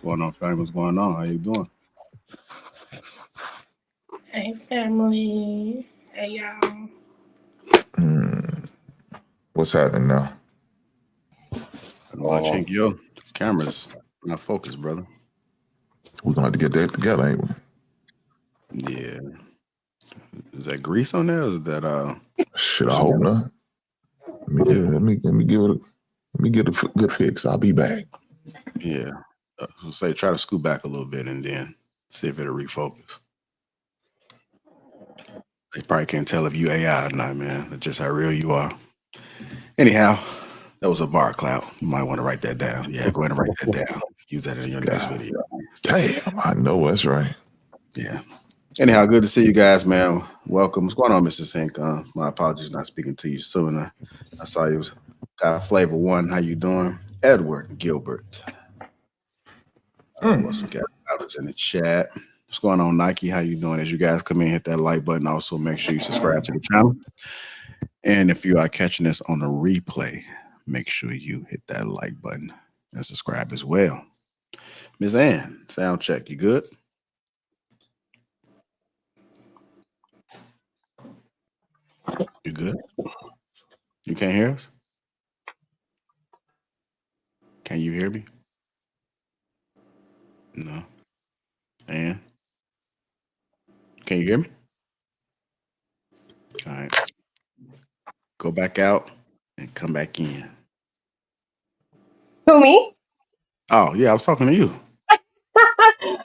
going on, family? What's going on? How you doing? Hey, family. Hey, y'all. Hmm. What's happening now? I check your cameras. Not focus, brother. We're gonna have to get that together, ain't we? Yeah. Is that grease on there? Or is that Shit, I hope not. Let me get a good fix. I'll be back. Yeah. So say try to scoot back a little bit and then see if it'll refocus. They probably can't tell if you AI or not, man. It's just how real you are. Anyhow, that was a bar cloud. You might want to write that down. Yeah, go ahead and write that down. Use that in your next God video. damn, I know that's right. Yeah. Anyhow, good to see you guys, man. Welcome. What's going on, Mrs. Sink? My apologies not speaking to you sooner. I saw you got Flavor One. How you doing? Edward Gilbert. What's we got? Alex in the chat. What's going on, Nike? How you doing? As you guys come in, hit that like button. Also, make sure you subscribe to the channel. And if you are catching this on the replay, make sure you hit that like button and subscribe as well. Ms. Ann, sound check. You good? You good? You can't hear us? Can you hear me? No. Ann, can you hear me? All right. Go back out and come back in. Who, me? Oh, yeah, I was talking to you.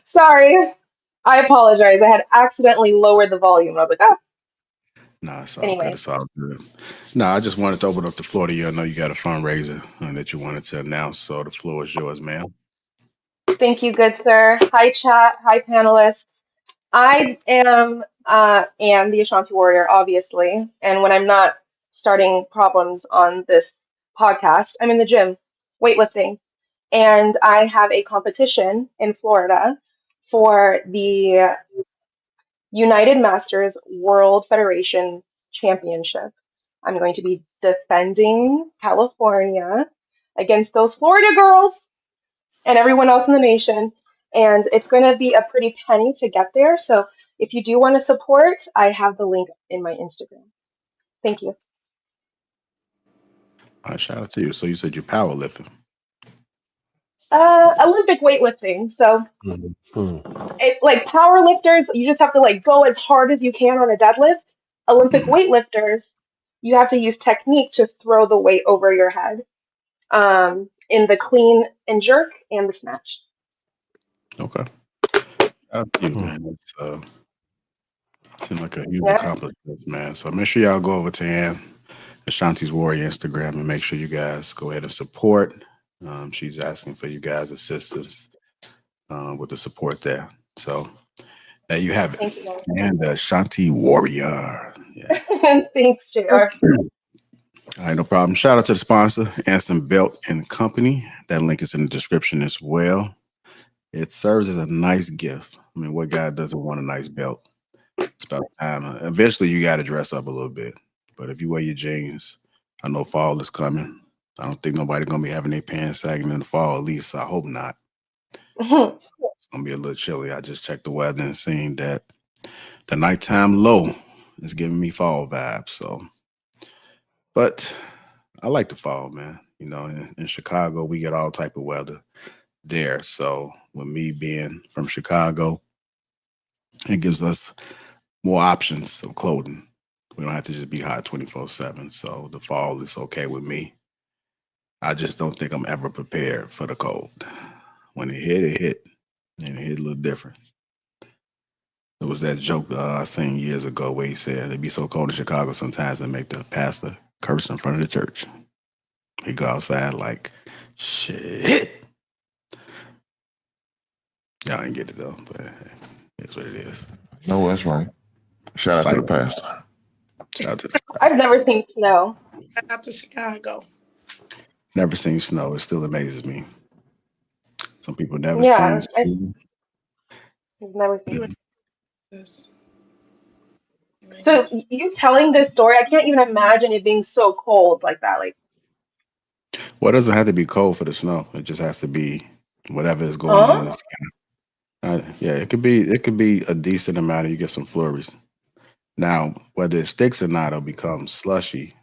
Sorry. I apologize. I had accidentally lowered the volume. I was like, oh, No, it's all good. anyway. It's all good. No, I just wanted to open up the floor to you. I know you got a fundraiser that you wanted to announce, so the floor is yours, ma'am. Thank you, good sir. Hi, chat. Hi, panelists. I am the Ashanti Warrior, obviously. And when I'm not starting problems on this podcast, I'm in the gym, weightlifting. And I have a competition in Florida for the United Masters World Federation Championship. I'm going to be defending California against those Florida girls and everyone else in the nation. And it's going to be a pretty penny to get there. So if you do want to support, I have the link in my Instagram. Thank you. All right, shout out to you. So you said you're powerlifting. Olympic weightlifting. So Mhm. like power lifters, you just have to like go as hard as you can on a deadlift. Olympic Mhm. weightlifters, you have to use technique to throw the weight over your head. In the clean and jerk and the snatch. Okay. Shout out to you, Hmm. man. Seems like a huge Yeah, accomplishment, man. So make sure y'all go over to Ann Ashanti's Warrior Instagram and make sure you guys go ahead and support. She's asking for you guys' assistance with the support there. So there you have it. thank you guys. And Ashanti Warrior. Yeah. Thanks, JR. All right, no problem. Shout out to the sponsor, Anson Belt and Company. That link is in the description as well. It serves as a nice gift. I mean, what guy doesn't want a nice belt? It's about time. Eventually, you got to dress up a little bit. But if you wear your jeans, I know fall is coming. I don't think nobody's gonna be having their pants sagging in the fall. At least I hope not. It's gonna be a little chilly. I just checked the weather and seen that the nighttime low is giving me fall vibes. So, but I like the fall, man. You know, in Chicago, we get all type of weather there. So, with me being from Chicago, it gives us more options of clothing. We don't have to just be hot 24/7. So, the fall is okay with me. I just don't think I'm ever prepared for the cold. When it hit, and it hit a little different. It was that joke I seen years ago where he said it'd be so cold in Chicago sometimes they make the pastor curse in front of the church. He go outside like, shit. Y'all ain't get it though, but it's what it is. No, that's right. Shout out to the pastor. Shout out to the I've never seen snow. Shout out to Chicago. never seen snow. It still amazes me. Some people never seen Yeah, snow. I've never seen. You Mhm. ain't this. You ain't So this. you telling this story, I can't even imagine it being so cold like that. Like, Well, it doesn't have to be cold for the snow. It just has to be. Whatever is going on, Huh? it's yeah, it could be a decent amount, and you get some flurries. Now, whether it sticks or not, it'll become slushy.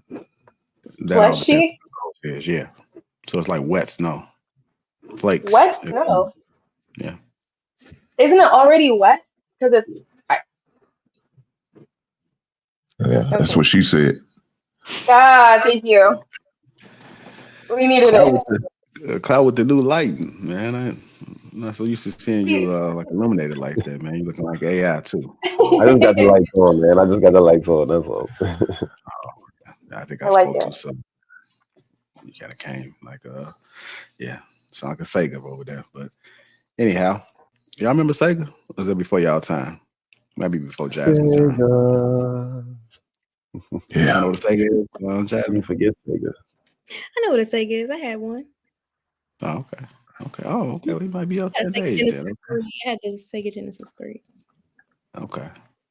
That all depends Slushy? on what it is. Yeah, so it's like wet snow, flakes. Wet snow. Yeah, Isn't it already wet? Because it's I, Yeah, that's okay. what she said. Ah, thank you. We needed cloud it. with cloud with the new lighting, man. I'm not so used to seeing you like illuminated like that, man. You looking like AI too. So I just got the lights on, man. I just got the lights on. That's all. I think I I like spoke it. too soon. You kind of came like yeah, sound like a Sega over there. But anyhow, y'all remember Sega? Or was that before y'all time? Maybe before Jasmine time. Sega. Y'all know Yeah. what a Sega is, You Jasmine? forget Sega. I know what a Sega is. I had one. Oh, okay. Okay. Oh, okay. We might be up I had to a that Sega age then. Genesis 3. I had the Sega Genesis 3. Okay.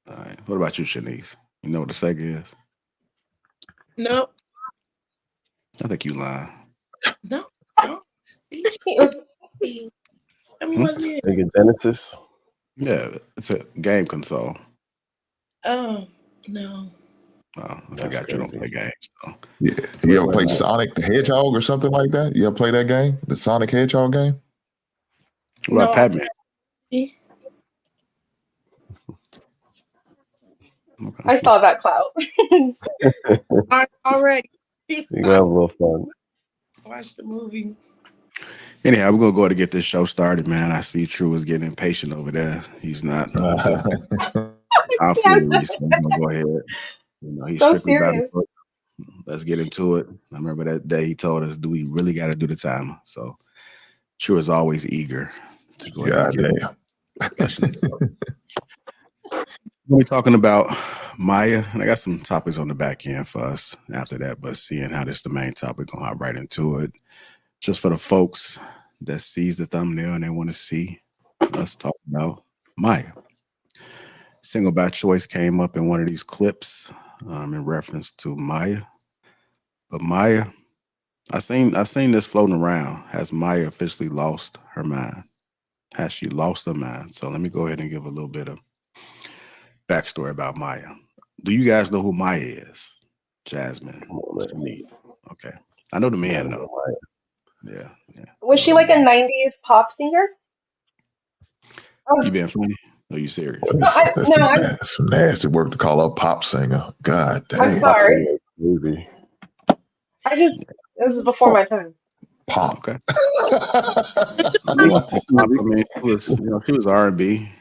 All right. What about you, Shanice? You know what a Sega is? Nope. I think you lying. No. No. It was Tell me Hmm? what it is. Sega Genesis. Yeah, it's a game console. Oh, no. Oh, I That's forgot you don't crazy. play games. So. Yeah. You ever Wait, play wait. Sonic the Hedgehog or something like that? You ever play that game? The Sonic Hedgehog game? What about No, Pac-Man? Okay. I saw that clout. already. You gonna have a little fun. Watch the movie. Anyhow, we're gonna go ahead and get this show started, man. I see True is getting impatient over there. He's not tomfoolery, so we're gonna go ahead. You know, he's So strictly about serious. it. Let's get into it. I remember that day he told us, "Do we really got to do the timer?" So True is always eager to go ahead and God get damn. discussion. We'll be talking about Maya, and I got some topics on the back end for us after that. But seeing how this is the main topic, gonna hop right into it. Just for the folks that sees the thumbnail and they want to see us talk about Maya. Single by Choice came up in one of these clips in reference to Maya. But Maya, I seen this floating around. Has Maya officially lost her mind? Has she lost her mind? So let me go ahead and give a little bit of backstory about Maya. Do you guys know who Maya is? Jasmine. Come on, man. Shanice. Okay. I know the You gotta men know know. Maya. Yeah. Yeah. Was she like a 90s pop singer? You Oh, being funny? Are you serious? no, That's no, I'm some nasty work to call a pop singer. God I'm damn. Pop sorry. singer is crazy. I just this is before my time. Pop. Okay. I I mean, mean, I mean, she was R&B.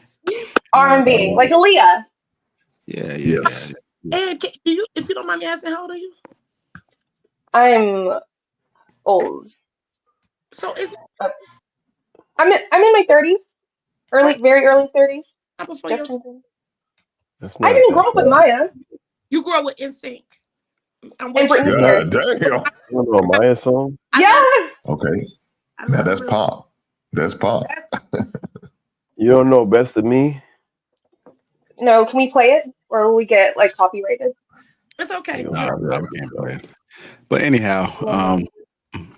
R&B, like Aaliyah. Yeah, yeah, Yes. yeah. and do you, if you don't mind me asking, how old are you? I'm old. So it's Uh, I'm in my 30s, very early 30s. not before Just your turned 30. That's I not didn't that grow up with bad. Maya you grew up with NSYNC. I'm and with you. Britney Spears. God damn. You don't know a Maya song? I love Yes. Okay. I Now love that's real. pop. That's pop. That's You don't know Best of Me? No, can we play it or will we get like copyrighted? it's okay. You'll No, probably no, have we to can't go. play it. But anyhow, No.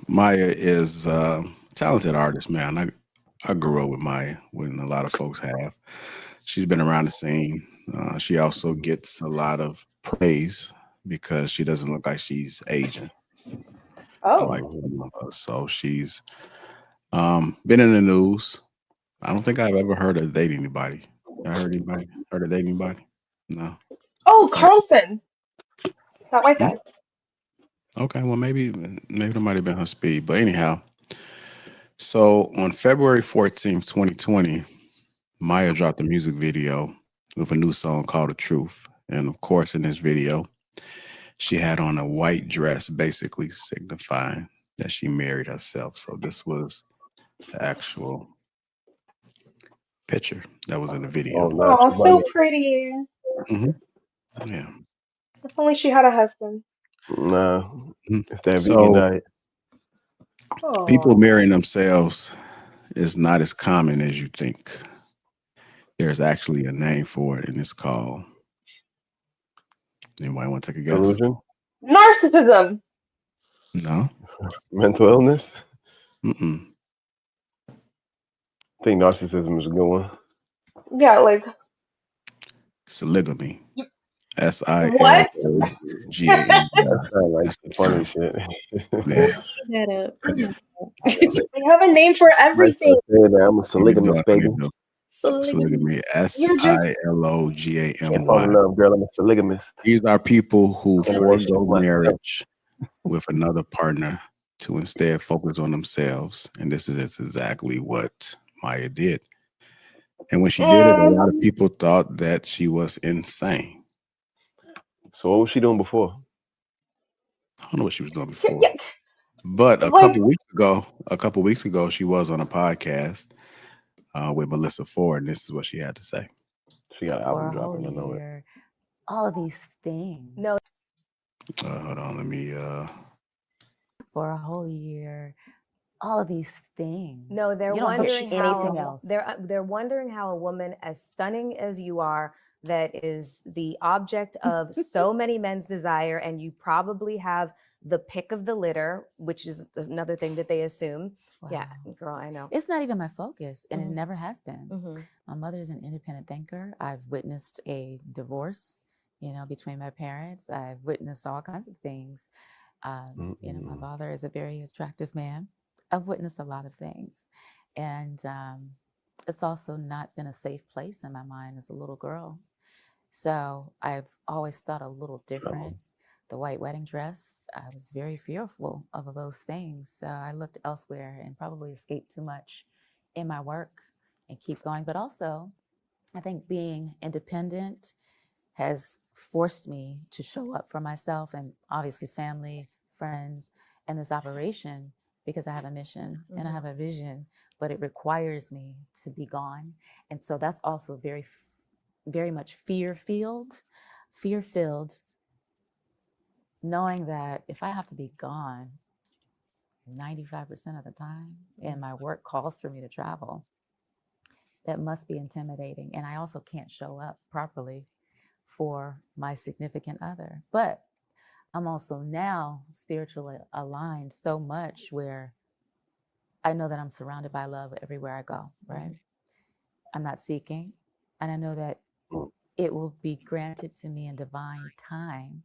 Maya is a talented artist, man. I grew up with Maya, when a lot of folks have. She's been around the scene. She also gets a lot of praise because she doesn't look like she's aging like Oh, some of us. So she's been in the news. I don't think I've ever heard her date anybody. I heard anybody? Heard her date anybody? No. oh, Like, Carlson, that white hmm? guy. Okay, well maybe that might have been her speed. But anyhow, so on February 14th, 2020, Maya dropped a music video with a new song called The Truth. And of course, in this video, she had on a white dress, basically signifying that she married herself. So this was the actual picture that was in the Oh, video. no, Oh, she's about so to pretty. Hmm. Yeah. If only she had a husband. Nah, Mhm. it's that vegan So diet. people Oh, marrying themselves is not as common as you think. There's actually a name for it, and it's called. Anybody want to take a guess? Delusion, narcissism. No. mental illness. Mm-mm. I think narcissism is a good one. Yeah, like Polygamy. you, SILOGAM. what? That sounds like That's the funny term. shit. Yeah. Look that up. Oh my God. They have a name for Might everything. start saying that I'm a Let me do polygamist, it. Let me baby. do it. Polygamy. Polygamy. You're just Can't fall in SILOGAMY. love, girl. I'm a polygamist. These are people who Generation forego myself. marriage with another partner to instead focus on themselves. And this is exactly what Maya did. And when she did it, a lot of people thought that she was insane. So what was she doing before? I don't know what she was doing before. yeah, But a like couple weeks ago, she was on a podcast with Melissa Ford, and this is what she had to say. She got an For album a dropping. I whole know it. year, all of these things. No, Hold on, let me. For a whole year, all of these things. no, they're You don't hear wondering anything how else. they're wondering how a woman as stunning as you are, that is the object of so many men's desire, and you probably have the pick of the litter, which is another thing that they assume. Yeah, Wow. girl, I know. It's not even my focus, and it Mhm. never has been. Mhm. My mother is an independent thinker. I've witnessed a divorce, between my parents. I've witnessed all kinds of things. My father is a very attractive man. I've witnessed a lot of things, and it's also not been a safe place in my mind as a little girl. So I've always thought a little different. The white wedding dress, I was very fearful of those things. So I looked elsewhere and probably escaped too much in my work and keep going. But also, I think being independent has forced me to show up for myself and obviously family, friends, and this operation because I have a mission and I have a vision, but it requires me to be gone. And so that's also very much fear-filled, knowing that if I have to be gone 95% of the time and my work calls for me to travel, that must be intimidating. And I also can't show up properly for my significant other. But I'm also now spiritually aligned so much where I know that I'm surrounded by love everywhere I go, right? I'm not seeking. And I know that it will be granted to me in divine time.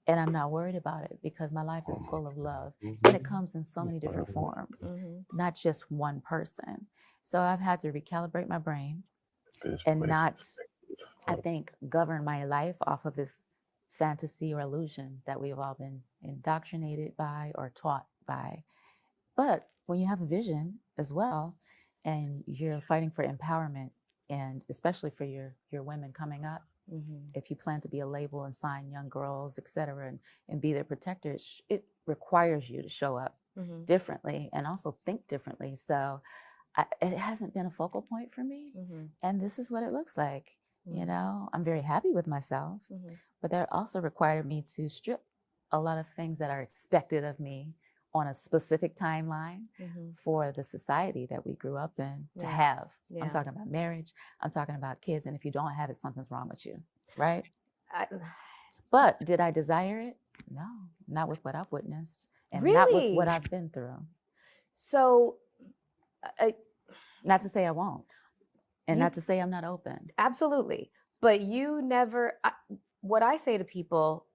And I'm not worried about it because my life is full of love. And it comes in so many different forms, not just one person. So I've had to recalibrate my brain and not, I think, govern my life off of this fantasy or illusion that we've all been indoctrinated by or taught by. But when you have a vision as well, and you're fighting for empowerment, and especially for your women coming up, if you plan to be a label and sign young girls, et cetera, and be their protector, it requires you to show up differently and also think differently. So it hasn't been a focal point for me. And this is what it looks like. I'm very happy with myself, but that also required me to strip a lot of things that are expected of me on a specific timeline for the society that we grew up in to have. I'm talking about marriage. I'm talking about kids. And if you don't have it, something's wrong with you, right? But did I desire it? No, not with what I've witnessed and not with what I've been through. So, not to say I won't, and not to say I'm not open. Absolutely. But you never, what I say to people,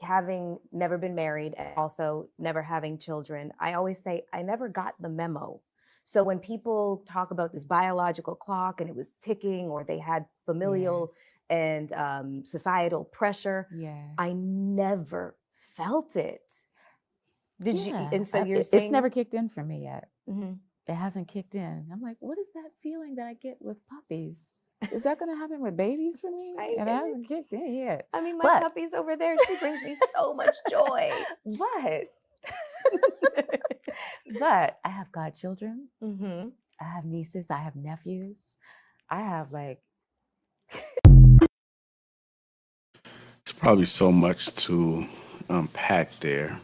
having never been married and also never having children, I always say, I never got the memo. So when people talk about this biological clock and it was ticking, or they had familial and societal pressure, I never felt it. Did you? And so you're saying it's never kicked in for me yet. It hasn't kicked in. I'm like, what is that feeling that I get with puppies? Is that going to happen with babies for me? And it hasn't kicked in yet. I mean, my puppy's over there. She brings me so much joy. But I have godchildren. I have nieces. I have nephews. I have It's probably so much to unpack there.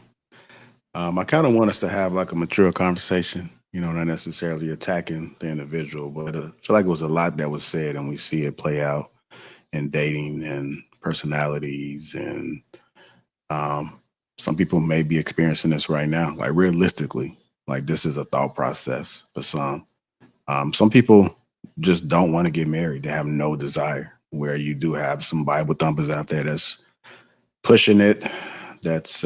I kind of want us to have like a mature conversation, not necessarily attacking the individual, but I feel like it was a lot that was said, and we see it play out in dating and personalities. And some people may be experiencing this right now, like realistically, like this is a thought process for some. Some people just don't want to get married. They have no desire. Where you do have some Bible thumpers out there that's pushing it, that's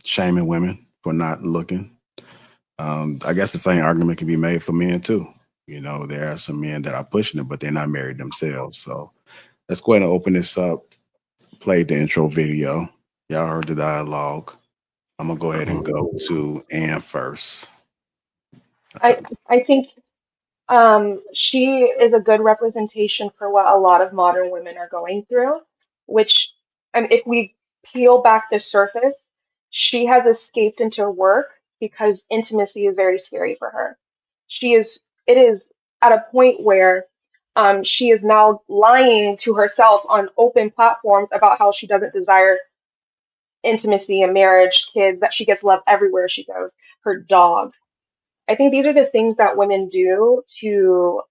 shaming women for not looking. I guess the same argument can be made for men too. You know, there are some men that are pushing it, but they're not married themselves. So let's go ahead and open this up. Play the intro video. Y'all heard the dialogue. I'm gonna go ahead and go to Ann first. I think she is a good representation for what a lot of modern women are going through, which, if we peel back the surface, she has escaped into work because intimacy is very scary for her. It is at a point where she is now lying to herself on open platforms about how she doesn't desire intimacy and marriage, kids, that she gets love everywhere she goes, her dog. I think these are the things that women do to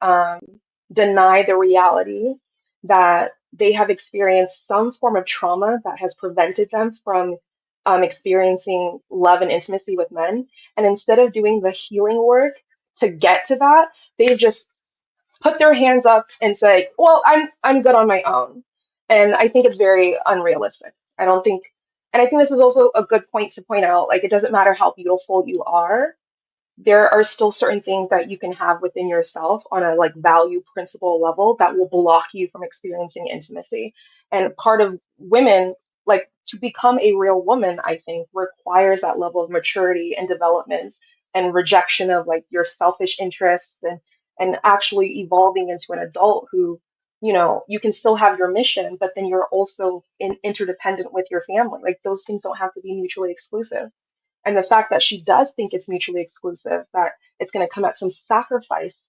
deny the reality that they have experienced some form of trauma that has prevented them from experiencing love and intimacy with men. And instead of doing the healing work to get to that, they just put their hands up and say, "Well, I'm good on my own." And I think it's very unrealistic. I don't think, and I think this is also a good point to point out. Like, it doesn't matter how beautiful you are, there are still certain things that you can have within yourself on a like value principle level that will block you from experiencing intimacy. And part of women, like, to become a real woman, I think requires that level of maturity and development and rejection of like your selfish interests, and actually evolving into an adult who, you can still have your mission, but then you're also interdependent with your family. Like, those things don't have to be mutually exclusive. And the fact that she does think it's mutually exclusive, that it's going to come at some sacrifice,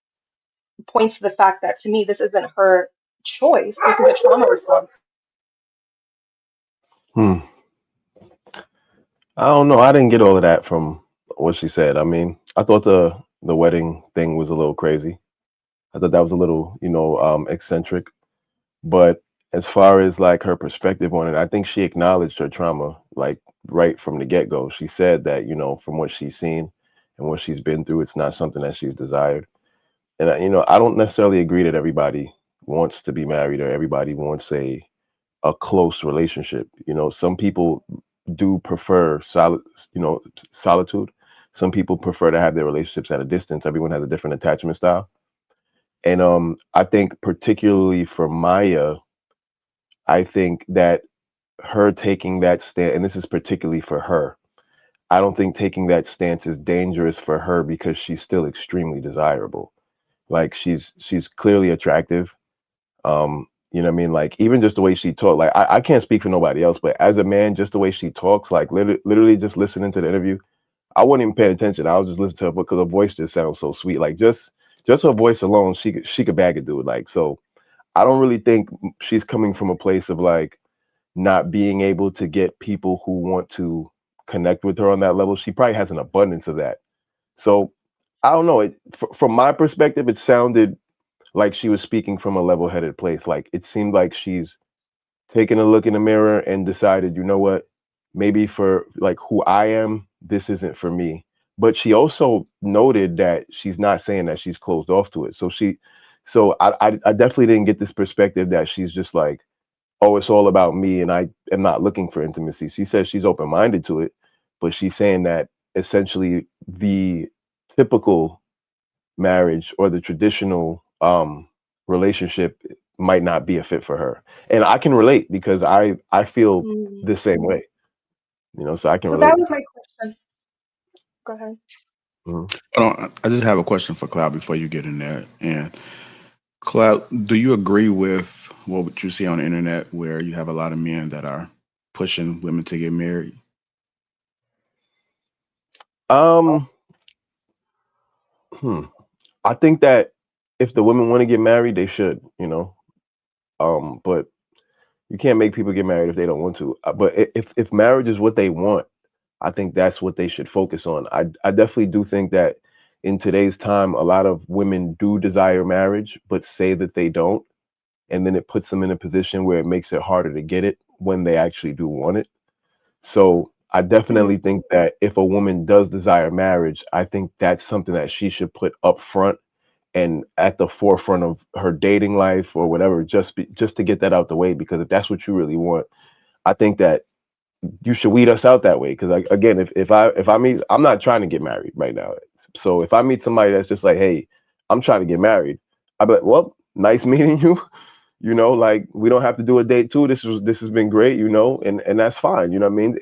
points to the fact that, to me, this isn't her choice. This is a trauma response. Hmm. I don't know. I didn't get all of that from what she said. I mean, I thought the wedding thing was a little crazy. I thought that was a little, eccentric. But as far as like her perspective on it, I think she acknowledged her trauma, like right from the get-go. She said that, from what she's seen and what she's been through, it's not something that she's desired. And I don't necessarily agree that everybody wants to be married or everybody wants a close relationship. Some people do prefer solitude. Some people prefer to have their relationships at a distance. Everyone has a different attachment style. And I think particularly for Maya, I think that her taking that stand, and this is particularly for her, I don't think taking that stance is dangerous for her because she's still extremely desirable. Like, she's clearly attractive. You know what I mean? Like, even just the way she talked, like, I can't speak for nobody else, but as a man, just the way she talks, like literally just listening to the interview, I wasn't even paying attention. I was just listening to her because her voice just sounds so sweet. Like, just her voice alone, she could bag a dude. Like, so I don't really think she's coming from a place of like not being able to get people who want to connect with her on that level. She probably has an abundance of that. So I don't know. From my perspective, it sounded like she was speaking from a level-headed place. Like, it seemed like she's taken a look in the mirror and decided, you know what, maybe for like who I am, this isn't for me. But she also noted that she's not saying that she's closed off to it. So I definitely didn't get this perspective that she's just like, oh, it's all about me and I am not looking for intimacy. She says she's open-minded to it, but she's saying that essentially the typical marriage or the traditional relationship might not be a fit for her. And I can relate because I feel the same way, so I can So relate. that was my question. Go ahead. I just have a question for Cloud before you get in there. And Cloud, do you agree with what you see on the internet where you have a lot of men that are pushing women to get married? I think that if the women want to get married, they should, but you can't make people get married if they don't want to. But if marriage is what they want, I think that's what they should focus on. I definitely do think that in today's time, a lot of women do desire marriage, but say that they don't. And then it puts them in a position where it makes it harder to get it when they actually do want it. So I definitely think that if a woman does desire marriage, I think that's something that she should put up front and at the forefront of her dating life or whatever, just to get that out the way. Because if that's what you really want, I think that you should weed us out that way. Because like, again, if I meet, I'm not trying to get married right now. So if I meet somebody that's just like, hey, I'm trying to get married, I'd be like, well, nice meeting you. You know, like we don't have to do a date too. This has been great, you know, and that's fine. You know what I mean?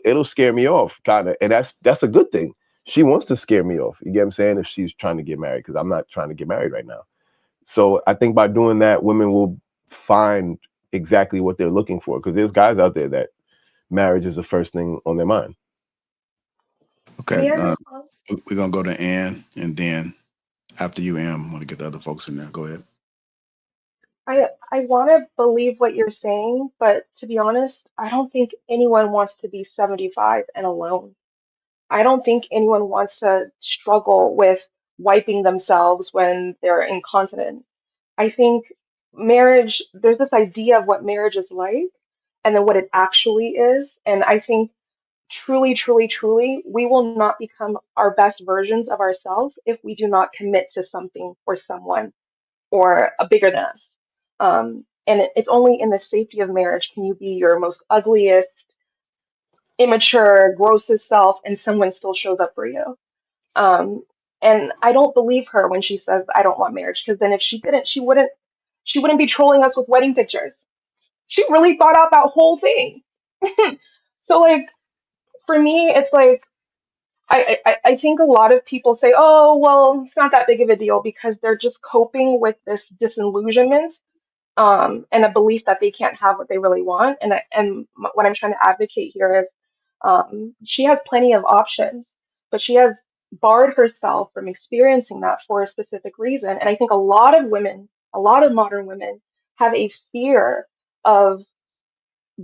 It'll scare me off, kind of, and that's a good thing. She wants to scare me off. You get what I'm saying? If she's trying to get married, because I'm not trying to get married right now. So I think by doing that, women will find exactly what they're looking for. Because there's guys out there that marriage is the first thing on their mind. Okay, May I respond? we're gonna go to Ann, and then after you, Ann, I'm gonna get the other folks in there. Go ahead. I want to believe what you're saying, but to be honest, I don't think anyone wants to be 75 and alone. I don't think anyone wants to struggle with wiping themselves when they're incontinent. I think marriage, there's this idea of what marriage is like and then what it actually is. And I think truly, truly, truly, we will not become our best versions of ourselves if we do not commit to something or someone or a bigger than us. And it's only in the safety of marriage can you be your most ugliest, immature, grossest self, and someone still shows up for you. Um, and I don't believe her when she says I don't want marriage, because then if she didn't, she wouldn't be trolling us with wedding pictures. She really thought out that whole thing. So like for me, it's like I think a lot of people say, oh, well, it's not that big of a deal because they're just coping with this disillusionment and a belief that they can't have what they really want. What I'm trying to advocate here is she has plenty of options, but she has barred herself from experiencing that for a specific reason. And I think a lot of women, a lot of modern women, have a fear of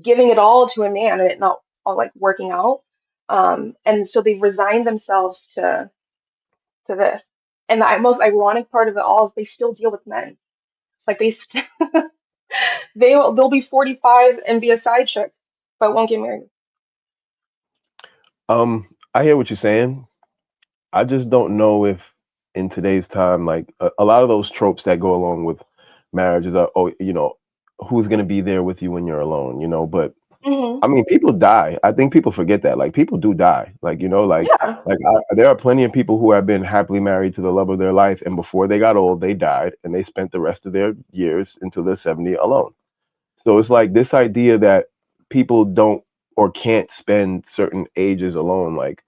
giving it all to a man and it not all like working out. And so they've resigned themselves to this. And the most ironic part of it all is they still deal with men. Like they'll be 45 and be a side chick, but won't get married. I hear what you're saying. I just don't know if in today's time, like a lot of those tropes that go along with marriages are, oh, you know, who's going to be there with you when you're alone, you know, but Hmm. I mean, people die. I think people forget that. Like, people do die. Like, you know, Yeah, there are plenty of people who have been happily married to the love of their life, and before they got old, they died, and they spent the rest of their years until they're 70 alone. So it's like this idea that people don't or can't spend certain ages alone. Like,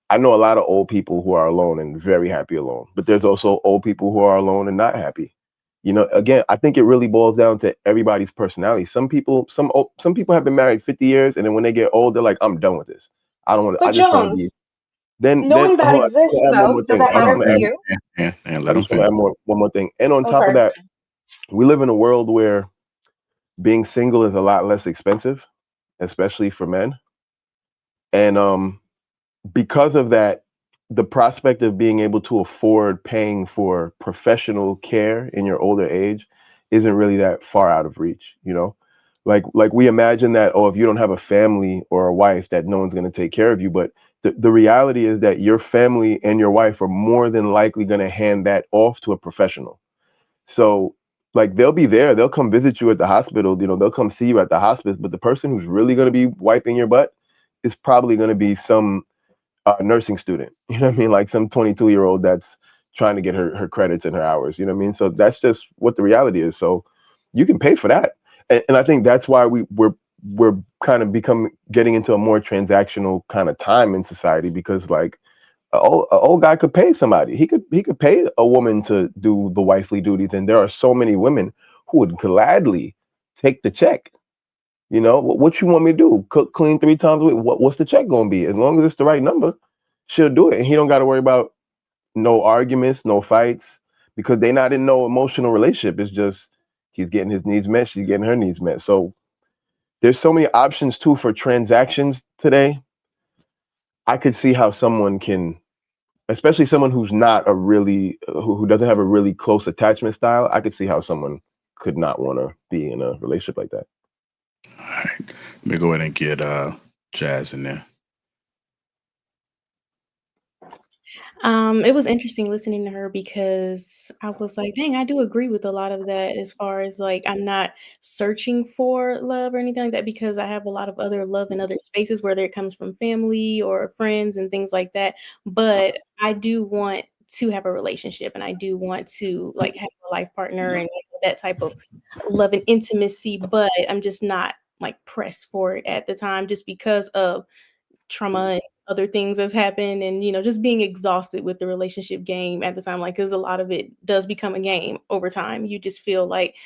I know a lot of old people who are alone and very happy alone, but there's also old people who are alone and not happy. You know, again, I think it really boils down to everybody's personality. Some people have been married 50 years, and then when they get old, they're like, I'm done with this. I don't want to, but I just want to Jones, be. Then knowing that hold on, I just exists want to add one though, more does thing. that I just Hold matter on, want for to add, you? and I let them just want to finish. add one more thing. And on Oh, top of sorry. that, we live in a world where being single is a lot less expensive, especially for men. And because of that, the prospect of being able to afford paying for professional care in your older age isn't really that far out of reach, you know? Like we imagine that, oh, if you don't have a family or a wife, that no one's going to take care of you. But the reality is that your family and your wife are more than likely going to hand that off to a professional. So like they'll be there, they'll come visit you at the hospital, you know, they'll come see you at the hospice, but the person who's really going to be wiping your butt is probably going to be some nursing student, you know what I mean? Like some 22-year-old that's trying to get her credits and her hours, you know what I mean? So that's just what the reality is. So you can pay for that. And I think that's why we're kind of getting into a more transactional kind of time in society, because like a old guy could pay somebody. He could pay a woman to do the wifely duties. And there are so many women who would gladly take the check. You know, what you want me to do? Cook, clean 3 times a week? What's the check gonna be? As long as it's the right number, she'll do it, and he don't got to worry about no arguments, no fights, because they're not in no emotional relationship. It's just he's getting his needs met, she's getting her needs met. So there's so many options too for transactions today. I could see how someone can, especially someone who's not a really who doesn't have a really close attachment style. I could see how someone could not want to be in a relationship like that. All right. Let me go ahead and get Jazz in there. It was interesting listening to her because I was like, dang, I do agree with a lot of that as far as like I'm not searching for love or anything like that because I have a lot of other love in other spaces, whether it comes from family or friends and things like that. But I do want to have a relationship and I do want to like have a life partner and that type of love and intimacy, but I'm just not like pressed for it at the time just because of trauma and other things that's happened and just being exhausted with the relationship game at the time, like because a lot of it does become a game over time. You just feel like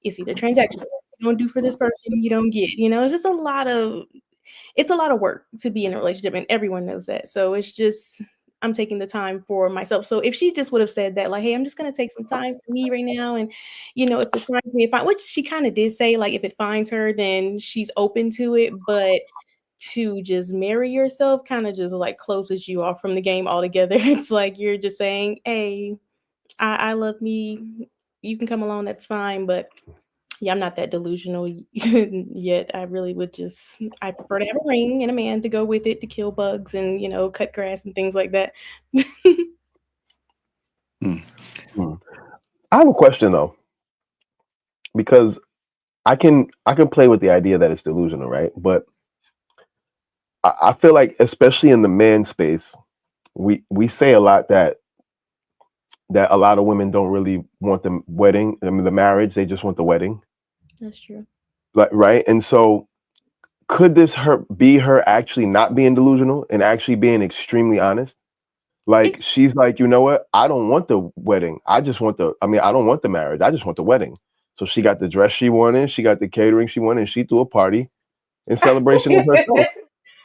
it's either transactional, you don't do for this person, you don't get, it's just a lot of work to be in a relationship and everyone knows that. So it's just I'm taking the time for myself. So if she just would have said that, like, hey, I'm just gonna take some time for me right now, and if it finds me, which she kind of did say, like, if it finds her, then she's open to it, but to just marry yourself kind of just like closes you off from the game altogether. It's like you're just saying, hey, I love me. You can come along, that's fine. But yeah, I'm not that delusional yet. I really would I prefer to have a ring and a man to go with it to kill bugs and, cut grass and things like that. I have a question though, because I can play with the idea that it's delusional, right? But I feel like, especially in the man space, we say a lot that a lot of women don't really want the wedding. I mean, the marriage. They just want the wedding. That's true. Like, right? And so, could this be her actually not being delusional and actually being extremely honest? Like, she's like, you know what? I don't want the wedding. I don't want the marriage. I just want the wedding. So she got the dress she wanted. She got the catering she wanted. And she threw a party in celebration of herself.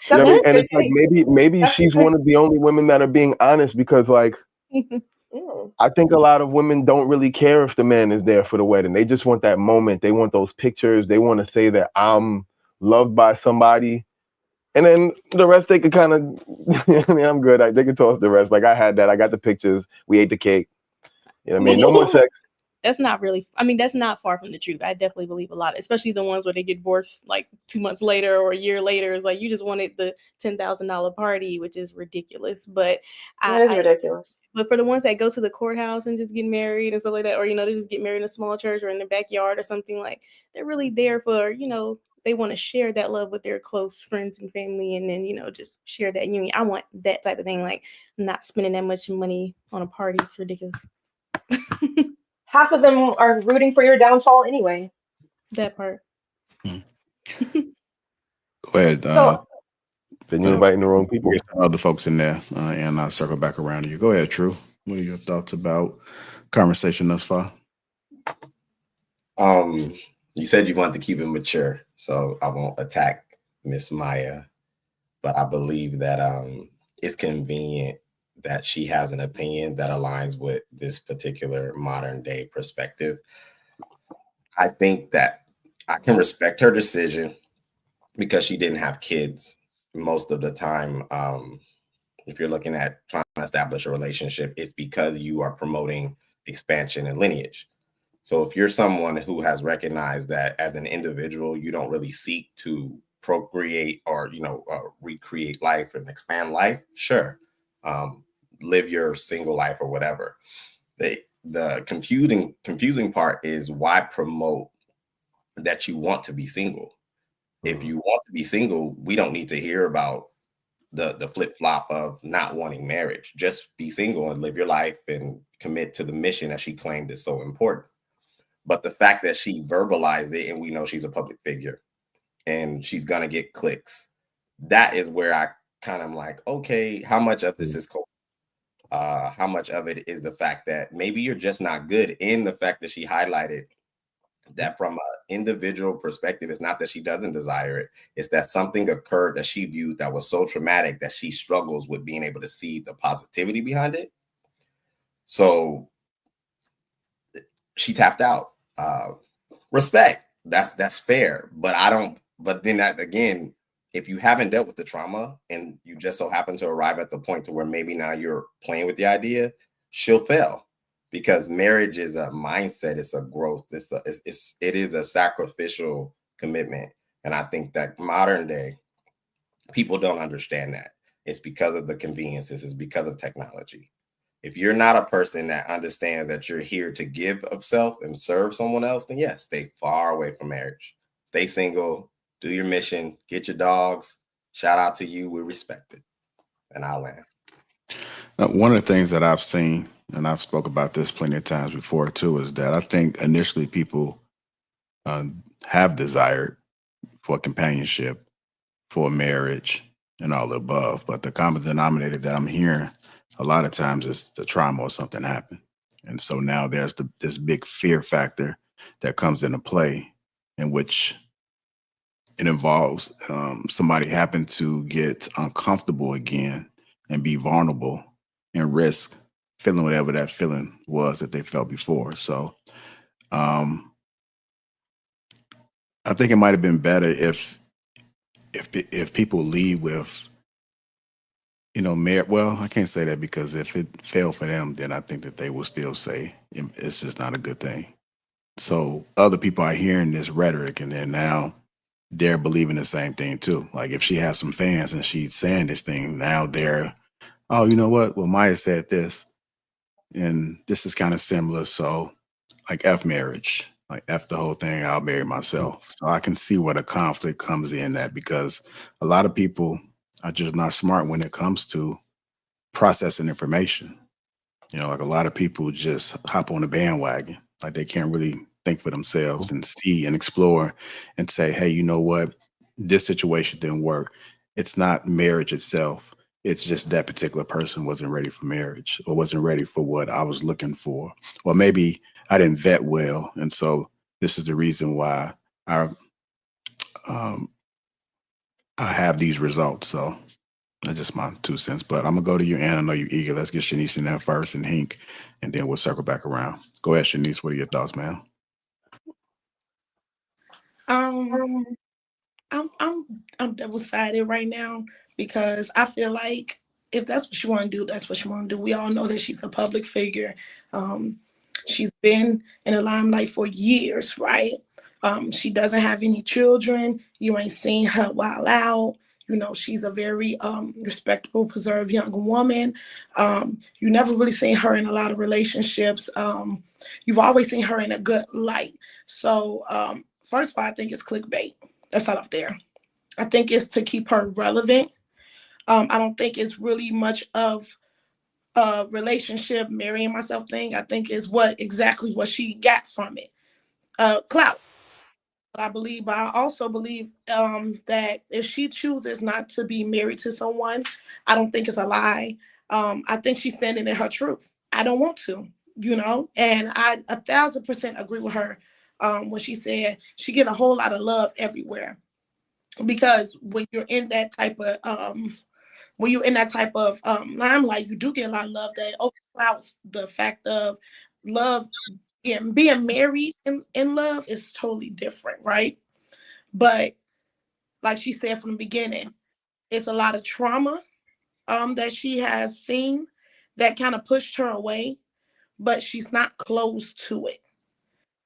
You know what I mean? And it's like, maybe she's one of the only women that are being honest, because like, I think a lot of women don't really care if the man is there for the wedding. They just want that moment. They want those pictures. They want to say that I'm loved by somebody. And then the rest they could kind of, I mean, I'm good. They could toss the rest. Like, I had that. I got the pictures. We ate the cake. You know what I mean? No more sex. That's not really, that's not far from the truth. I definitely believe a lot, especially the ones where they get divorced like 2 months later or a year later. It's like, you just wanted the $10,000 party, which is ridiculous. But That is ridiculous. But for the ones that go to the courthouse and just get married and stuff like that, or, they just get married in a small church or in their backyard or something, like, they're really there for, they want to share that love with their close friends and family and then, just share that union. I want that type of thing, like not spending that much money on a party. It's ridiculous. Half of them are rooting for your downfall anyway. That part. Go ahead. So, Then you're inviting the wrong people. Get some other folks in there, and I'll circle back around to you. Go ahead, True. What are your thoughts about conversation thus far? You said you want to keep it mature, so I won't attack Miss Maya, but I believe that it's convenient that she has an opinion that aligns with this particular modern day perspective. I think that I can respect her decision because she didn't have kids most of the time. If you're looking at trying to establish a relationship, it's because you are promoting expansion and lineage. So if you're someone who has recognized that as an individual, you don't really seek to procreate or, recreate life and expand life, sure. Live your single life or whatever. The confusing part is, why promote that you want to be single? If you want to be single, we don't need to hear about the flip-flop of not wanting marriage. Just be single and live your life and commit to the mission that she claimed is so important. But the fact that she verbalized it, and we know she's a public figure and she's gonna get clicks, that is where I kind of like, okay, how much of this is cool? How much of it is the fact that maybe you're just not good? In the fact that she highlighted that from an individual perspective, it's not that she doesn't desire it. It's that something occurred that she viewed that was so traumatic that she struggles with being able to see the positivity behind it. So she tapped out. Respect. That's fair. But then that, again, if you haven't dealt with the trauma and you just so happen to arrive at the point to where maybe now you're playing with the idea, she'll fail. Because marriage is a mindset, it's a growth, it is a sacrificial commitment. And I think that modern day people don't understand that. It's because of the conveniences, it's because of technology. If you're not a person that understands that you're here to give of self and serve someone else, then yes, stay far away from marriage. Stay single, do your mission, get your dogs. Shout out to you. We respect it. And I'll land. Now, one of the things that I've seen, and I've spoke about this plenty of times before too, is that I think initially people have desired for companionship, for marriage, and all the above. But the common denominator that I'm hearing a lot of times is the trauma or something happened. And so now there's this big fear factor that comes into play, in which it involves somebody happen to get uncomfortable again and be vulnerable and risk feeling whatever that feeling was that they felt before. So um, I think it might have been better if people leave with, well, I can't say that, because if it failed for them, then I think that they will still say it's just not a good thing. So other people are hearing this rhetoric, and then now they're believing the same thing too. Like if she has some fans and she's saying this thing, now they're, oh, you know what? Well, Maya said this, and this is kind of similar. So like F marriage, like F the whole thing, I'll marry myself. So I can see where the conflict comes in, that because a lot of people are just not smart when it comes to processing information. Like a lot of people just hop on the bandwagon. Like they can't really think for themselves and see and explore and say, hey, you know what? This situation didn't work. It's not marriage itself. It's just that particular person wasn't ready for marriage, or wasn't ready for what I was looking for. Or maybe I didn't vet well. And so this is the reason why I um, I have these results. So that's just my 2 cents. But I'm gonna go to you, Ann. I know you're eager. Let's get Shanice in there first, and Hink, and then we'll circle back around. Go ahead, Shanice. What are your thoughts, man? Um, I'm double sided right now, because I feel like if that's what you want to do, that's what you want to do. We all know that she's a public figure. Um, she's been in the limelight for years, right? She doesn't have any children. You ain't seen her while out. She's a very respectable, preserved young woman. You never really seen her in a lot of relationships. You've always seen her in a good light. So first of all, I think it's clickbait. That's not up there. I think it's to keep her relevant. I don't think it's really much of a relationship, marrying myself thing. I think is exactly what she got from it. Clout. But I also believe that if she chooses not to be married to someone, I don't think it's a lie. I think she's standing in her truth. I don't want to, and I 1,000% agree with her when she said she get a whole lot of love everywhere. Because when you're in that type of limelight, you do get a lot of love that overclouds the fact of love. And being married in love is totally different, right? But like she said from the beginning, it's a lot of trauma that she has seen that kind of pushed her away, but she's not close to it.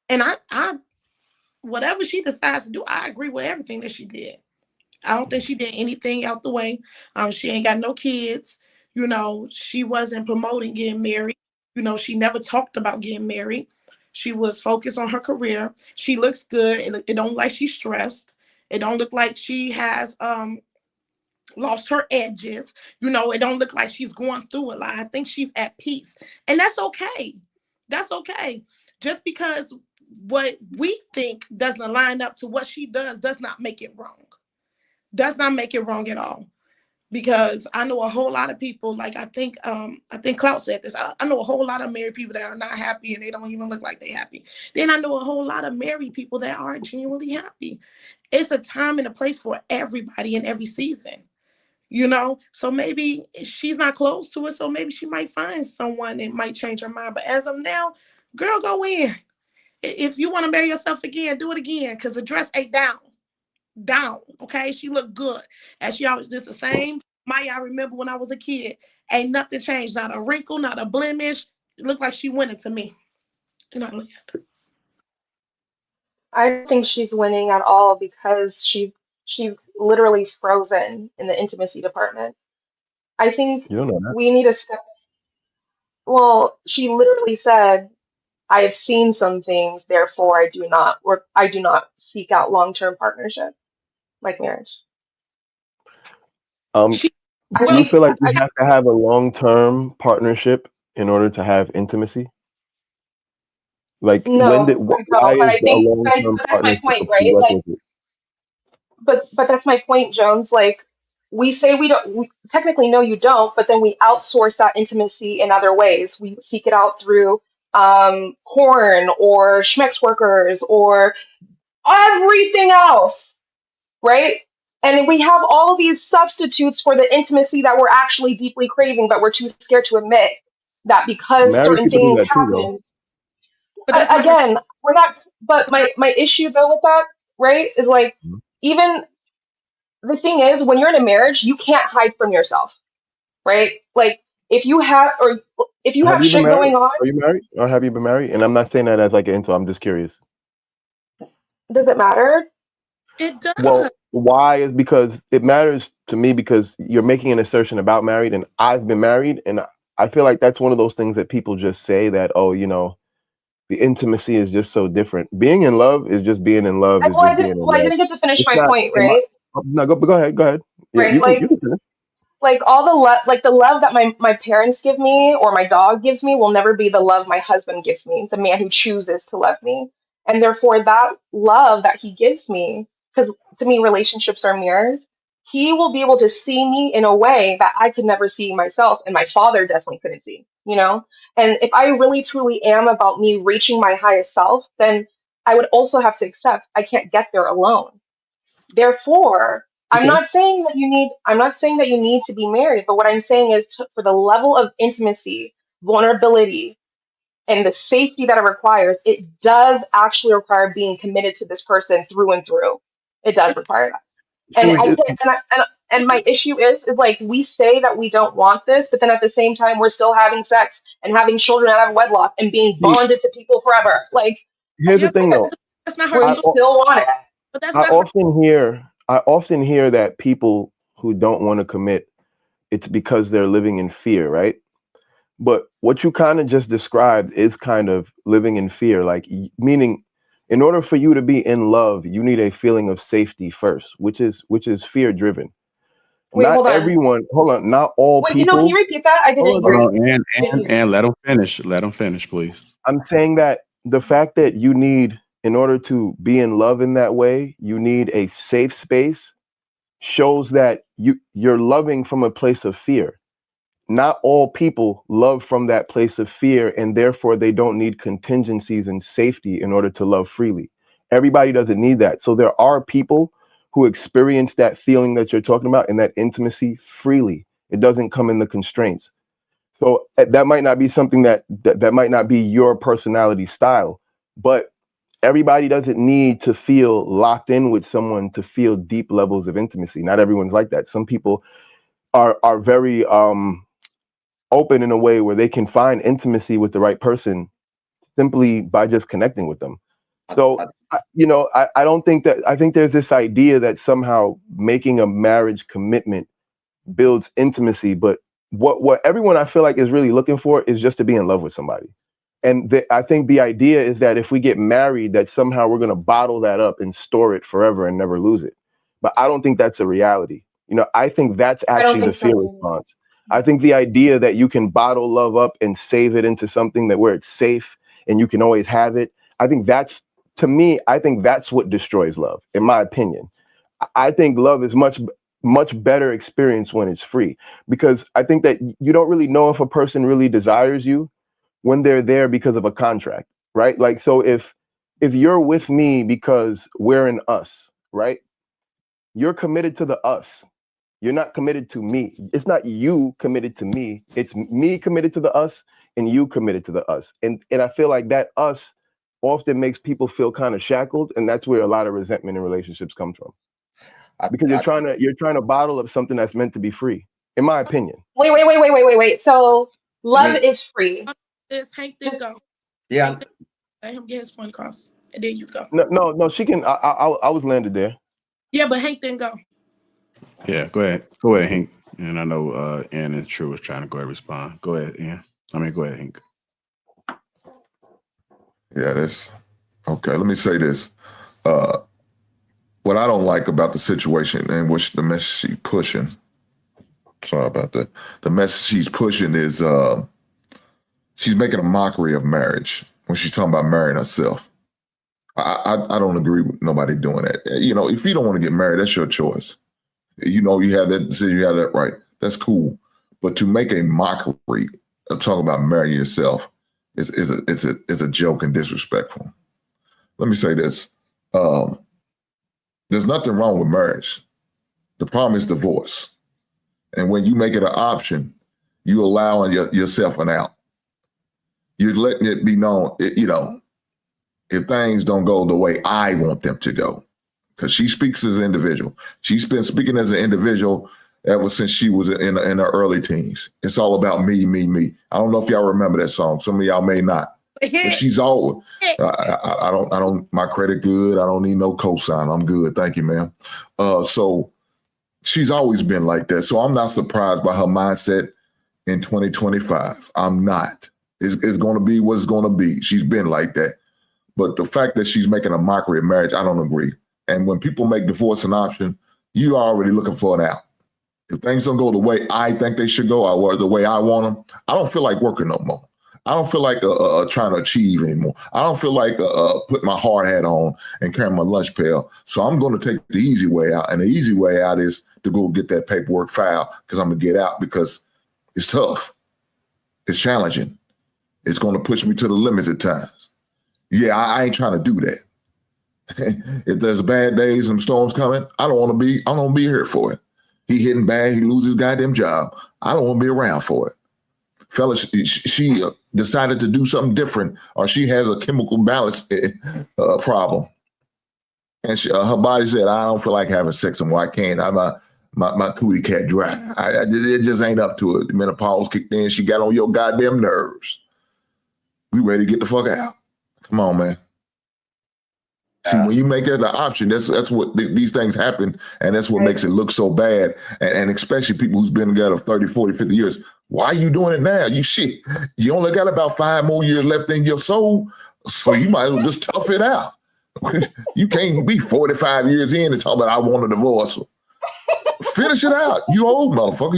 And I whatever she decides to do, I agree with everything that she did. I don't think she did anything out the way. She ain't got no kids. She wasn't promoting getting married. She never talked about getting married. She was focused on her career. She looks good. It don't look like she's stressed. It don't look like she has lost her edges. It don't look like she's going through a lot. I think she's at peace. And that's okay. That's okay. Just because what we think doesn't line up to what she does not make it wrong. Does not make it wrong at all. Because I know a whole lot of people, like I think Clout said this. I know a whole lot of married people that are not happy, and they don't even look like they're happy. Then I know a whole lot of married people that are genuinely happy. It's a time and a place for everybody in every season. So maybe she's not close to it, so maybe she might find someone that might change her mind. But as of now, girl, go in. If you want to marry yourself again, do it again, because the dress ain't down. Okay, she looked good, as she always did. The same Maya I remember when I was a kid. Ain't nothing changed, not a wrinkle, not a blemish. It looked like she winning to me. I don't think she's winning at all because she's literally frozen in the intimacy department. I think You don't know that. we need to step Well, she literally said, I have seen some things, therefore I do not seek out long-term partnership like marriage. She I Do well, you think feel like you I have to have a long-term partnership in order to have intimacy? Like, no, I why don't. But is I a think, long-term but that's my partnership a point, right? Like, prerequisite? but that's my point, Jones. Like, we say we don't, we technically no, you don't, but then we outsource that intimacy in other ways. We seek it out through porn or schmex workers or everything else, right? And we have all these substitutes for the intimacy that we're actually deeply craving, but we're too scared to admit that because Married certain people do things that too, though. happen. but that's not her. Again, we're not. But my issue though with that, right, is like Mhm. even the thing is when you're in a marriage, you can't hide from yourself, right? Like if you Have have you been shit married? going on, Are you married, or have you been married? And I'm not saying that as like an insult. I'm just curious. does it matter? It does. Well, why is because it matters to me because you're making an assertion about married, and I've been married, and I feel like that's one of those things that people just say that, oh, the intimacy is just so different. Being in love is just being in love. Is just being in I love. didn't get to finish It's my not. point, In my, right? no, go ahead. Go ahead. Yeah, Right, you can. You can finish. like all the love, like the love that my parents give me or my dog gives me will never be the love my husband gives me, the man who chooses to love me. And therefore that love that he gives me, because to me relationships are mirrors, he will be able to see me in a way that I could never see myself and my father definitely couldn't see, you know? And if I really truly am about me reaching my highest self, then I would also have to accept I can't get there alone. Therefore, Okay. I'm not saying that you need to be married, but what I'm saying is for the level of intimacy, vulnerability, and the safety that it requires, it does actually require being committed to this person through and through. It does It, require that. Should And we I just? can't, and it my does. issue is like we say that we don't want this, but then at the same time we're still having sex and having children out of wedlock and being See, bonded to people forever. Like here's the Yeah, thing, though. that's not her we I story. still want it. But that's I not her. often hear that people who don't want to commit, it's because they're living in fear, right? But what you kind of just described is kind of living in fear, like meaning in order for you to be in love, you need a feeling of safety first, which is fear driven. Wait, Not hold on. everyone, hold on, not all Wait, can you people. repeat that? I didn't Hold hear Hold you. on. on, I didn't hear you. and let them finish. Let them finish, please. I'm saying that the fact that you need, in order to be in love in that way, you need a safe space shows that you're loving from a place of fear. Not all people love from that place of fear, and therefore they don't need contingencies and safety in order to love freely. Everybody doesn't need that. So there are people who experience that feeling that you're talking about and that intimacy freely. It doesn't come in the constraints. So that might not be something that might not be your personality style, but everybody doesn't need to feel locked in with someone to feel deep levels of intimacy. Not everyone's like that. Some people are very open in a way where they can find intimacy with the right person simply by just connecting with them. I, So, I, I don't think that, I think there's this idea that somehow making a marriage commitment builds intimacy, but what everyone I feel like is really looking for is just to be in love with somebody. And I think the idea is that if we get married, that somehow we're going to bottle that up and store it forever and never lose it. But I don't think that's a reality. I think that's I don't actually the think so fear either. response. I think the idea that you can bottle love up and save it into something that where it's safe and you can always have it. I think that's, to me, I think that's what destroys love, in my opinion. I think love is much better experience when it's free, because I think that you don't really know if a person really desires you when they're there because of a contract, right? Like, so if you're with me because we're an us, right? You're committed to the us. You're not committed to me. It's not you committed to me. It's me committed to the us and you committed to the us. And I feel like that us often makes people feel kind of shackled, and that's where a lot of resentment in relationships comes from. I, Because I, you're trying to bottle up something that's meant to be free, in my opinion. Wait. So let love me, is free. This Hank then Just go. Hank yeah, then let him get his point across, and then you go. No, she can. I was landed there. Yeah, but Hank then go. Yeah, go ahead. Go ahead, Hank. And I know Ann and True was trying to go ahead and respond. Go ahead, Ann. I mean, go ahead, Hank. Yeah, that's okay. Let me say this. What I don't like about the situation in which the message she's pushing, sorry about that. The message she's pushing is she's making a mockery of marriage when she's talking about marrying herself. I don't agree with nobody doing that. You know, if you don't want to get married, that's your choice. You know, you have that decision, you have that right. That's cool. But to make a mockery of talking about marrying yourself is a joke and disrespectful. Let me say this. There's nothing wrong with marriage. The problem is divorce. And when you make it an option, you allowing yourself an out. You're letting it be known, you know, if things don't go the way I want them to go. Because she speaks as an individual. She's been speaking as an individual ever since she was in her early teens. It's all about me, me, me. I don't know if y'all remember that song. Some of y'all may not. But she's always, I don't, my credit good. I don't need no cosign. I'm good. Thank you, ma'am. So she's always been like that. So I'm not surprised by her mindset in 2025. I'm not. It's going to be what it's going to be. She's been like that. But the fact that she's making a mockery of marriage, I don't agree. And when people make divorce an option, you are already looking for an out. If things don't go the way I think they should go or the way I want them, I don't feel like working no more. I don't feel like trying to achieve anymore. I don't feel like putting my hard hat on and carrying my lunch pail. So I'm going to take the easy way out. And the easy way out is to go get that paperwork filed because I'm going to get out because it's tough. It's challenging. It's going to push me to the limits at times. Yeah, I ain't trying to do that. If there's bad days and storms coming, I don't want to be here for it. He hitting bad, he loses his goddamn job. I don't want to be around for it. Fellas, she decided to do something different, or she has a chemical balance problem. And her body said, I don't feel like having sex anymore. I can't. My cootie cat dry. It just ain't up to it. The menopause kicked in. She got on your goddamn nerves. We ready to get the fuck out. Come on, man. See, when you make it an option, that's what these things happen, and that's what makes it look so bad, and especially people who's been together 30, 40, 50 years. Why are you doing it now? You only got about 5 more years left in your soul, so you might as well just tough it out. You can't be 45 years in and talk about I want a divorce. Finish it out. You old motherfucker.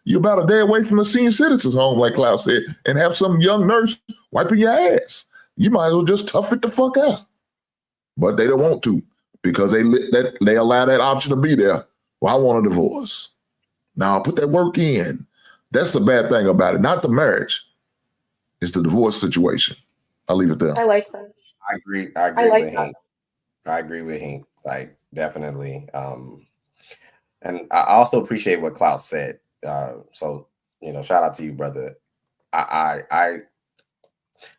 You about a day away from the senior citizens home, like Klaus said, and have some young nurse wiping your ass. You might as well just tough it the fuck out. But they don't want to because they allow that option to be there. Well, I want a divorce. Now, put that work in. That's the bad thing about it. Not the marriage. It's the divorce situation. I'll leave it there. I like that. I agree I with like that. Hank. I agree with Hank. Like, definitely. And I also appreciate what Klaus said. So, you know, shout out to you, brother. I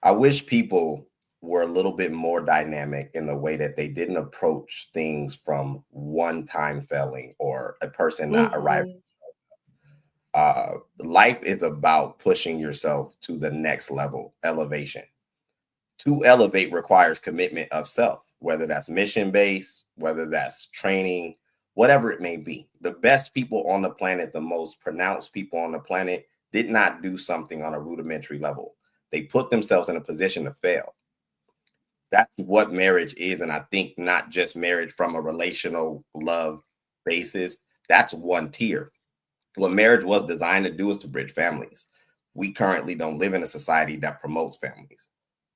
wish people were a little bit more dynamic in the way that they didn't approach things from one time failing or a person not arriving. Life is about pushing yourself to the next level, elevation. To elevate requires commitment of self, whether that's mission-based, whether that's training, whatever it may be. The best people on the planet, the most pronounced people on the planet, did not do something on a rudimentary level. They put themselves in a position to fail. That's what marriage is. And I think not just marriage from a relational love basis. That's one tier. What marriage was designed to do is to bridge families. We currently don't live in a society that promotes families.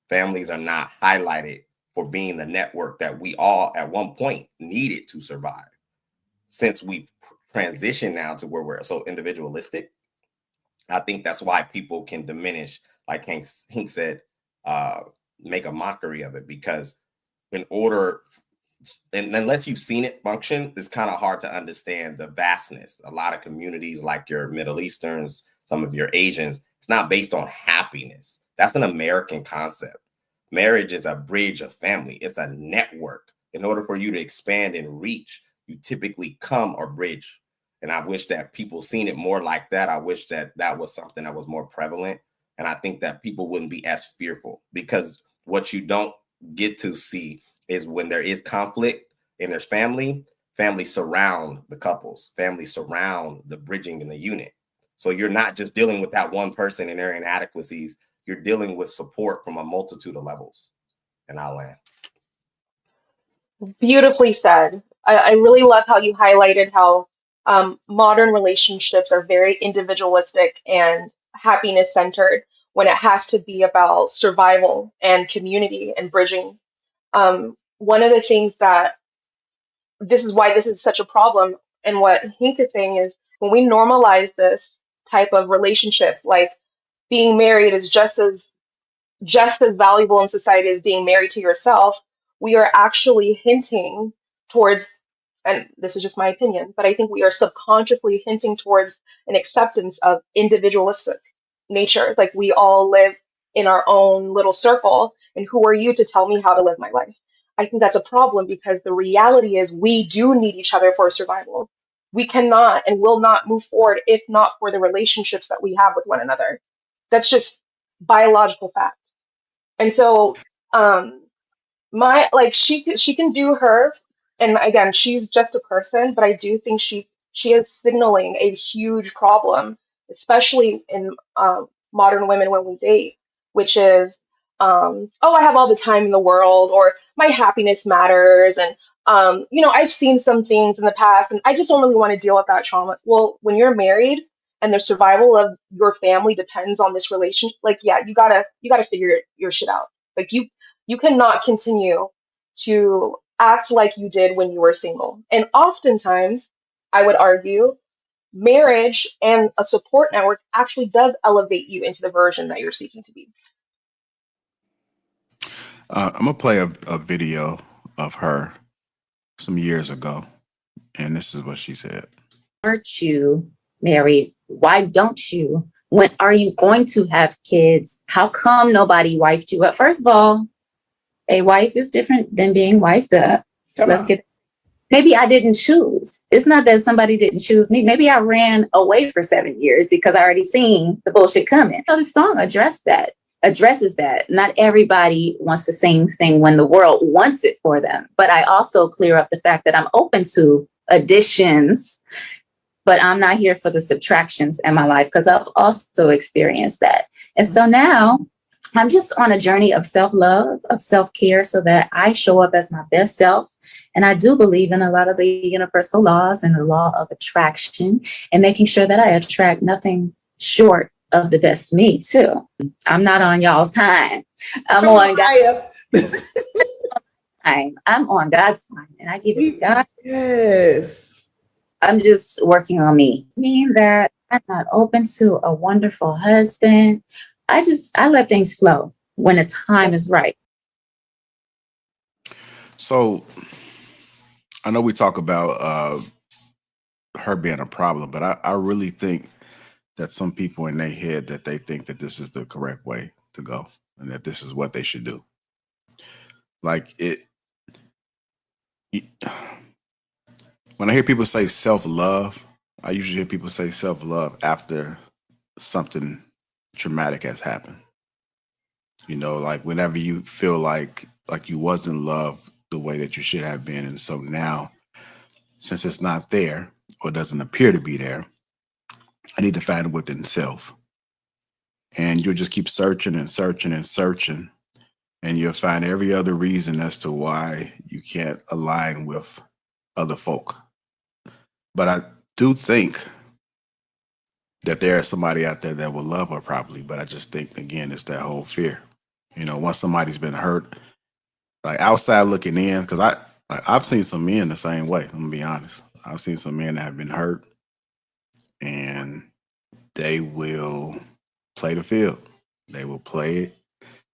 Families are not highlighted for being the network that we all at one point needed to survive. Since we've transitioned now to where we're so individualistic, I think that's why people can diminish, like Hank said, make a mockery of it, because in order, and unless you've seen it function, it's kind of hard to understand the vastness. A lot of communities like your Middle Easterns, some of your Asians, it's not based on happiness. That's an American concept. Marriage is a bridge of family. It's a network. In order for you to expand and reach, you typically come or bridge. And I wish that people seen it more like that. I wish that that was something that was more prevalent. And I think that people wouldn't be as fearful, because what you don't get to see is when there is conflict in their family, families surround the couples, families surround the bridging in the unit. So you're not just dealing with that one person and their inadequacies. You're dealing with support from a multitude of levels. And I'll land. Beautifully said. I really love how you highlighted how modern relationships are very individualistic and happiness centered when it has to be about survival and community and bridging. One of the things that this is why this is such a problem, and what Hank is saying is when we normalize this type of relationship, like being married is just as valuable in society as being married to yourself, we are actually hinting towards, and this is just my opinion, but I think we are subconsciously hinting towards an acceptance of individualistic natures. Like we all live in our own little circle, and who are you to tell me how to live my life? I think that's a problem because the reality is we do need each other for survival. We cannot and will not move forward if not for the relationships that we have with one another. That's just biological fact. And so, my like she can do her, and again, she's just a person, but I do think she is signaling a huge problem, especially in modern women when we date, which is oh, I have all the time in the world, or my happiness matters, and I've seen some things in the past, and I just don't really want to deal with that trauma. Well, when you're married and the survival of your family depends on this relationship, like yeah, you gotta figure your shit out. Like you cannot continue to act like you did when you were single. And oftentimes, I would argue, marriage and a support network actually does elevate you into the version that you're seeking to be. I'm gonna play a video of her some years ago, and this is what she said. Aren't you married? Why don't you? When are you going to have kids? How come nobody wifed you up? First of all, a wife is different than being wifed up. Maybe I didn't choose. It's not that somebody didn't choose me. Maybe I ran away for 7 years because I already seen the bullshit coming. So the song addresses that. Not everybody wants the same thing when the world wants it for them. But I also clear up the fact that I'm open to additions, but I'm not here for the subtractions in my life because I've also experienced that. And so now I'm just on a journey of self-love, of self-care, so that I show up as my best self. And I do believe in a lot of the universal laws and the law of attraction and making sure that I attract nothing short of the best me too. I'm not on y'all's time. I'm on God's time. I'm on God's time, and I give it to God. Yes. I'm just working on me. Meaning that I'm not open to a wonderful husband. I let things flow when the time is right. So I know we talk about her being a problem, but I really think that some people in their head that they think that this is the correct way to go and that this is what they should do. Like when I hear people say self-love, I usually hear people say self-love after something traumatic has happened. Like whenever you feel like you wasn't loved the way that you should have been. And so now, since it's not there or doesn't appear to be there, I need to find it within self. And you'll just keep searching and searching and searching. And you'll find every other reason as to why you can't align with other folk. But I do think that there is somebody out there that will love her properly. But I just think, again, it's that whole fear. Once somebody's been hurt, like outside looking in, because I've seen some men the same way. I'm gonna be honest. I've seen some men that have been hurt, and they will play the field. They will play it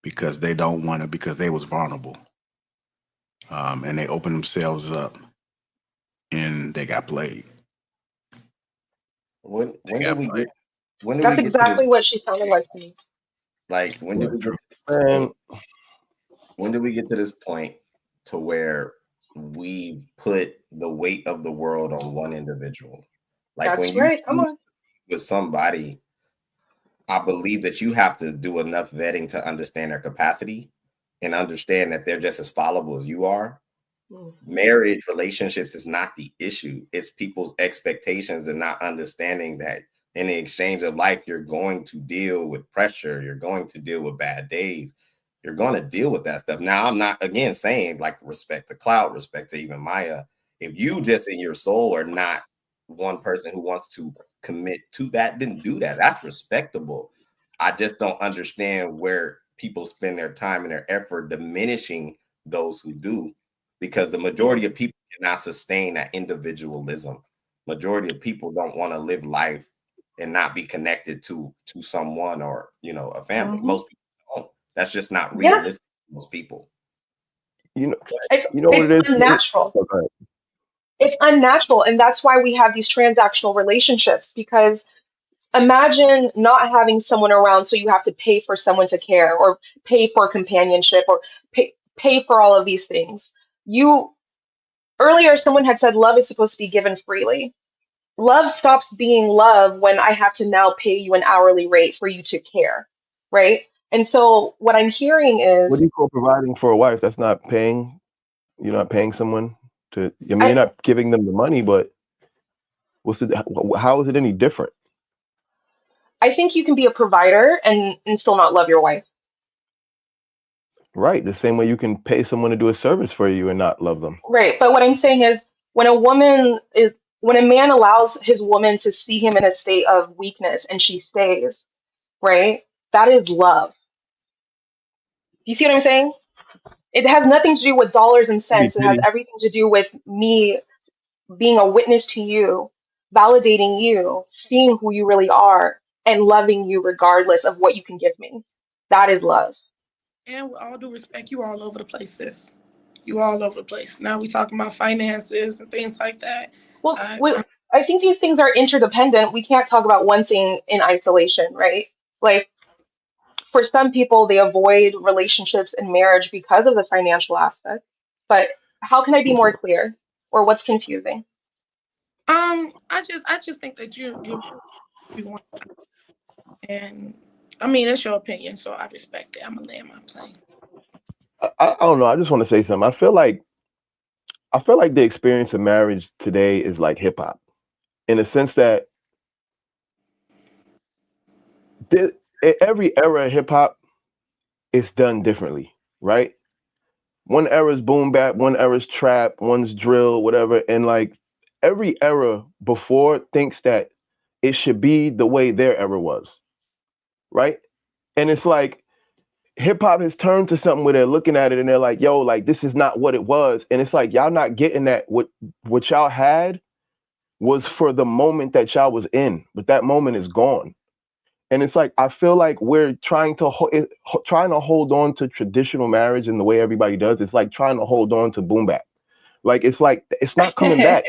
because they don't want it, because they was vulnerable, and they open themselves up, and they got played. When did we get That's exactly what she sounded like to me. Like when did we get to this point to where we put the weight of the world on one individual? Like that's when you right. Come on. with somebody, I believe that you have to do enough vetting to understand their capacity and understand that they're just as fallible as you are. Marriage relationships is not the issue. It's people's expectations and not understanding that In the exchange of life, you're going to deal with pressure. You're going to deal with bad days. You're going to deal with that stuff. Now, I'm not, again, saying like respect to Cloud, respect to even Maya. If you just in your soul are not one person who wants to commit to that, then do that. That's respectable. I just don't understand where people spend their time and their effort diminishing those who do, because the majority of people cannot sustain that individualism. Majority of people don't want to live life and not be connected to someone or, you know, a family. Mm-hmm. Most people don't. That's just not realistic for most people. You know, It's what it is? unnatural. Oh, go ahead. It's unnatural, and that's why we have these transactional relationships, because imagine not having someone around, so you have to pay for someone to care or pay for companionship or pay for all of these things. You earlier someone had said love is supposed to be given freely. Love stops being love when I have to now pay you an hourly rate for you to care, right? And so what I'm hearing What is do you call providing for a wife? That's not paying. You're not paying someone to. I mean, I, you're not giving them the money, but how is it any different? I think you can be a provider and still not love your wife. Right, the same way you can pay someone to do a service for you and not love them. Right. But what I'm saying is when when a man allows his woman to see him in a state of weakness and she stays, right? That is love. You see what I'm saying? It has nothing to do with dollars and Pity, cents. It has pity. everything to do with me being a witness to you, validating you, seeing who you really are, and loving you regardless of what you can give me. That is love. And with all due respect, you all over the place, sis. You all over the place. Now we talking about finances and things like that. Well, I, I think these things are interdependent. We can't talk about one thing in isolation, right? Like for some people, they avoid relationships and marriage because of the financial aspect. But how can I be more clear? Or what's confusing? I just think that you're one, and I mean that's your opinion, so I respect it. I'm gonna land my plane. I don't know. I just want to say something. I feel like the experience of marriage today is like hip hop, in the sense that every era of hip hop is done differently, right? One era is boom bap, one era is trap, one's drill, whatever, and like every era before thinks that it should be the way their era was, right? And it's like hip hop has turned to something where they're looking at it and they're like, yo, like this is not what it was. And it's like y'all not getting that what y'all had was for the moment that y'all was in, but that moment is gone. And it's like I feel like we're trying to hold on to traditional marriage in the way everybody does. It's like trying to hold on to boom bap. Like it's not coming back.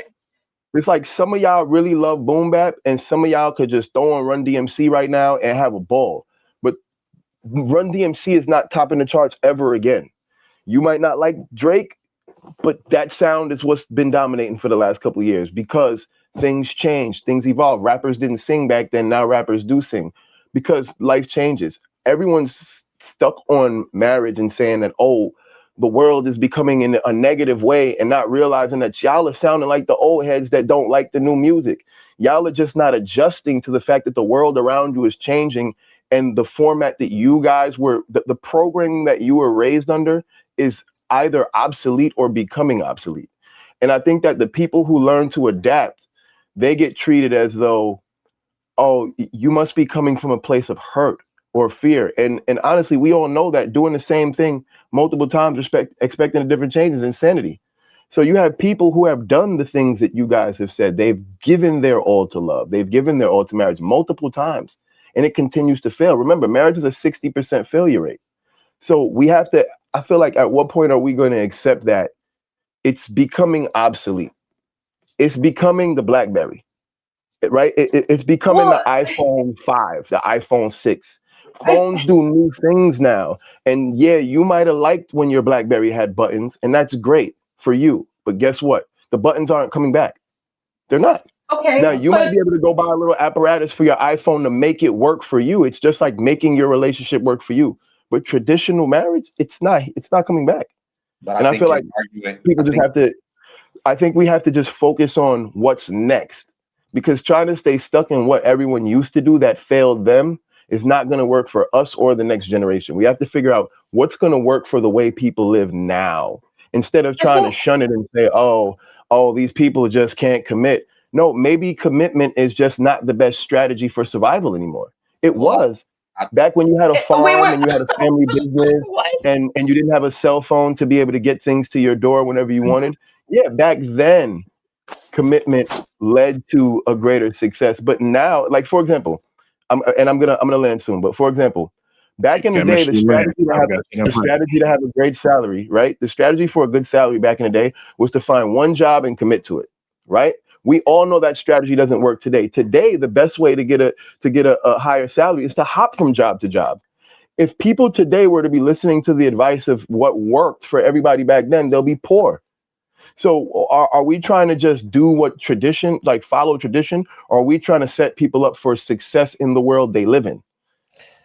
It's like some of y'all really love boom bap, and some of y'all could just throw on Run DMC right now and have a ball. But Run DMC is not topping the charts ever again. You might not like Drake, but that sound is what's been dominating for the last couple of years because things change, things evolve. Rappers didn't sing back then, now rappers do sing because life changes. Everyone's stuck on marriage and saying that, oh, the world is becoming in a negative way and not realizing that y'all are sounding like the old heads that don't like the new music. Y'all are just not adjusting to the fact that the world around you is changing, and the format that you guys were, the programming that you were raised under is either obsolete or becoming obsolete. And I think that the people who learn to adapt, they get treated as though, oh, you must be coming from a place of hurt or fear. And honestly, we all know that doing the same thing multiple times, expecting a different change is insanity. So you have people who have done the things that you guys have said. They've given their all to love. They've given their all to marriage multiple times, and it continues to fail. Remember, marriage is a 60% failure rate. So we have to, I feel like at what point are we going to accept that it's becoming obsolete? It's becoming the BlackBerry, right? It's becoming the Well, iPhone 5, the iPhone 6. Phones do new things now. And yeah, you might have liked when your BlackBerry had buttons, and that's great for you. But guess what? The buttons aren't coming back. They're not. okay, Now, you might be able to go buy a little apparatus for your iPhone to make it work for you. It's just like making your relationship work for you. But traditional marriage, it's not coming back. But And I feel like people just have to, I think we have to just focus on what's next. because trying to stay stuck in what everyone used to do that failed them is not going to work for us or the next generation. We have to figure out what's going to work for the way people live now, instead of trying to shun it and say, oh, these people just can't commit. No, maybe commitment is just not the best strategy for survival anymore. It was back when you had a farm and you had a family business and you didn't have a cell phone to be able to get things to your door whenever you wanted. Yeah, back then, commitment led to a greater success. But now, like, for example, I'm gonna land soon. But for example, back in the day, the strategy to have a great salary, right? The strategy for a good salary back in the day was to find one job and commit to it, right? We all know that strategy doesn't work today. Today, the best way to get a higher salary is to hop from job to job. If people today were to be listening to the advice of what worked for everybody back then, they'll be poor. So are we trying to just do what tradition, like follow tradition, or are we trying to set people up for success in the world they live in?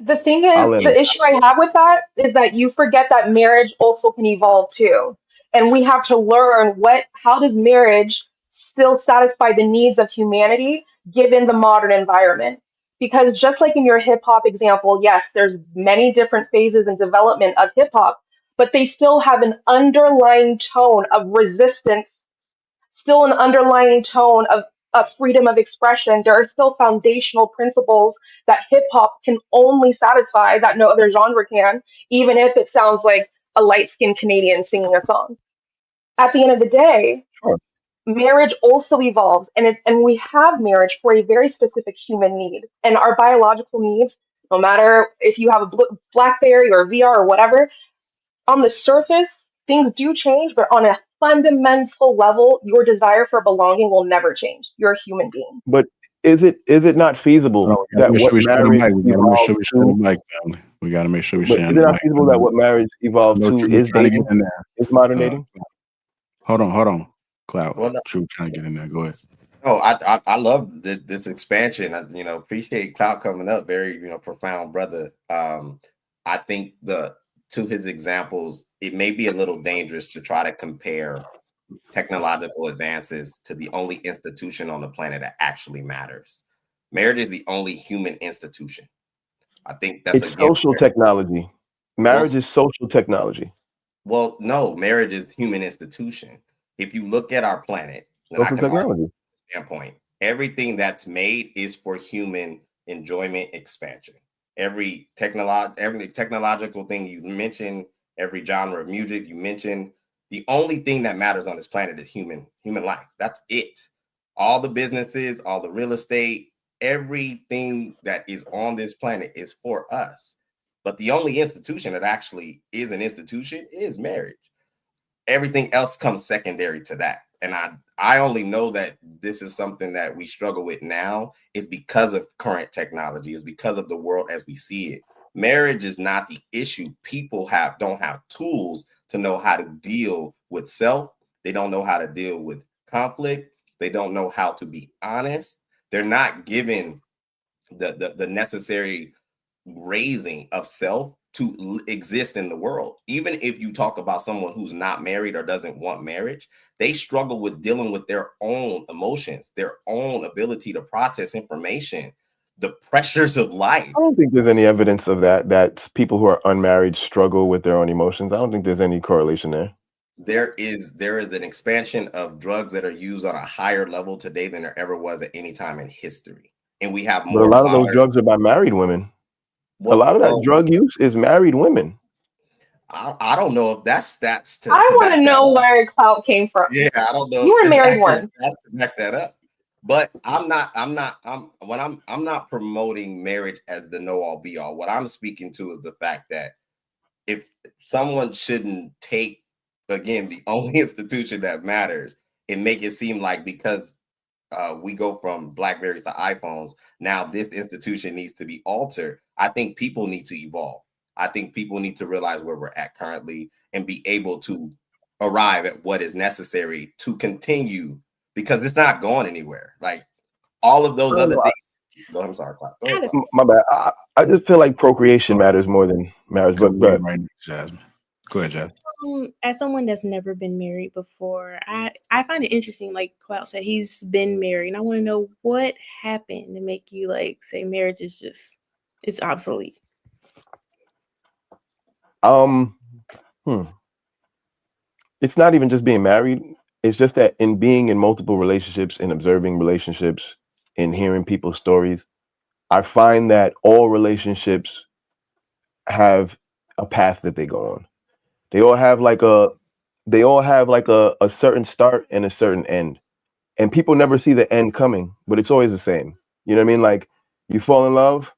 The thing is, the issue I have with that is that you forget that marriage also can evolve too. And we have to learn how does marriage still satisfy the needs of humanity given the modern environment? Because just like in your hip hop example, yes, there's many different phases and development of hip hop, but they still have an underlying tone of resistance, still an underlying tone of freedom of expression. There are still foundational principles that hip hop can only satisfy that no other genre can, even if it sounds like a light skinned Canadian singing a song. At the end of the day, marriage also evolves, and we have marriage for a very specific human need. And our biological needs, no matter if you have a Blackberry or VR or whatever, on the surface, things do change, but on a fundamental level, your desire for belonging will never change. You're a human being. But is it not feasible that what marriage evolved to? We got to make sure we share. Is it not feasible that what marriage evolved to is dating? Is modern dating? Hold on, Cloud. True, trying to get in there. Go ahead. Oh, I love this expansion. Appreciate Cloud coming up. Very profound brother. I think to his examples, it may be a little dangerous to try to compare technological advances to the only institution on the planet that actually matters. Marriage is the only human institution. I think that's social technology. Marriage is social technology. Well, no, marriage is human institution. If you look at our planet, social technology standpoint, everything that's made is for human enjoyment, expansion. Every technological thing you mentioned, every genre of music you mentioned, the only thing that matters on this planet is human life. That's it. All the businesses, all the real estate, everything that is on this planet is for us. But the only institution that actually is an institution is marriage. Everything else comes secondary to that. And I only know that this is something that we struggle with now is because of current technology, is because of the world as we see it. Marriage is not the issue. People don't have tools to know how to deal with self. They don't know how to deal with conflict. They don't know how to be honest. They're not given the necessary raising of self to exist in the world. Even if you talk about someone who's not married or doesn't want marriage, they struggle with dealing with their own emotions, their own ability to process information, the pressures of life. I don't think there's any evidence of that people who are unmarried struggle with their own emotions. I don't think there's any correlation there. There is an expansion of drugs that are used on a higher level today than there ever was at any time in history. And we have more. But a lot of those drugs are by married women. A lot of that drug use is married women. I don't know if that's stats to. I want to know where Clout came from. Yeah, I don't know. You were married once. Stats to back that up. But I'm not promoting marriage as the know all be all. What I'm speaking to is the fact that if someone shouldn't take, again, the only institution that matters and make it seem like because we go from Blackberries to iPhones, now this institution needs to be altered. I think people need to evolve. I think people need to realize where we're at currently and be able to arrive at what is necessary to continue, because it's not going anywhere. Like all of those other things. I'm sorry, Cloud. Go ahead. My bad. I just feel like procreation matters more than marriage. But right, Jasmine. Go ahead, Jasmine. as someone that's never been married before, I find it interesting. Like Cloud said, he's been married, and I want to know what happened to make you like say marriage is just it's obsolete. It's not even just being married. It's just that in being in multiple relationships and observing relationships and hearing people's stories, I find that all relationships have a path that they go on. They all have like a certain start and a certain end. And people never see the end coming, but it's always the same. You know what I mean? Like you fall in love,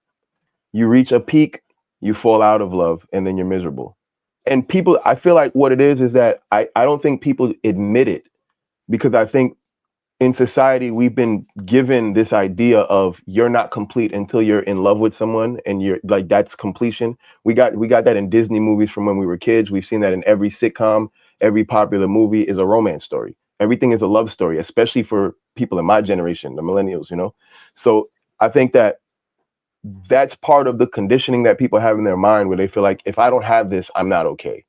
you reach a peak, you fall out of love, and then you're miserable. And people, I feel like what it is that I don't think people admit it, because I think in society we've been given this idea of you're not complete until you're in love with someone, and you're like that's completion. We got that in Disney movies from when we were kids. We've seen that in every sitcom, every popular movie is a romance story. Everything is a love story, especially for people in my generation, the millennials, you know? So I think that that's part of the conditioning that people have in their mind, where they feel like if I don't have this, I'm not okay.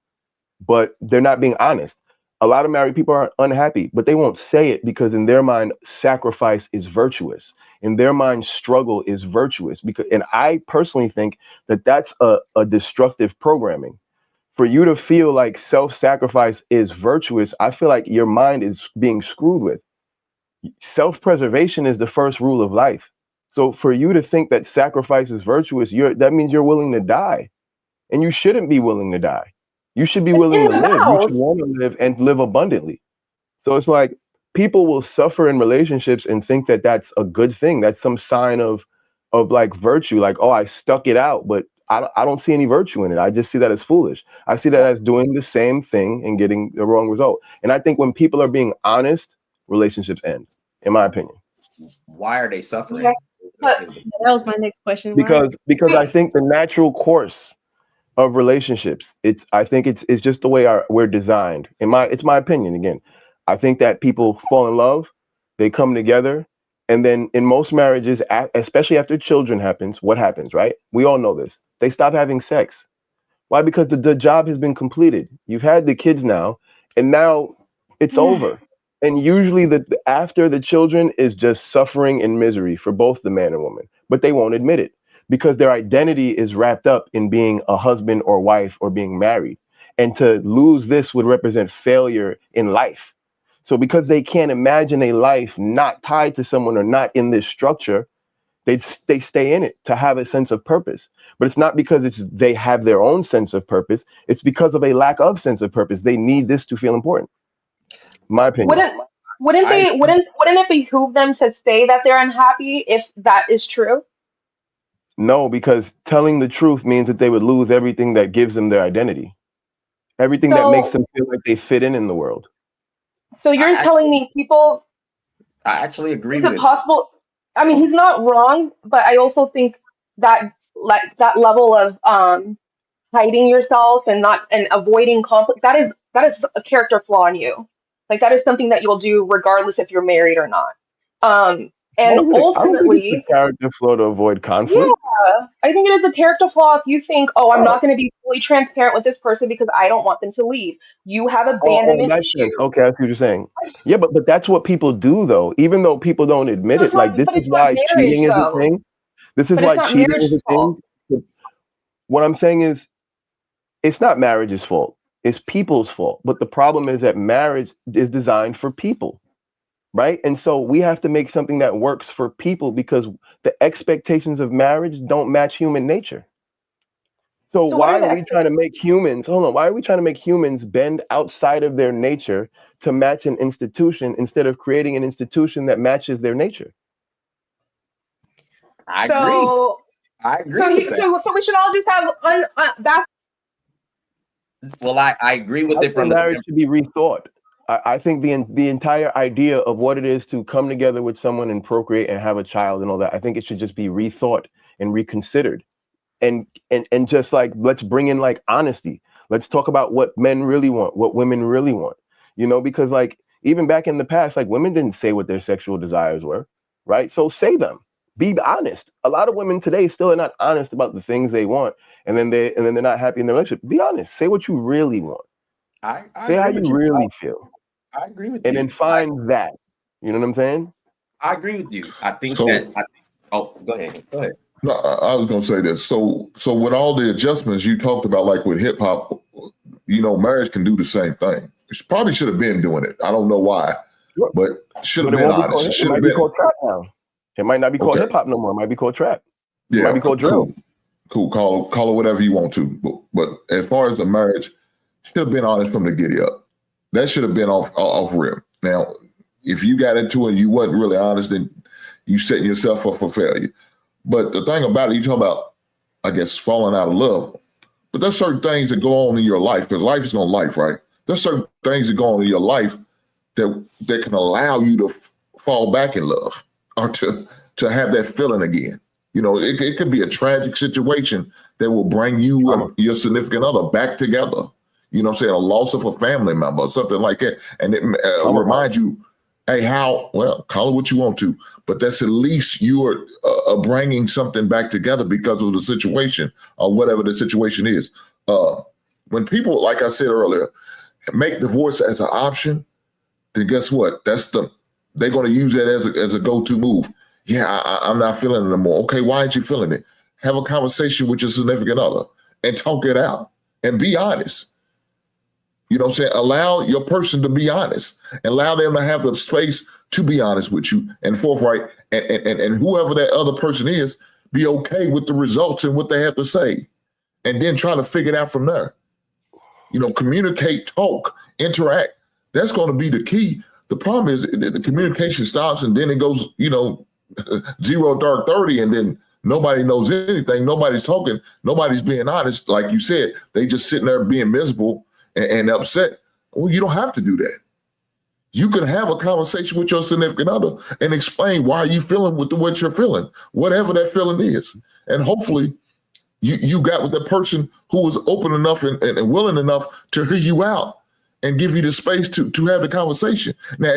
But they're not being honest. A lot of married people are unhappy, but they won't say it because in their mind, sacrifice is virtuous. In their mind, struggle is virtuous. And I personally think that that's a destructive programming. For you to feel like self-sacrifice is virtuous, I feel like your mind is being screwed with. Self-preservation is the first rule of life. So for you to think that sacrifice is virtuous, that means you're willing to die. And you shouldn't be willing to die. You should be willing to live. You should want to live and live abundantly. So it's like people will suffer in relationships and think that that's a good thing. That's some sign of like virtue. Like, oh, I stuck it out, but I don't see any virtue in it. I just see that as foolish. I see that as doing the same thing and getting the wrong result. And I think when people are being honest, relationships end, in my opinion. Why are they suffering? Yeah. That was my next question. Because I think the natural course of relationships, I think it's just the way we're designed. It's my opinion again. I think that people fall in love, they come together, and then in most marriages, especially after children happens, what happens, right? We all know this. They stop having sex. Why? Because the job has been completed. You've had the kids now, and now it's over. And usually after the children is just suffering and misery for both the man and woman, but they won't admit it because their identity is wrapped up in being a husband or wife or being married. And to lose this would represent failure in life. So because they can't imagine a life not tied to someone or not in this structure, they stay in it to have a sense of purpose. But it's not because they have their own sense of purpose. It's because of a lack of sense of purpose. They need this to feel important. My opinion. Wouldn't it behoove them to say that they're unhappy if that is true? No, because telling the truth means that they would lose everything that gives them their identity. Everything that makes them feel like they fit in the world. So you're telling me people. I actually agree is with. Is it possible? I mean, he's not wrong, but I also think that like that level of hiding yourself and avoiding conflict, that is a character flaw in you. Like that is something that you'll do regardless if you're married or not. And ultimately, I don't think it's a character flaw to avoid conflict. Yeah, I think it is a character flaw if you think, oh, I'm not going to be fully transparent with this person because I don't want them to leave. You have abandonment issues. Okay, I see what you're saying. Yeah, but that's what people do, though. Even though people don't admit it, like this is why cheating is a thing. This is why cheating is a thing. What I'm saying is, it's not marriage's fault. It's people's fault. But the problem is that marriage is designed for people. Right. And so we have to make something that works for people because the expectations of marriage don't match human nature. So why are we trying to make humans? Hold on. Why are we trying to make humans bend outside of their nature to match an institution instead of creating an institution that matches their nature? I agree. So we should all just have that's. Well, I agree with it from marriage should be rethought. I think the entire idea of what it is to come together with someone and procreate and have a child and all that, I think it should just be rethought and reconsidered. And just like, let's bring in like honesty. Let's talk about what men really want, what women really want, you know, because like even back in the past, like women didn't say what their sexual desires were, right? So say them, be honest. A lot of women today still are not honest about the things they want. And then they're not happy in their relationship. Be honest, say what you really want. I Say how agree you with you. really feel, I agree with and you. then find that. You know what I'm saying? I agree with you. I think So that. Oh, go ahead. Go ahead. no, I was going to say this. So with all the adjustments you talked about, like with hip hop, marriage can do the same thing. She probably should have been doing it. I don't know why, Sure. but should have But it been won't be honest. called. It Should might have be been. called trap now. It might not be called Okay. hip hop no more. It might be called trap. It might Yeah, be called drill. cool. Call it whatever you want to. But as far as the marriage, should have been honest from the giddy up. That should have been off rip. Now, if you got into it and you wasn't really honest, then you setting yourself up for failure. But the thing about it, you talk about, I guess, falling out of love. But there's certain things that go on in your life, because life is going to life, right? There's certain things that go on in your life that can allow you to fall back in love or to have that feeling again. It could be a tragic situation that will bring you and your significant other back together. You know what I'm saying? A loss of a family member or something like that. And it reminds you, hey, call it what you want to, but that's at least you are bringing something back together because of the situation or whatever the situation is. When people, like I said earlier, make divorce as an option, then guess what? They're going to use that as a go-to move. Yeah, I'm not feeling it anymore. Okay, why aren't you feeling it? Have a conversation with your significant other and talk it out and be honest. You know what I'm saying? Allow your person to be honest. Allow them to have the space to be honest with you and forthright. And whoever that other person is, be okay with the results and what they have to say. And then try to figure it out from there. Communicate, talk, interact. That's going to be the key. The problem is that the communication stops and then it goes, 0 dark 30, and then nobody knows anything. Nobody's talking. Nobody's being honest. Like you said, they just sitting there being miserable and upset. Well, you don't have to do that. You can have a conversation with your significant other and explain why you feeling with what you're feeling, whatever that feeling is. And hopefully you got with the person who was open enough and willing enough to hear you out and give you the space to have the conversation. Now,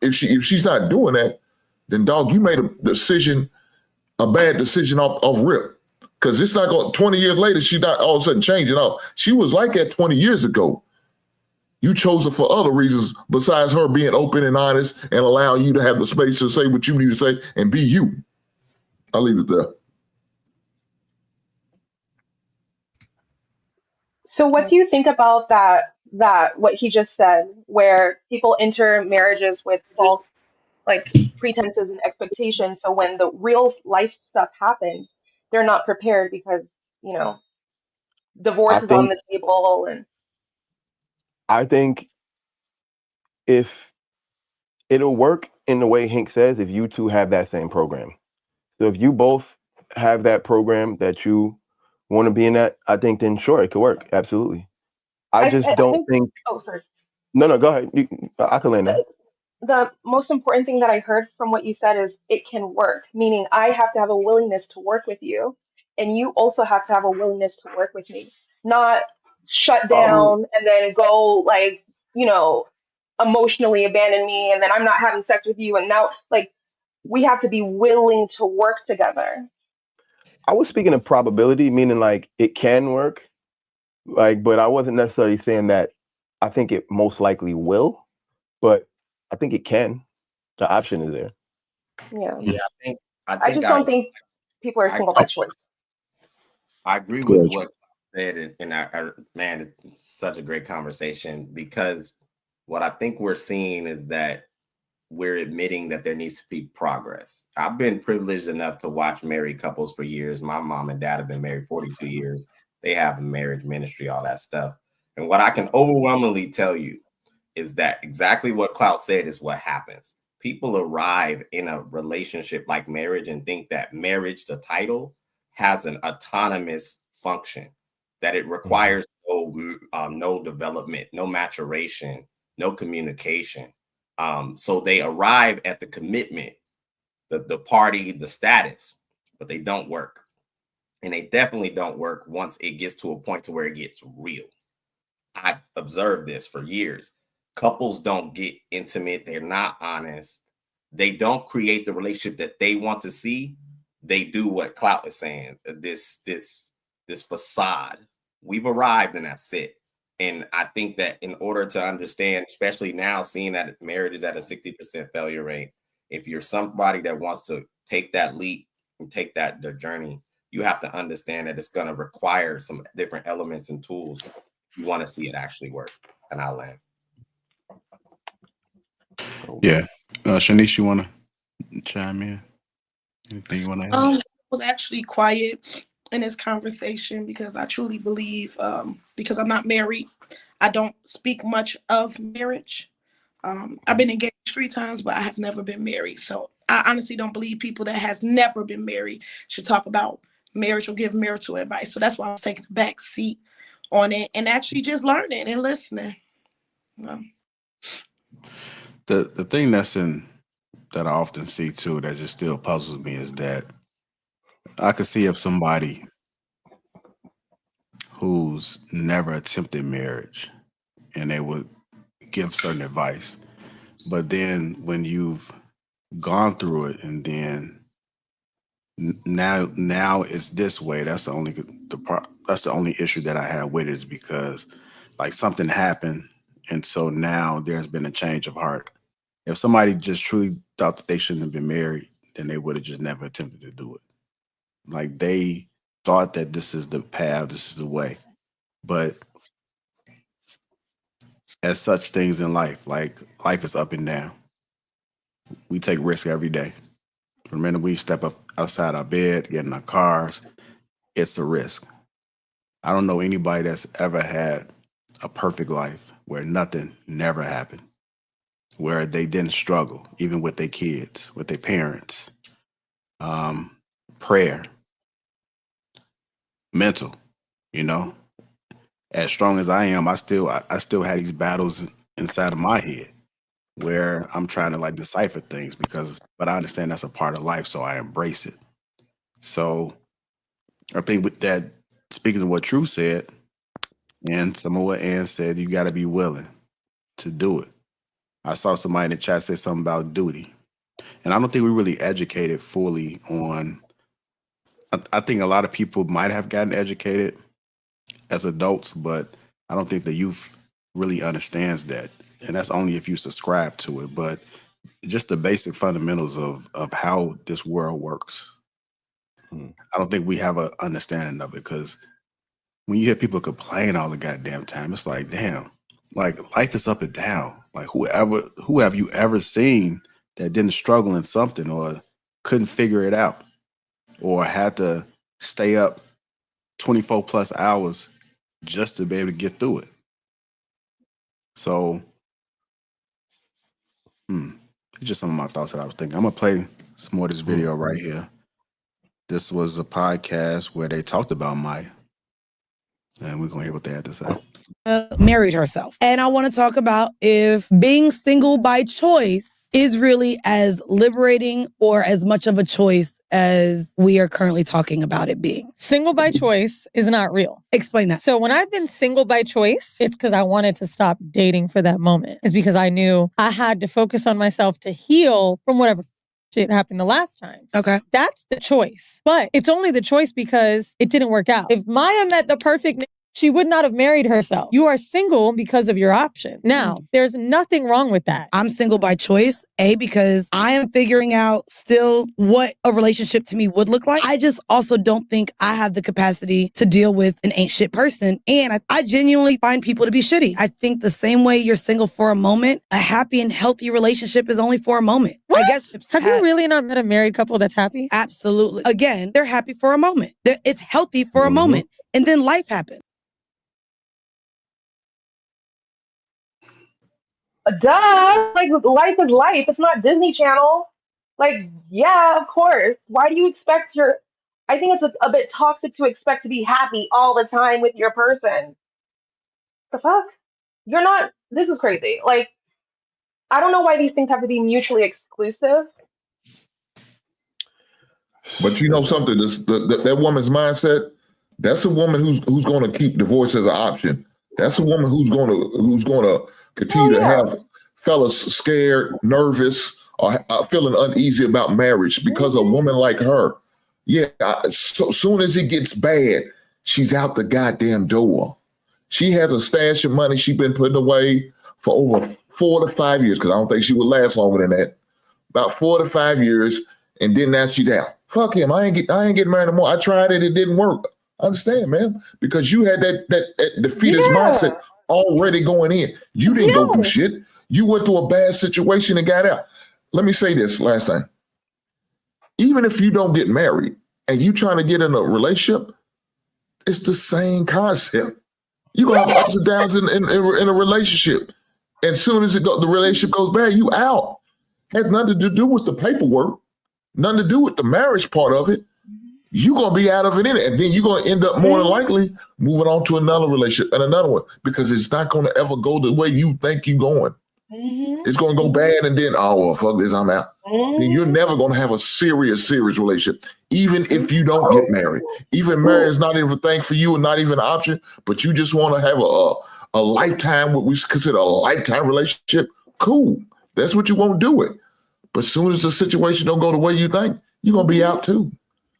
if she's not doing that, then dog, you made a bad decision off rip. Because it's not going 20 years later, she's not all of a sudden changing out. She was like that 20 years ago. You chose her for other reasons besides her being open and honest and allowing you to have the space to say what you need to say and be you. I'll leave it there. So what do you think about that what he just said, where people enter marriages with false pretenses and expectations, so when the real life stuff happens, they're not prepared because, I divorce is on think the table and I think if it'll work in the way Hank says, if you two have that same program. So if you both have that program that you want to be in that, I think then sure, it could work. Absolutely. I just I don't think, think. oh, sorry. No, go ahead. I can land that. The most important thing that I heard from what you said is it can work, meaning I have to have a willingness to work with you, and you also have to have a willingness to work with me, not shut Um, down and then go emotionally abandon me, and then I'm not having sex with you, and now we have to be willing to work together. I was speaking of probability, meaning it can work, but I wasn't necessarily saying that I think it most likely will, but I think it can. The option is there. Yeah. Yeah, I just don't think people are single by choice. I agree with what you said, and man, it's such a great conversation, because what I think we're seeing is that we're admitting that there needs to be progress. I've been privileged enough to watch married couples for years. My mom and dad have been married 42 years. They have a marriage ministry, all that stuff. And what I can overwhelmingly tell you is that exactly what Klaus said is what happens. People arrive in a relationship like marriage and think that marriage, the title, has an autonomous function, that it requires no development, no maturation, no communication. So they arrive at the commitment, the party, the status, but they don't work. And they definitely don't work once it gets to a point to where it gets real. I've observed this for years. Couples don't get intimate. They're not honest. They don't create the relationship that they want to see. They do what Clout is saying, this facade. We've arrived and that's it. And I think that in order to understand, especially now seeing that marriage is at a 60% failure rate, if you're somebody that wants to take that leap and take the journey, you have to understand that it's going to require some different elements and tools. You want to see it actually work. And I'll land. Yeah. Shanice, you want to chime in? Anything you want to add? I was actually quiet in this conversation because I truly believe, because I'm not married, I don't speak much of marriage. I've been engaged 3 times, but I have never been married. So I honestly don't believe people that has never been married should talk about marriage or give marital advice. So that's why I was taking a back seat on it and actually just learning and listening. Well, The thing that I often see too that just still puzzles me is that I could see if somebody who's never attempted marriage and they would give certain advice, but then when you've gone through it and then now it's this way, that's the only issue that I have with it, is because like something happened and so now there's been a change of heart. If somebody just truly thought that they shouldn't have been married, then they would have just never attempted to do it. Like they thought that this is the path, this is the way. But as such things in life, like life is up and down. We take risks every day. The minute we step up outside our bed, get in our cars, it's a risk. I don't know anybody that's ever had a perfect life where nothing never happened, where they didn't struggle, even with their kids, with their parents, prayer, mental, you know. As strong as I am, I still had these battles inside of my head where I'm trying to like decipher things but I understand that's a part of life, so I embrace it. So I think with that, speaking of what True said, and some of what Ann said, you got to be willing to do it. I saw somebody in the chat say something about duty, and I don't think we really educated fully on. I think a lot of people might have gotten educated as adults, but I don't think the youth really understands that. And that's only if you subscribe to it. But just the basic fundamentals of how this world works. I don't think we have an understanding of it, because when you hear people complain all the goddamn time, it's like, damn, like life is up and down. Like who have you ever seen that didn't struggle in something or couldn't figure it out or had to stay up 24 plus hours just to be able to get through it? So, it's just some of my thoughts that I was thinking. I'm gonna play some more of this video right here. This was a podcast where they talked about Maya, and we're gonna hear what they had to say. Married herself. And I want to talk about if being single by choice is really as liberating or as much of a choice as we are currently talking about it being. Single by choice is not real. Explain that. So when I've been single by choice, it's because I wanted to stop dating for that moment. It's because I knew I had to focus on myself to heal from whatever shit happened the last time. Okay. That's the choice. But it's only the choice because it didn't work out. If Maya met the perfect, she would not have married herself. You are single because of your option. Now, there's nothing wrong with that. I'm single by choice, because I am figuring out still what a relationship to me would look like. I just also don't think I have the capacity to deal with an ain't shit person. And I genuinely find people to be shitty. I think the same way you're single for a moment, a happy and healthy relationship is only for a moment. What? I guess. Have you really not met a married couple that's happy? Absolutely. Again, they're happy for a moment. It's healthy for a moment. And then life happens. Duh! Like, life is life. It's not Disney Channel. Like, yeah, of course. Why do you expect I think it's a bit toxic to expect to be happy all the time with your person. The fuck? You're not, this is crazy. Like, I don't know why these things have to be mutually exclusive. But you know something, that woman's mindset, that's a woman who's going to keep divorce as an option. That's a woman who's going to continue to have fellas scared, nervous, or feeling uneasy about marriage because a woman like her. Yeah, so soon as it gets bad, she's out the goddamn door. She has a stash of money she's been putting away for over 4 to 5 years, because I don't think she would last longer than that. About 4 to 5 years, and then now she's down. Fuck him. I ain't getting married no more. I tried it, it didn't work. I understand, man, because you had that defeatist mindset already going in. You didn't go through shit. You went through a bad situation and got out. Let me say this last time. Even if you don't get married and you trying to get in a relationship, it's the same concept. You're going to have ups and downs in a relationship. As soon as the relationship goes bad, you out. Has nothing to do with the paperwork, nothing to do with the marriage part of it. You're going to be out of it in it. And then you're going to end up more than likely moving on to another relationship and another one, because it's not going to ever go the way you think you're going. It's going to go bad, and then, oh, well, fuck this, I'm out. Then you're never going to have a serious relationship, even if you don't get married. Even marriage is not even a thing for you and not even an option, but you just want to have a lifetime, what we consider a lifetime relationship. Cool. That's what you want to do it. But as soon as the situation don't go the way you think, you're going to be out too.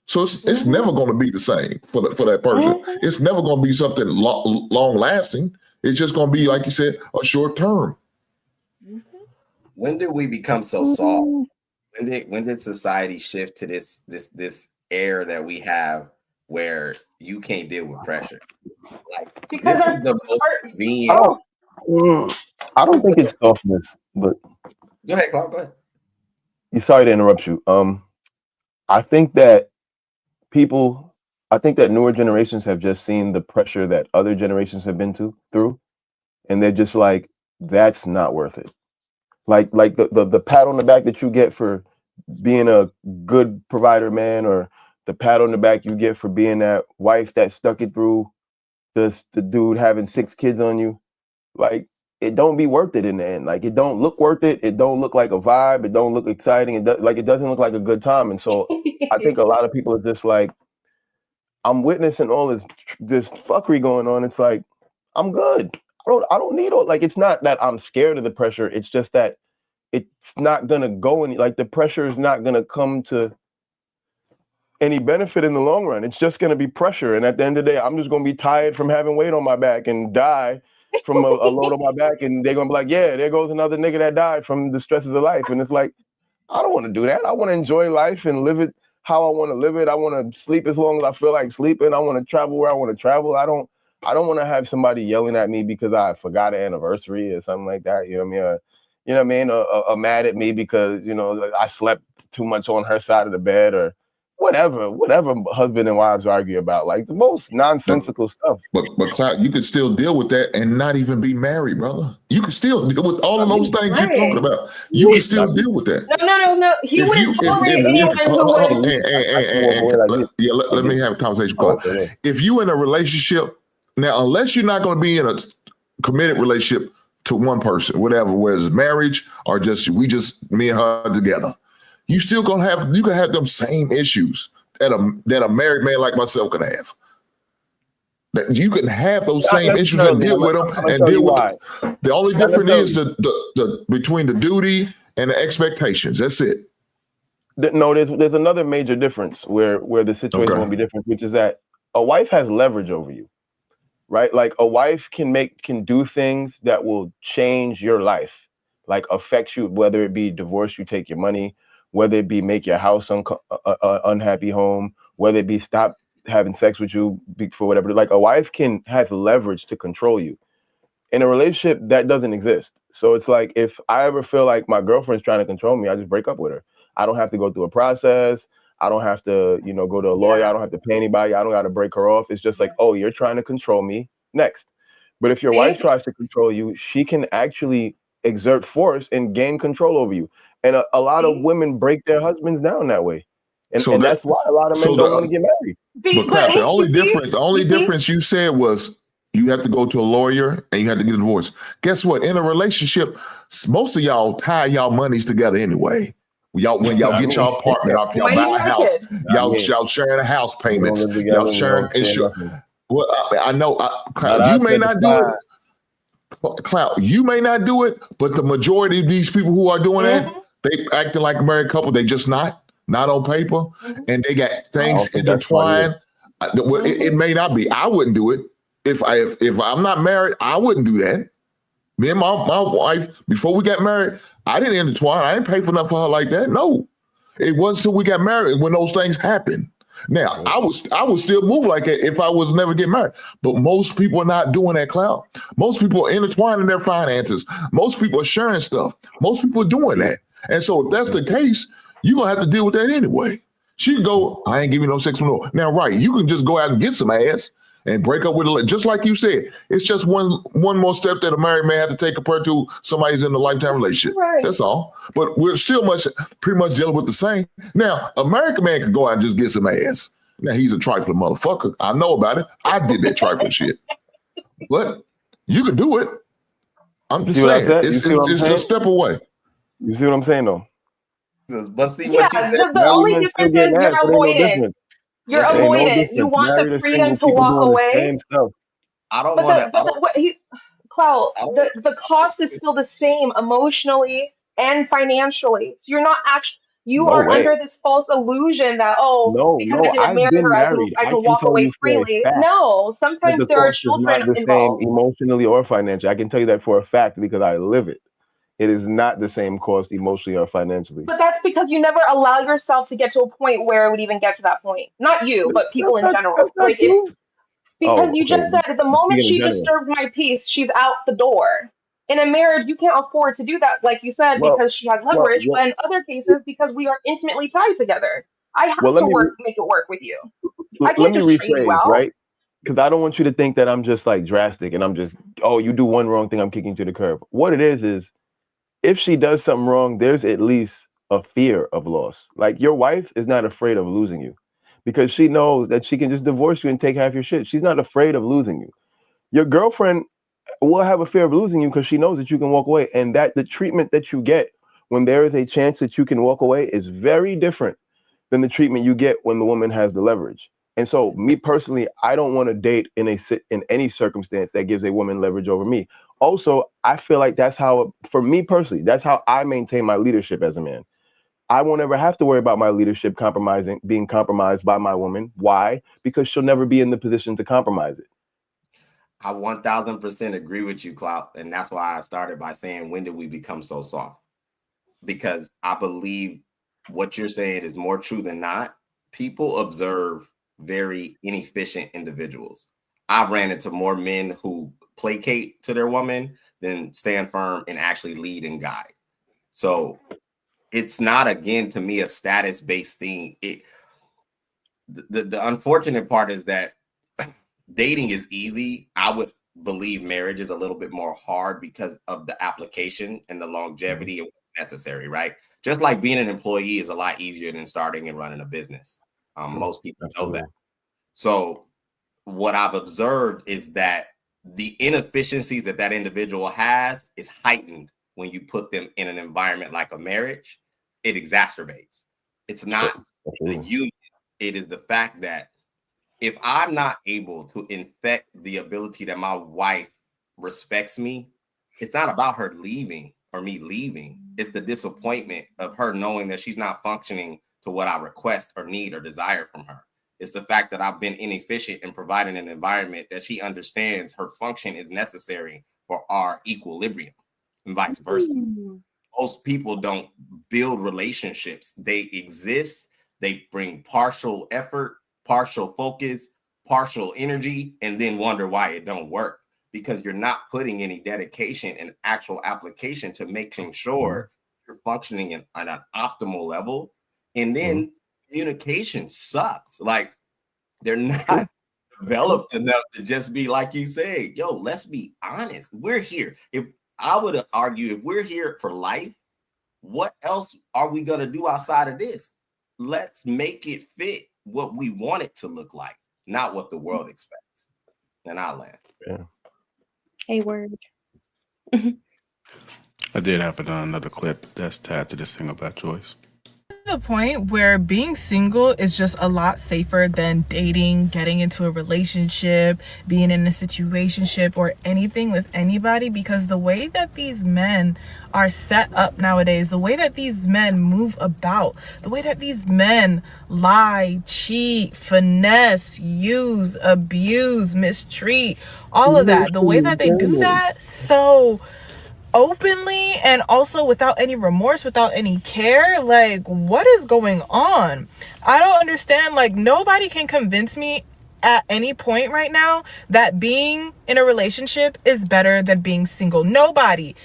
So it's never going to be the same for that person. It's never going to be something long lasting. It's just going to be, like you said, a short term. When did we become so soft? When did society shift to this air that we have where you can't deal with pressure? Like, because this is the most convenient. I don't think it's softness, but go ahead, Clark. Go ahead. Sorry to interrupt you. I think that newer generations have just seen the pressure that other generations have been through, and they're just like, that's not worth it. Like the pat on the back that you get for being a good provider man, or the pat on the back you get for being that wife that stuck it through the dude having 6 kids on you, like, it don't be worth it in the end. Like, it don't look worth it. It don't look like a vibe. It don't look exciting. It doesn't look like a good time. And so I think a lot of people are just like, I'm witnessing all this fuckery going on. It's like, I'm good. I don't need all, like, it's not that I'm scared of the pressure. It's just that it's not gonna go any, like, the pressure is not gonna come to any benefit in the long run. It's just gonna be pressure. And at the end of the day, I'm just gonna be tired from having weight on my back and die from a load on my back. And they're gonna be like, yeah, there goes another nigga that died from the stresses of life. And it's like, I don't want to do that. I want to enjoy life and live it how I want to live it. I want to sleep as long as I feel like sleeping. I want to travel where I want to travel. I don't want to have somebody yelling at me because I forgot an anniversary or something like that. You know what I mean? You know what I mean? Or mad at me because, you know, I slept too much on her side of the bed, or whatever husband and wives argue about, like the most nonsensical stuff. But Cloud, you could still deal with that and not even be married, brother. You can still deal with all of those things you're talking about. You can still deal with that. No. He wouldn't tolerate anyone who would. Let me have a conversation. If you in a relationship now, unless you're not going to be in a committed relationship to one person, whatever, whether it's marriage or just me and her together, you still gonna have, you can have them same issues that a married man like myself could have. That you can have those same issues and deal with them and deal with them. The only difference is the between the duty and the expectations. That's it. No, there's another major difference where the situation will be different, which is that a wife has leverage over you, right? Like, a wife can do things that will change your life, like affect you, whether it be divorce, you take your money, whether it be make your house unhappy home, whether it be stop having sex with you for whatever. Like, a wife has leverage to control you. In a relationship, that doesn't exist. So it's like, if I ever feel like my girlfriend's trying to control me, I just break up with her. I don't have to go through a process. I don't have to, go to a lawyer. I don't have to pay anybody. I don't got to break her off. It's just like, oh, you're trying to control me. Next. But if your wife tries to control you, she can actually exert force and gain control over you. And a lot of women break their husbands down that way. And that's why a lot of men don't want to get married. But Crap, the only difference you said was you have to go to a lawyer and you have to get a divorce. Guess what? In a relationship, most of y'all tie y'all monies together anyway. When y'all get y'all apartment off, y'all buy a house, y'all sharing a house payment, y'all sharing insurance. Well, I know, Cloud, you may not do it. Cloud, you may not do it, but the majority of these people who are doing that, they acting like a married couple. They just not on paper, and they got things intertwined. It may not be. I wouldn't do it. if I'm not married, I wouldn't do that. Me and my wife, before we got married, I didn't intertwine. I didn't pay for nothing for her like that. No, it wasn't until we got married when those things happened. Now, I would still move like that if I was never get married. But most people are not doing that, Cloud. Most people are intertwining their finances. Most people are sharing stuff. Most people are doing that. And so if that's the case, you're going to have to deal with that anyway. She can go, I ain't giving you no 6 months. Now, right, you can just go out and get some ass and break up with it. Just like you said, it's just one more step that a married man had to take compared to somebody's in a lifetime relationship. Right. That's all. But we're still pretty much dealing with the same. Now, American man can go out and just get some ass. Now, he's a trifling motherfucker. I know about it. I did that trifling shit. But you can do it. I'm just saying, it's just a step away. You see what I'm saying, though? But see Yeah, what you said. the only difference is you're avoidant. You're Ain't no avoidant. difference. You want Married the and freedom single to people walk doing the away. same stuff. I don't But want Clout, the cost is still the same emotionally and financially. So you're not actually, you No are way. under this false illusion that, because I No, didn't I've marry been her, married. I I can can walk tell away you for a freely. fact No, that sometimes the there are cost is children not the same involved. emotionally or financially. I can tell you that for a fact because I live it. It is not the same cost emotionally or financially. But that's because you never allow yourself to get to a point where it would even get to that point. Not you, but people in That's general. not Like true. because Oh, you okay. just said the moment Speaking in she general. disturbs my peace, she's out the door. In a marriage, you can't afford to do that, like you said, Well, because she has well, leverage. well, But in other cases, because we are intimately tied together, I have well. to make it work with you. I Let can't me just trade you rephrase, out. right? Because I don't want you to think that I'm just like drastic and I'm just, oh, you do one wrong thing, I'm kicking you to the curb. What it is if she does something wrong, there's at least a fear of loss. Like your wife is not afraid of losing you because she knows that she can just divorce you and take half your shit. She's not afraid of losing you. Your girlfriend will have a fear of losing you because she knows that you can walk away, and that the treatment that you get when there is a chance that you can walk away is very different than the treatment you get when the woman has the leverage. And so, me personally, I don't want to date in any circumstance that gives a woman leverage over me. Also, I feel like that's how, for me personally, that's how I maintain my leadership as a man. I won't ever have to worry about my leadership being compromised by my woman. Why? Because she'll never be in the position to compromise it. I 1000% agree with you, Clout. And that's why I started by saying, when did we become so soft? Because I believe what you're saying is more true than not. People observe very inefficient individuals. I've ran into more men who placate to their woman than stand firm and actually lead and guide. So it's not, again, to me, a status-based thing. The unfortunate part is that dating is easy. I would believe marriage is a little bit more hard because of the application and the longevity and what's necessary, right? Just like being an employee is a lot easier than starting and running a business. Most people know that. So what I've observed is that the inefficiencies that individual has is heightened when you put them in an environment like a marriage. It exacerbates. It's not the union. It is the fact that if I'm not able to infect the ability that my wife respects me, it's not about her leaving or me leaving. It's the disappointment of her knowing that she's not functioning to what I request or need or desire from her. It's the fact that I've been inefficient in providing an environment that she understands her function is necessary for our equilibrium and vice versa. Most people don't build relationships. They exist. They bring partial effort, partial focus, partial energy, and then wonder why it don't work, because you're not putting any dedication and actual application to making sure you're functioning on an optimal level. And then communication sucks. Like, they're not developed enough to just be like you say, yo, let's be honest. We're here. If I would argue, if we're here for life, what else are we going to do outside of this? Let's make it fit what we want it to look like, not what the world expects. And I'll land. Yeah. A word. I did have another clip that's tied to this thing about choice. the point where being single is just a lot safer than dating, getting into a relationship, being in a situationship, or anything with anybody, because the way that these men are set up nowadays, the way that these men move about, the way that these men lie, cheat, finesse, use, abuse, mistreat, all of that, the way that they do that so openly and also without any remorse, without any care, like, what is going on? I don't understand. Like, nobody can convince me at any point right now that being in a relationship is better than being single. Nobody,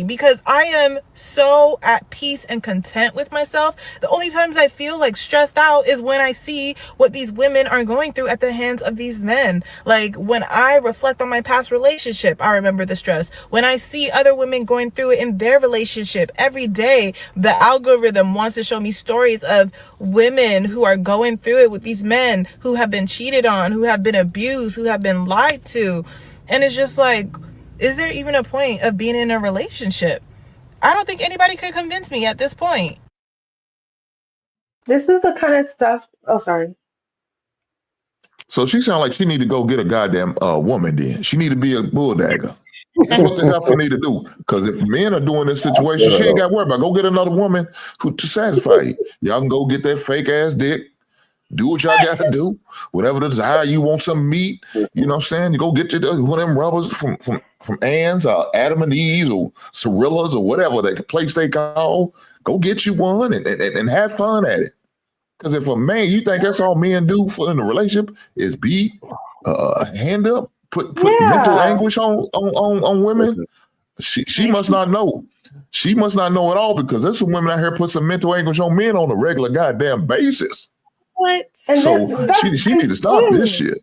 because I am so at peace and content with myself. The only times I feel like stressed out is when I see what these women are going through at the hands of these men. Like, when I reflect on my past relationship, I remember the stress. When I see other women going through it in their relationship every day, the algorithm wants to show me stories of women who are going through it with these men who have been cheated on, who have been abused, who have been lied to. And it's just like, is there even a point of being in a relationship? I don't think anybody could convince me at this point. This is the kind of stuff. Oh, sorry. So she sounds like she need to go get a goddamn woman then. She need to be a bulldagger. That's what the heifer need to do. Because if men are doing this situation, she ain't got to worry about. Go get another woman to satisfy you. Y'all can go get that fake ass dick. Do what y'all got to do. Whatever the desire, you want some meat, you know what I'm saying? You go get your one of them rubbers from Ann's or Adam and Eve's or Cirillas or whatever that place they call. Go get you one and have fun at it. Because if a man, you think that's all men do for in a relationship is beat, hand up, put mental anguish on women, she must not know. She must not know at all, because there's some women out here put some mental anguish on men on a regular goddamn basis. What? So she need to stop this shit.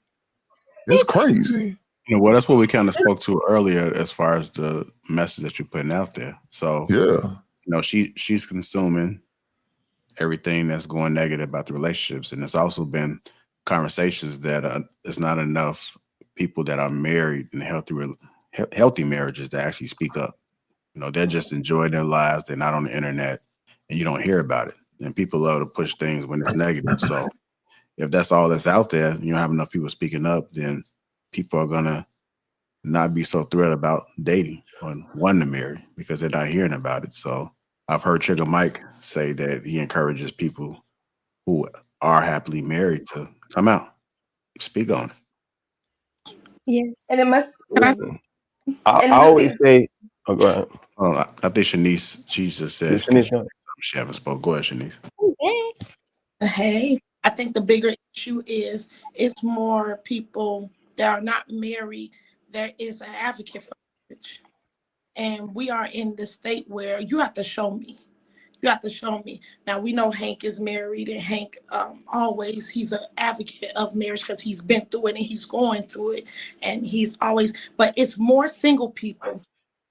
It's crazy. You know, well, that's what we kind of spoke to earlier as far as the message that you're putting out there. So, yeah, you know, she's consuming everything that's going negative about the relationships. And it's also been conversations that it's not enough people that are married in healthy marriages that actually speak up. You know, they're just enjoying their lives. They're not on the internet, and you don't hear about it. And people love to push things when it's negative. So if that's all that's out there, you don't have enough people speaking up, then people are gonna not be so thrilled about dating or wanting to marry because they're not hearing about it. So I've heard Trigger Mike say that he encourages people who are happily married to come out, speak on it. Yes. And it must. I always say, oh, go ahead. Oh, I think Shanice, she just said she haven't spoke. Go ahead, Shanice. Hey, I think the bigger issue is it's more people that are not married that is an advocate for marriage. And we are in the state where you have to show me. You have to show me. Now, we know Hank is married, and Hank he's an advocate of marriage because he's been through it and he's going through it. And he's always, but it's more single people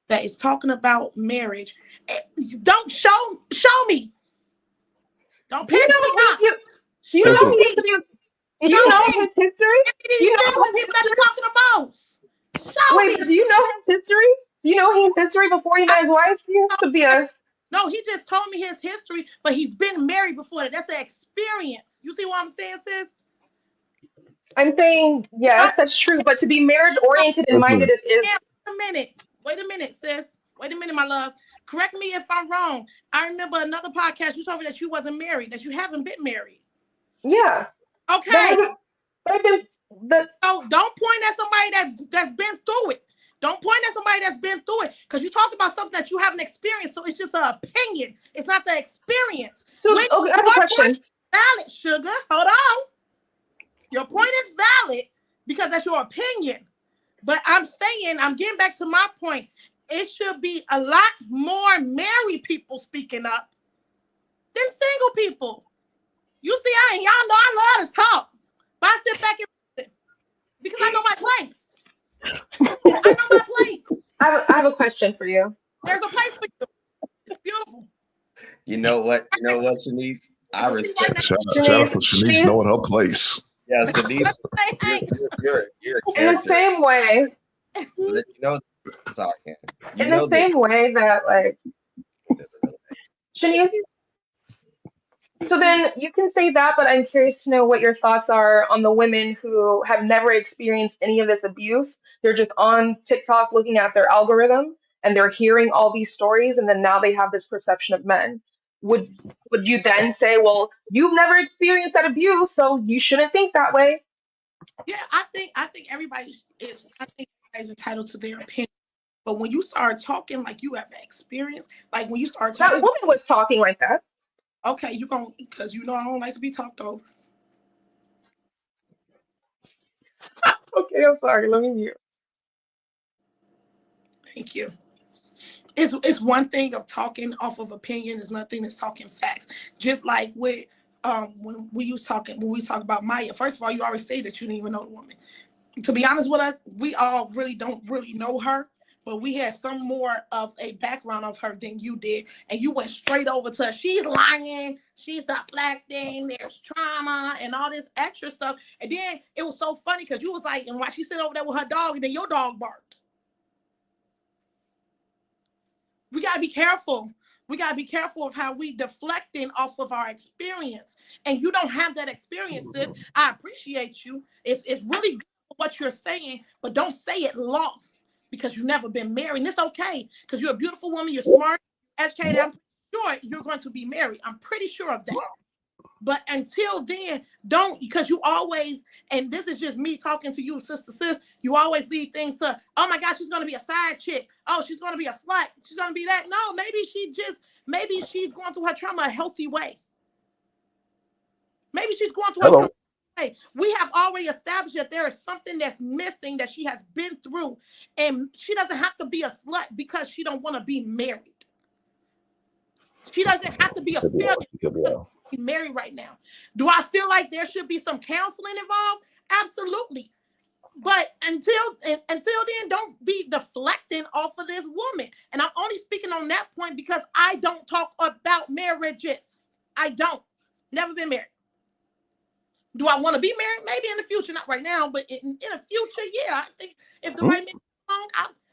that is talking about marriage. Don't show me. Don't piss me off. Do you know his history? Do you know his history? Do you know who people that be talking the most? Show me. But do you know his history? Do you know his history before he met his wife? He used to be a. No, he just told me his history, but he's been married before that. That's an experience. You see what I'm saying, sis? I'm saying, yes, that's true. But to be marriage oriented and minded is. Wait a minute, sis. Wait a minute, my love. Correct me if I'm wrong. I remember another podcast. You told me that you wasn't married, that you haven't been married. Yeah. Okay. So don't point at somebody that's been through it. Don't point at somebody that's been through it, because you talked about something that you haven't experienced. So it's just an opinion. It's not the experience. So I have a question. Valid, sugar. Hold on. Your point is valid because that's your opinion. But I'm saying, I'm getting back to my point. It should be a lot more married people speaking up than single people. You see, y'all know I love to talk, but I sit back and listen because I know my place. I know my place. I have a question for you. There's a place for you. It's beautiful. You know what, Shanice? I respect. Shout out for Shanice knowing her place. Yeah, Shanice, you're in the same way. You know, talking. In the same way that, like, Shanice, So then you can say that, but I'm curious to know what your thoughts are on the women who have never experienced any of this abuse. They're just on TikTok looking at their algorithm and they're hearing all these stories, and then now they have this perception of men. Would would you then say, well, you've never experienced that abuse, so you shouldn't think that way? Yeah, I think everybody's entitled to their opinion. But when you start talking like you have experience, like when you start That talking, woman was talking like that. okay, you going because you know I don't like to be talked over. Okay, I'm sorry. Let me mute. Thank you. It's one thing of talking off of opinion, it's nothing that's talking facts. Just like with when we talk about Maya. First of all, you already say that you didn't even know the woman. To be honest with us, we all really don't really know her, but we had some more of a background of her than you did, and you went straight over to she's lying, she's deflecting, there's trauma and all this extra stuff. And then it was so funny because you was like, and why she sit over there with her dog, and then your dog barked. We gotta be careful. We gotta be careful of how we deflecting off of our experience. And you don't have that experience, sis. I appreciate you. It's really good for what you're saying, but don't say it long because you've never been married. And it's okay because you're a beautiful woman, you're smart, educated. I'm sure you're going to be married. I'm pretty sure of that. But until then, don't, because you always, and this is just me talking to you, sister sis, you always leave things to, oh my God, she's going to be a side chick. Oh, she's going to be a slut. She's going to be that. No, maybe she's going through her trauma a healthy way. Maybe she's going through her trauma. Hey, we have already established that there is something that's missing that she has been through, and she doesn't have to be a slut because she don't want to be married. She doesn't have to be a failure. Be married right now. Do I feel like there should be some counseling involved? Absolutely. But until then, don't be deflecting off of this woman. And I'm only speaking on that point because I don't talk about marriages. I don't. Never been married. Do I want to be married? Maybe in the future, not right now, but in the future, yeah. I think if the right man comes along,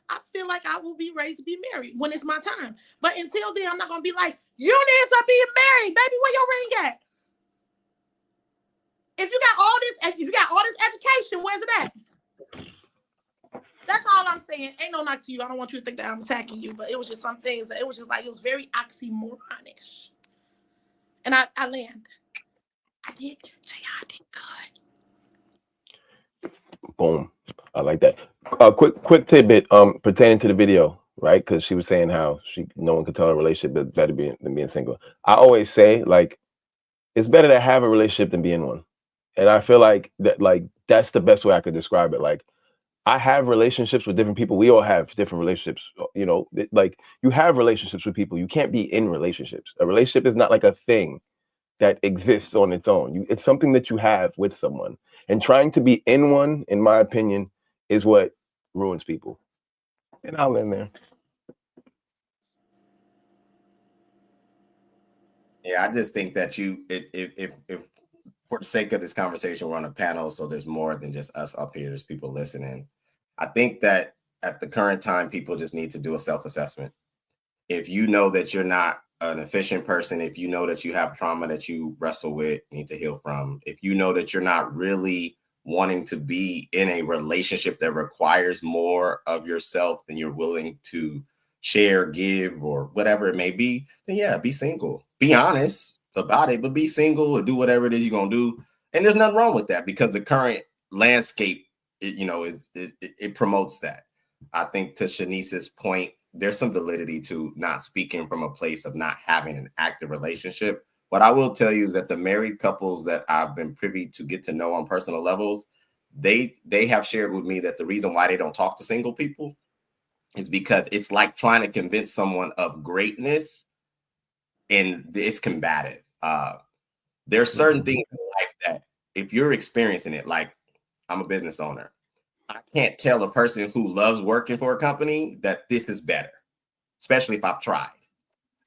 I feel like I will be ready to be married when it's my time. But until then, I'm not gonna be like, you need to be married, baby. Where your ring at? If you got all this education, where's it at? That's all I'm saying. Ain't no knock to you. I don't want you to think that I'm attacking you, but it was just some things that it was just like it was very oxymoronish. And I land. I did good. Boom. I like that. Quick tidbit pertaining to the video, right? Because she was saying how no one could tell a relationship is better than being single. I always say, like, it's better to have a relationship than be in one. And I feel like that's the best way I could describe it. Like, I have relationships with different people. We all have different relationships. You know, like you have relationships with people. You can't be in relationships. A relationship is not like a thing that exists on its own. It's something that you have with someone. And trying to be in one, in my opinion, is what ruins people. And I'll end there. Yeah, I just think that if for the sake of this conversation, we're on a panel, so there's more than just us up here. There's people listening. I think that at the current time, people just need to do a self-assessment. If you know that you're not an efficient person, if you know that you have trauma that you wrestle with, need to heal from, if you know that you're not really wanting to be in a relationship that requires more of yourself than you're willing to share, give, or whatever it may be, then yeah, be single. Be honest about it, but be single or do whatever it is you're going to do. And there's nothing wrong with that because the current landscape, it promotes that. I think to Shanice's point, there's some validity to not speaking from a place of not having an active relationship. What I will tell you is that the married couples that I've been privy to get to know on personal levels, they have shared with me that the reason why they don't talk to single people is because it's like trying to convince someone of greatness, and it's combative. There's certain things in life that if you're experiencing it, like I'm a business owner, I can't tell a person who loves working for a company that this is better, especially if I've tried.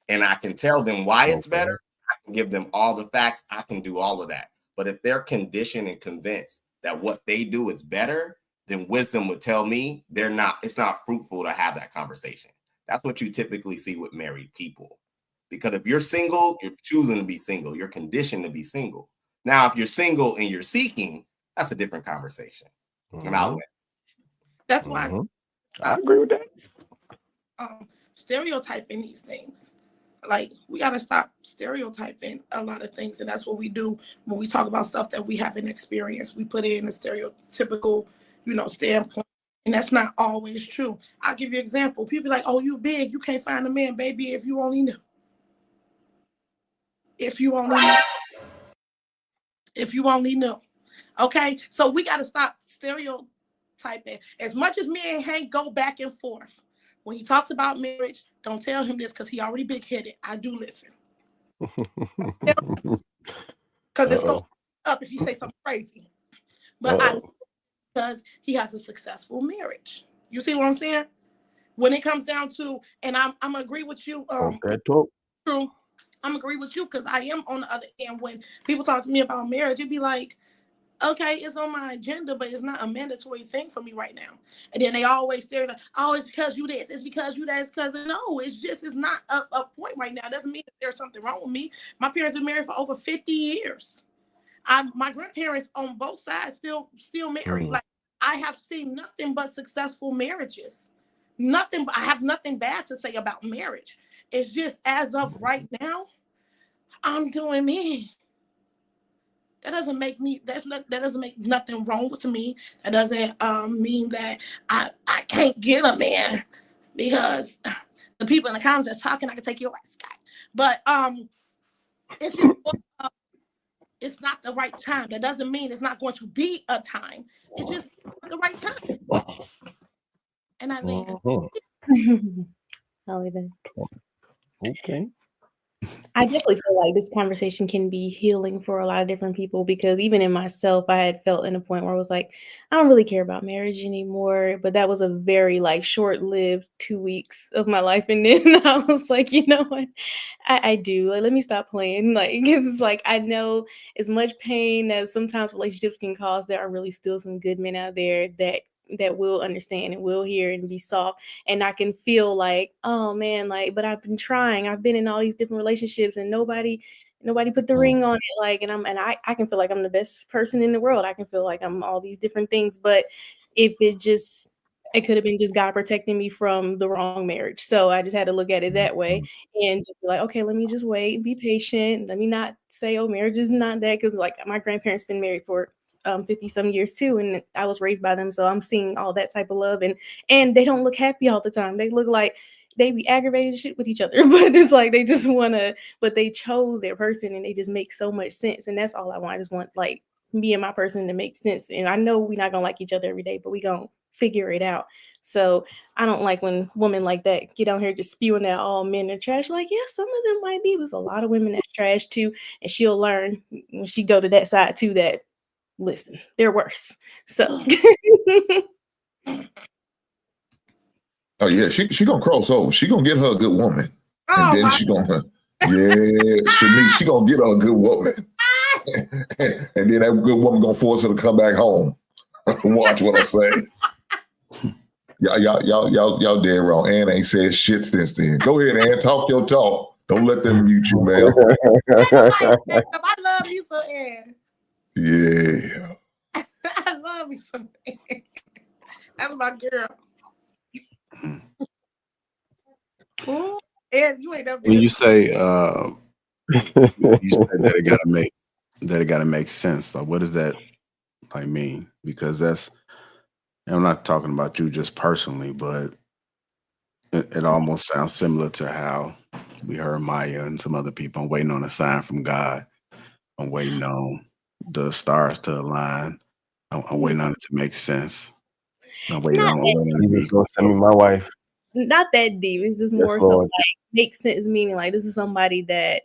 And I can tell them why it's better. I can give them all the facts. I can do all of that. But if they're conditioned and convinced that what they do is better, then wisdom would tell me it's not fruitful to have that conversation. That's what you typically see with married people. Because if you're single, you're choosing to be single. You're conditioned to be single. Now, if you're single and you're seeking, that's a different conversation. I'm out with it. That's why I agree with that. Stereotyping these things. Like, we got to stop stereotyping a lot of things. And that's what we do when we talk about stuff that we haven't experienced. We put in a stereotypical, standpoint. And that's not always true. I'll give you an example. People like, oh, you big, you can't find a man, baby, if you only knew. If you only knew. If you only knew. Okay? So we got to stop stereotyping. As much as me and Hank go back and forth, when he talks about marriage, don't tell him this because he already big-headed. I do listen. Because it's going up if he say something crazy. But because he has a successful marriage. You see what I'm saying? When it comes down to, and I'm going to agree with you. True. I'm agree with you because I am on the other end. When people talk to me about marriage, it'd be like, okay, it's on my agenda, but it's not a mandatory thing for me right now. And then they always say, like, oh, it's because you this, it's because you that, it's because no, it's not a point right now. It doesn't mean that there's something wrong with me. My parents been married for over 50 years. My grandparents on both sides still married. Like, I have seen nothing but successful marriages. I have nothing bad to say about marriage. It's just as of right now, I'm doing me. That doesn't make me. That doesn't make nothing wrong with me. That doesn't mean that I can't get a man because the people in the comments that's talking, I can take your ass, guy. But it's just, it's not the right time. That doesn't mean it's not going to be a time. It's just not the right time. And I leave. I'll leave it. Okay. I definitely feel like this conversation can be healing for a lot of different people because even in myself, I had felt in a point where I was like, I don't really care about marriage anymore. But that was a very short-lived 2 weeks of my life. And then I was like, you know what? I do. Let me stop playing. It's like I know as much pain as sometimes relationships can cause, there are really still some good men out there that will understand and will hear and be soft. And I can feel like, oh man, but I've been trying. I've been in all these different relationships and nobody put the ring on it. And I can feel like I'm the best person in the world. I can feel like I'm all these different things. But if it could have been just God protecting me from the wrong marriage. So I just had to look at it that way and just be like, okay, let me just wait, be patient. Let me not say, oh, marriage is not that. Because my grandparents been married for 50 some years too, and I was raised by them, so I'm seeing all that type of love, and they don't look happy all the time. They look like they be aggravated shit with each other, but it's like they just but they chose their person, and they just make so much sense, and that's all I want. I just want me and my person to make sense, and I know we're not gonna like each other every day, but we gonna figure it out. So I don't like when women like that get on here just spewing out all men are trash. Like, yeah, some of them might be, but there's a lot of women that's trash too, and she'll learn when she go to that side too that. Listen, they're worse. So oh yeah, she gonna cross over. She gonna get her a good woman. And then she gonna she gonna get her a good woman. And then that good woman gonna force her to come back home. Watch what I say. Y'all dead wrong. Ann ain't said shit since then. Go ahead, Ann, talk your talk. Don't let them mute you, man. I love you so, Ann. Yeah. I love you so. That's my girl. Ooh, and you ain't never been. When you say that it gotta make sense. Like, what does that mean? Because I'm not talking about you just personally, but it almost sounds similar to how we heard Maya and some other people. I'm waiting on a sign from God. I'm waiting on the stars to align. I'm waiting on it to make sense. I'm waiting on Jesus gonna send me my wife. Not that deep. It's just more so makes sense, meaning this is somebody that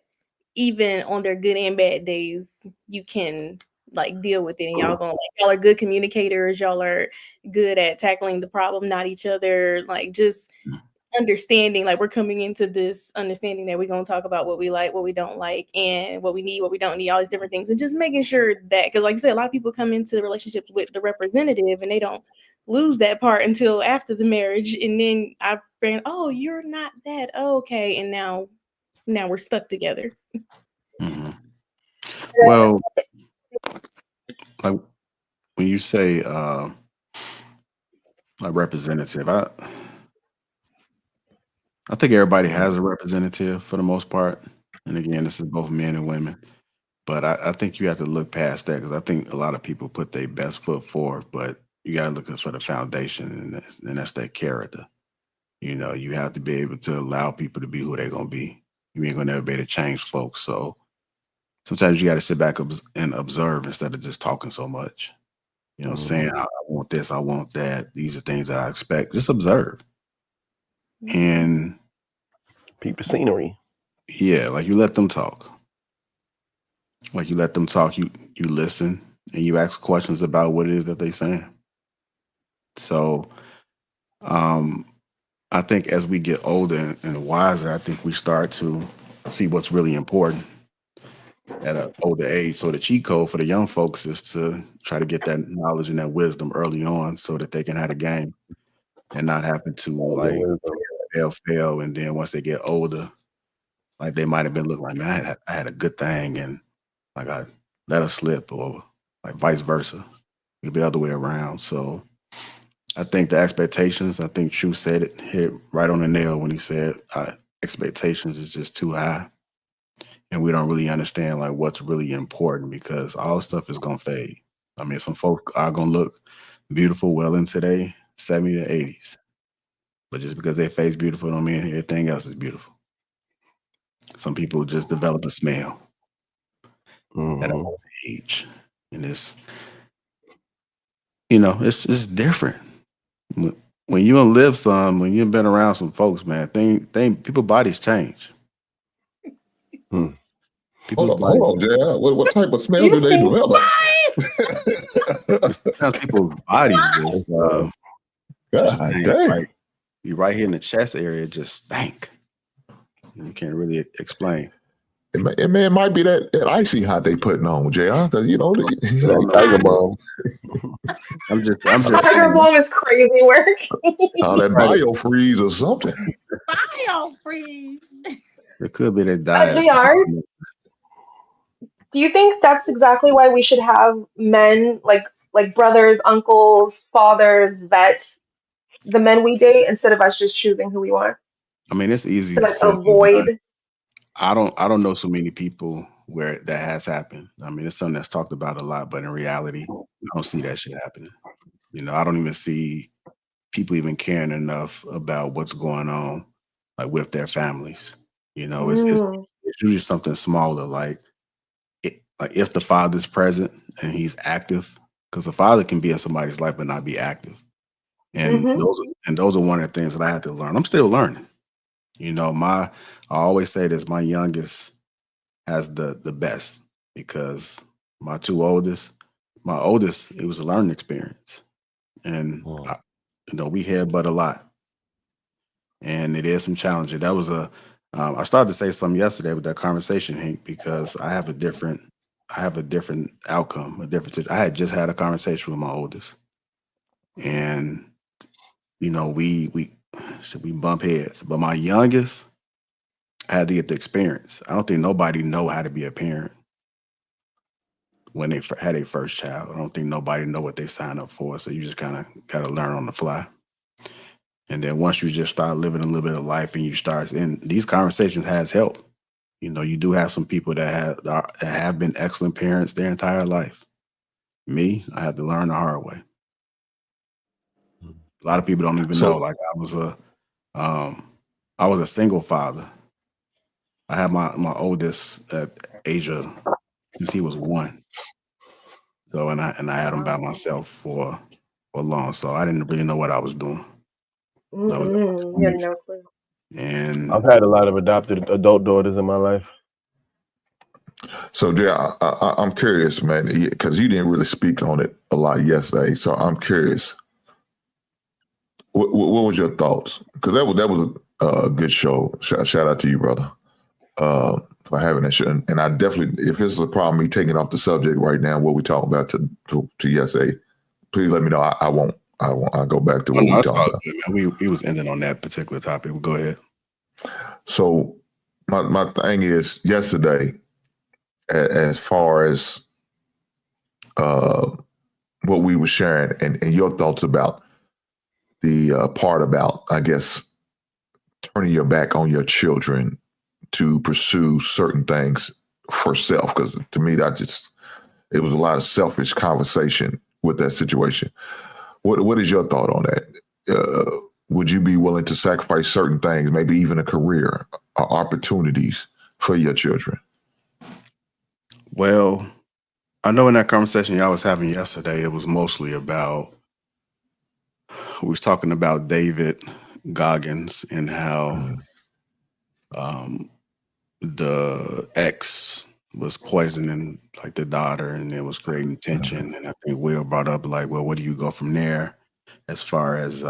even on their good and bad days, you can deal with it, and y'all are good communicators. Y'all are good at tackling the problem, not each other. Just understanding, we're coming into this understanding that we're going to talk about what we like, what we don't like, and what we need, what we don't need, all these different things, and just making sure that, because like I said, a lot of people come into relationships with the representative and they don't lose that part until after the marriage, and then I've been, oh, you're not that, okay, and now now we're stuck together. Mm-hmm. Well, like when you say like representative, I think everybody has a representative for the most part. And again, this is both men and women. But I think you have to look past that because I think a lot of people put their best foot forward, but you got to look for the foundation, and that's their character. You know, you have to be able to allow people to be who they're going to be. You ain't going to never be able to change folks. So sometimes you got to sit back and observe instead of just talking so much. You know, saying, I want this, I want that. These are things that I expect. Just observe. And peep the scenery. Yeah, like you let them talk. Like you let them talk, you listen, and you ask questions about what it is that they're saying. So I think as we get older and wiser, I think we start to see what's really important at an older age. So the cheat code for the young folks is to try to get that knowledge and that wisdom early on so that they can have a game and not happen to like fail. And then once they get older, like they might have been looking like, man, I had a good thing and like I let her slip, or like vice versa. It'd be the other way around. So I think the expectations, I think True said it, hit right on the nail when he said expectations is just too high. And we don't really understand like what's really important because all stuff is gonna fade. I mean, some folk are gonna look beautiful well into their 70s or 80s. But just because their face beautiful don't mean everything else is beautiful. Some people just develop a smell at an old age. And it's, you know, it's different. When you don't live some, when you've been around some folks, man, people bodies change. Hold on, JR. What type of smell do they develop? Sometimes people's bodies just right, you right here in the chest area just stank. You can't really explain. It might be that icy hot they putting on, JR. You know, Tiger Bomb. I'm just Tiger Bomb is crazy work. That biofreeze or something. Biofreeze. It could be that diet. JR, do you think that's exactly why we should have men like brothers, uncles, fathers vet the men we date instead of us just choosing who we want? I mean, it's easy To to like say. avoid. I don't know so many people where that has happened. I mean, it's something that's talked about a lot, but in reality, I don't see that shit happening. You know, I don't even see people even caring enough about what's going on, like with their families. You know, it's usually something smaller, like if the father's present and he's active, because the father can be in somebody's life but not be active. And those are one of the things that I had to learn. I'm still learning. You know, I always say this, my youngest has the best because my oldest, it was a learning experience. And we headbutt a lot. And it is some challenging. That was I started to say something yesterday with that conversation, Hank, because I have a different outcome, I had just had a conversation with my oldest. And, you know, we bump heads. But my youngest, I had to get the experience. I don't think nobody know how to be a parent when they had a first child. I don't think nobody know what they sign up for. So you just kind of got to learn on the fly. And then once you just start living a little bit of life and you start, and these conversations has helped. You know, you do have some people that have been excellent parents their entire life. Me, I had to learn the hard way. A lot of people don't even know. Like I was a single father. I had my oldest at age of since he was 1. So and I had him by myself for long. So I didn't really know what I was doing. Yeah, no clue. And I've had a lot of adopted adult daughters in my life. So, yeah, I'm curious, man, because you didn't really speak on it a lot yesterday. So I'm curious. What was your thoughts? Because that was a good show. Shout out to you, brother, for having that show. And I definitely, if this is a problem, me taking off the subject right now, what we talk about to yesterday, please let me know. I won't. I'll go back to what we talked about. We was ending on that particular topic. We'll go ahead. So my thing is yesterday, as far as what we were sharing and your thoughts about the part about, I guess, turning your back on your children to pursue certain things for self. Because to me, it was a lot of selfish conversation with that situation. What is your thought on that? Would you be willing to sacrifice certain things, maybe even a career or opportunities for your children? Well, I know in that conversation y'all was having yesterday, it was mostly about, we was talking about David Goggins and how the ex was poisoning like the daughter and it was creating tension. And I think Will brought up like, well, where do you go from there as far as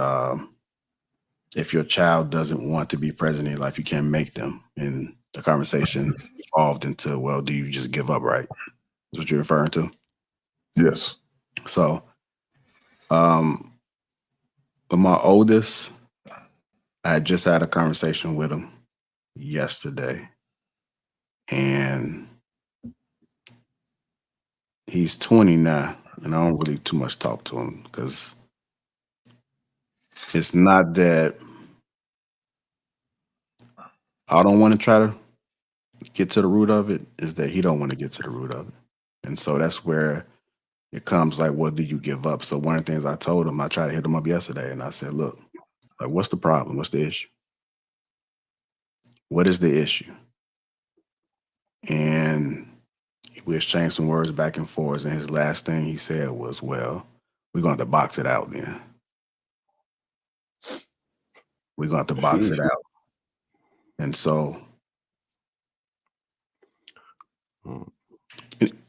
if your child doesn't want to be present in your life, you can't make them. And the conversation evolved into, well, do you just give up, right? Is what you're referring to? Yes. So but my oldest, I had just had a conversation with him yesterday. And he's 20 now, and I don't really too much talk to him because it's not that I don't want to try to get to the root of it, is that he don't want to get to the root of it. And so that's where it comes like, what do you give up? So one of the things I told him, I tried to hit him up yesterday, and I said, look, like, what's the problem? What's the issue? What is the issue? And we exchanged some words back and forth, and his last thing he said was, well, we're going to have to box it out then. We're going to have to box it out. And so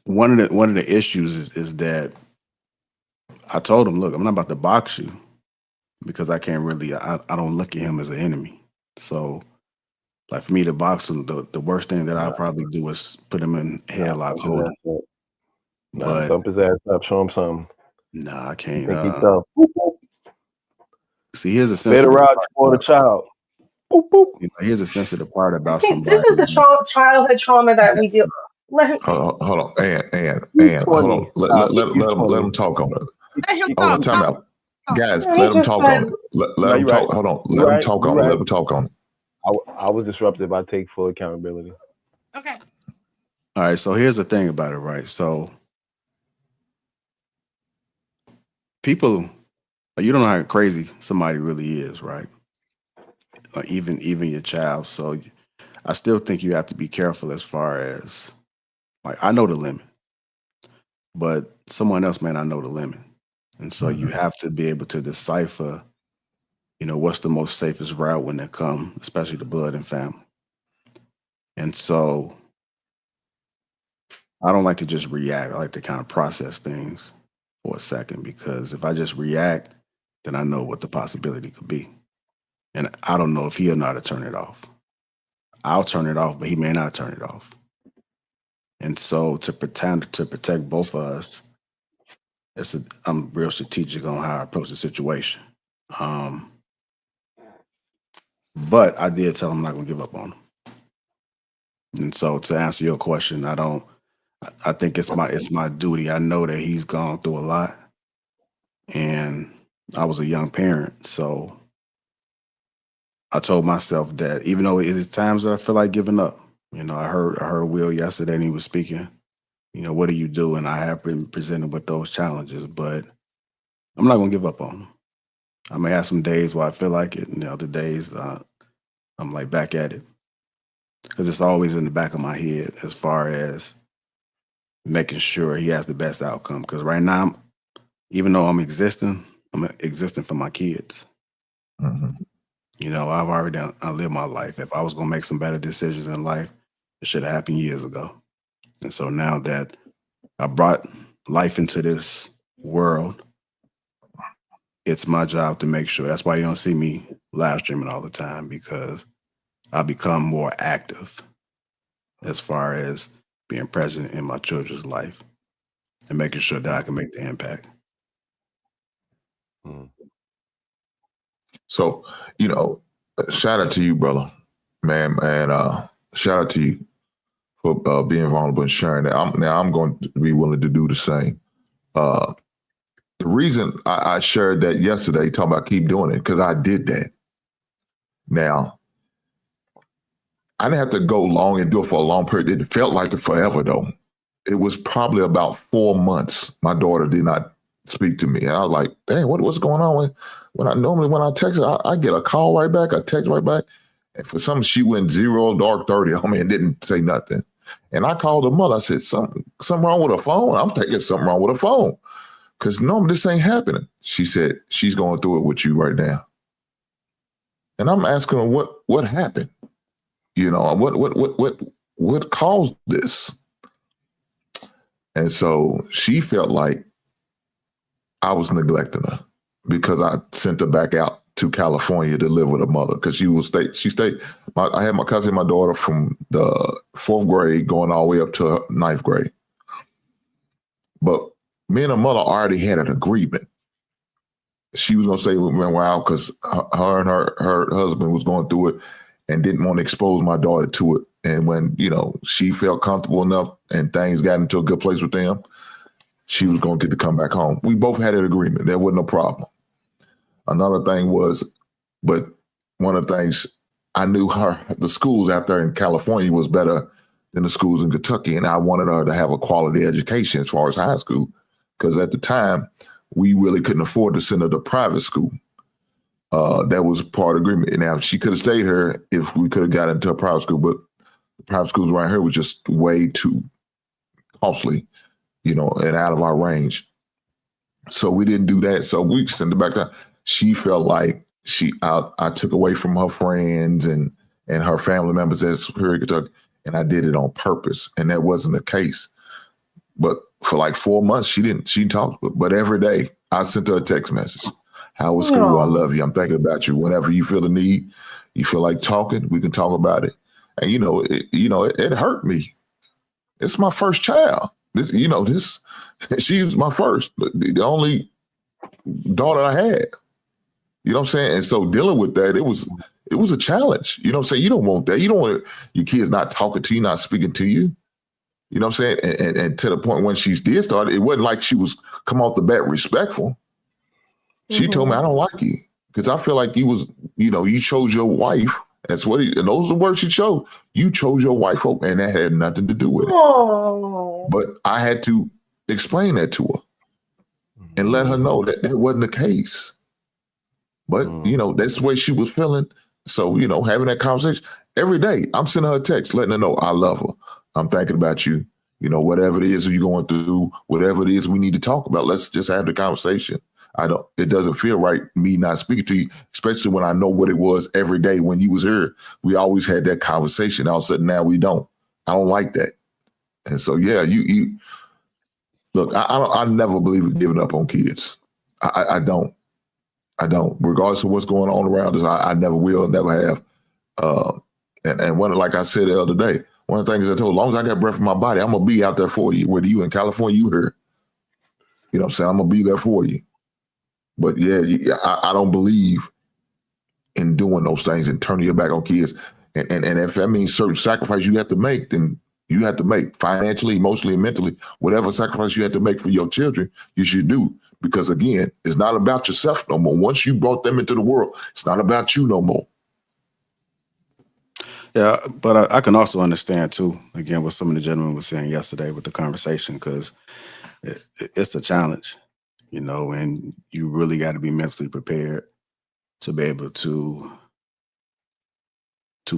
one of the issues is that I told him, look, I'm not about to box you because I can't really, I don't look at him as an enemy. So like for me to box him, the worst thing that I'll probably do is put him in headlock, hold him. But bump his ass up, show him something. Nah, I can't. Think he's tough. See, here's a sensitive part. For the child. You know, here's a sensitive part about I think somebody. this is the childhood trauma that we deal. Let him. Hold on, and hold on. Let him talk on it. Let him Hold on, talk. time out. Guys, let him talk on it. Let him talk. Hold on. Let him talk on it. Let him talk on it. I was disruptive. I take full accountability. Okay. All right. So here's the thing about it, right? So people, you don't know how crazy somebody really is, right? Like even your child. So I still think you have to be careful as far as, like, I know the limit, but someone else may not know the limit. And so you have to be able to decipher, you know, what's the most safest route when it comes, especially to blood and family. And so I don't like to just react. I like to kind of process things for a second, because if I just react, then I know what the possibility could be. And I don't know if he'll know how to turn it off. I'll turn it off, but he may not turn it off. And so to protect both of us, I'm real strategic on how I approach the situation. But I did tell him I'm not going to give up on him. And so to answer your question, I think it's my duty. I know that he's gone through a lot, and I was a young parent. So I told myself that even though it's times that I feel like giving up, you know, I heard Will yesterday and he was speaking, you know, what do you do? And I have been presented with those challenges, but I'm not going to give up on them. I may have some days where I feel like it, and the other days I'm like back at it, because it's always in the back of my head as far as making sure he has the best outcome. Because right now, even though I'm existing for my kids. You know, I've already lived my life. If I was going to make some better decisions in life, it should have happened years ago. And so now that I brought life into this world, it's my job to make sure. That's why you don't see me live streaming all the time, because I become more active as far as being present in my children's life and making sure that I can make the impact. So, you know, shout out to you, brother, man. And shout out to you for being vulnerable and sharing that. I'm going to be willing to do the same. The reason I shared that yesterday, talking about keep doing it, because I did that. Now, I didn't have to go long and do it for a long period. It felt like it forever, though. It was probably about 4 months. My daughter did not speak to me. And I was like, dang, what's going on? When I text her, I get a call right back, a text right back. And for some, she went 0 dark 30 on me and didn't say nothing. And I called her mother. I said, something wrong with her phone? I'm thinking something wrong with her phone. Because normally this ain't happening. She said, she's going through it with you right now. And I'm asking her, what happened? You know, what caused this? And so she felt like I was neglecting her because I sent her back out to California to live with her mother because she stayed. I had my cousin, my daughter from the 4th grade going all the way up to 9th grade. But me and her mother already had an agreement. She was going to stay with me a while because her and her husband was going through it and didn't want to expose my daughter to it. And when, she felt comfortable enough and things got into a good place with them, she was going to get to come back home. We both had an agreement. There wasn't no problem. Another thing was, but one of the things I knew the schools out there in California was better than the schools in Kentucky. And I wanted her to have a quality education as far as high school. Because at the time, we really couldn't afford to send her to private school. That was part of the agreement. Now, she could have stayed here if we could have got into a private school, but the private schools around here was just way too costly, and out of our range. So we didn't do that. So we sent her back down. She felt like I took away from her friends and her family members at Superior Kentucky, and I did it on purpose. And that wasn't the case. But for like 4 months, she didn't talk. But every day I sent her a text message. How was school? I love you. I'm thinking about you. Whenever you feel the need, you feel like talking, we can talk about it. And it hurt me. It's my first child. She was my first, the only daughter I had. You know what I'm saying? And so dealing with that, it was a challenge. You know what I'm saying? You don't want that. You don't want your kids not talking to you, not speaking to you. You know what I'm saying? And to the point when she did start, it wasn't like she was come off the bat respectful. She told me, I don't like you because I feel like you chose your wife. That's and those are the words she chose. You chose your wife, and that had nothing to do with it. Oh. But I had to explain that to her and let her know that wasn't the case. But, that's the way she was feeling. So, having that conversation every day, I'm sending her a text, letting her know I love her. I'm thinking about you. Whatever it is you're going through, whatever it is we need to talk about, let's just have the conversation. It doesn't feel right me not speaking to you, especially when I know what it was every day when you was here. We always had that conversation. All of a sudden now we don't. I don't like that. And so, yeah, you look, I never believe in giving up on kids. I don't. Regardless of what's going on around us, I never will, never have. And like I said the other day, one of the things I told, as long as I got breath in my body, I'm going to be out there for you. Whether you in California, you here. You know what I'm saying? I'm going to be there for you. But yeah, I don't believe in doing those things and turning your back on kids. And if that means certain sacrifice you have to make, then you have to make financially, emotionally, and mentally. Whatever sacrifice you have to make for your children, you should do. Because again, it's not about yourself no more. Once you brought them into the world, it's not about you no more. Yeah, but I can also understand too, again, what some of the gentlemen were saying yesterday with the conversation, because it's a challenge, and you really got to be mentally prepared to be able to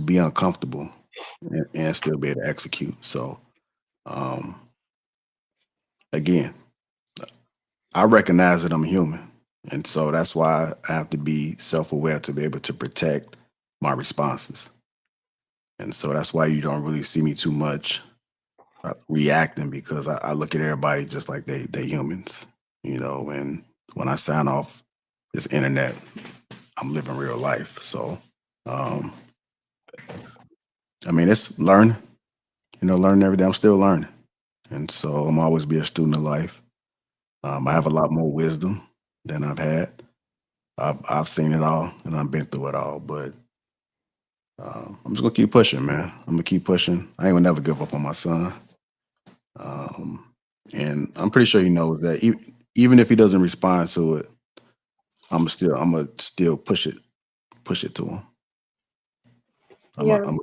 be uncomfortable and still be able to execute. So, again, I recognize that I'm human. And so that's why I have to be self-aware to be able to protect my responses. And so that's why you don't really see me too much reacting, because I look at everybody just like they humans, and when I sign off this internet, I'm living real life. So, it's learning, learning every day. I'm still learning. And so I'm always be a student of life. I have a lot more wisdom than I've had. I've seen it all and I've been through it all, but I'm just gonna keep pushing, man. I'm gonna keep pushing. I ain't gonna never give up on my son. And I'm pretty sure he knows that. Even if he doesn't respond to it, I'm gonna still push it to him. Yeah. I'm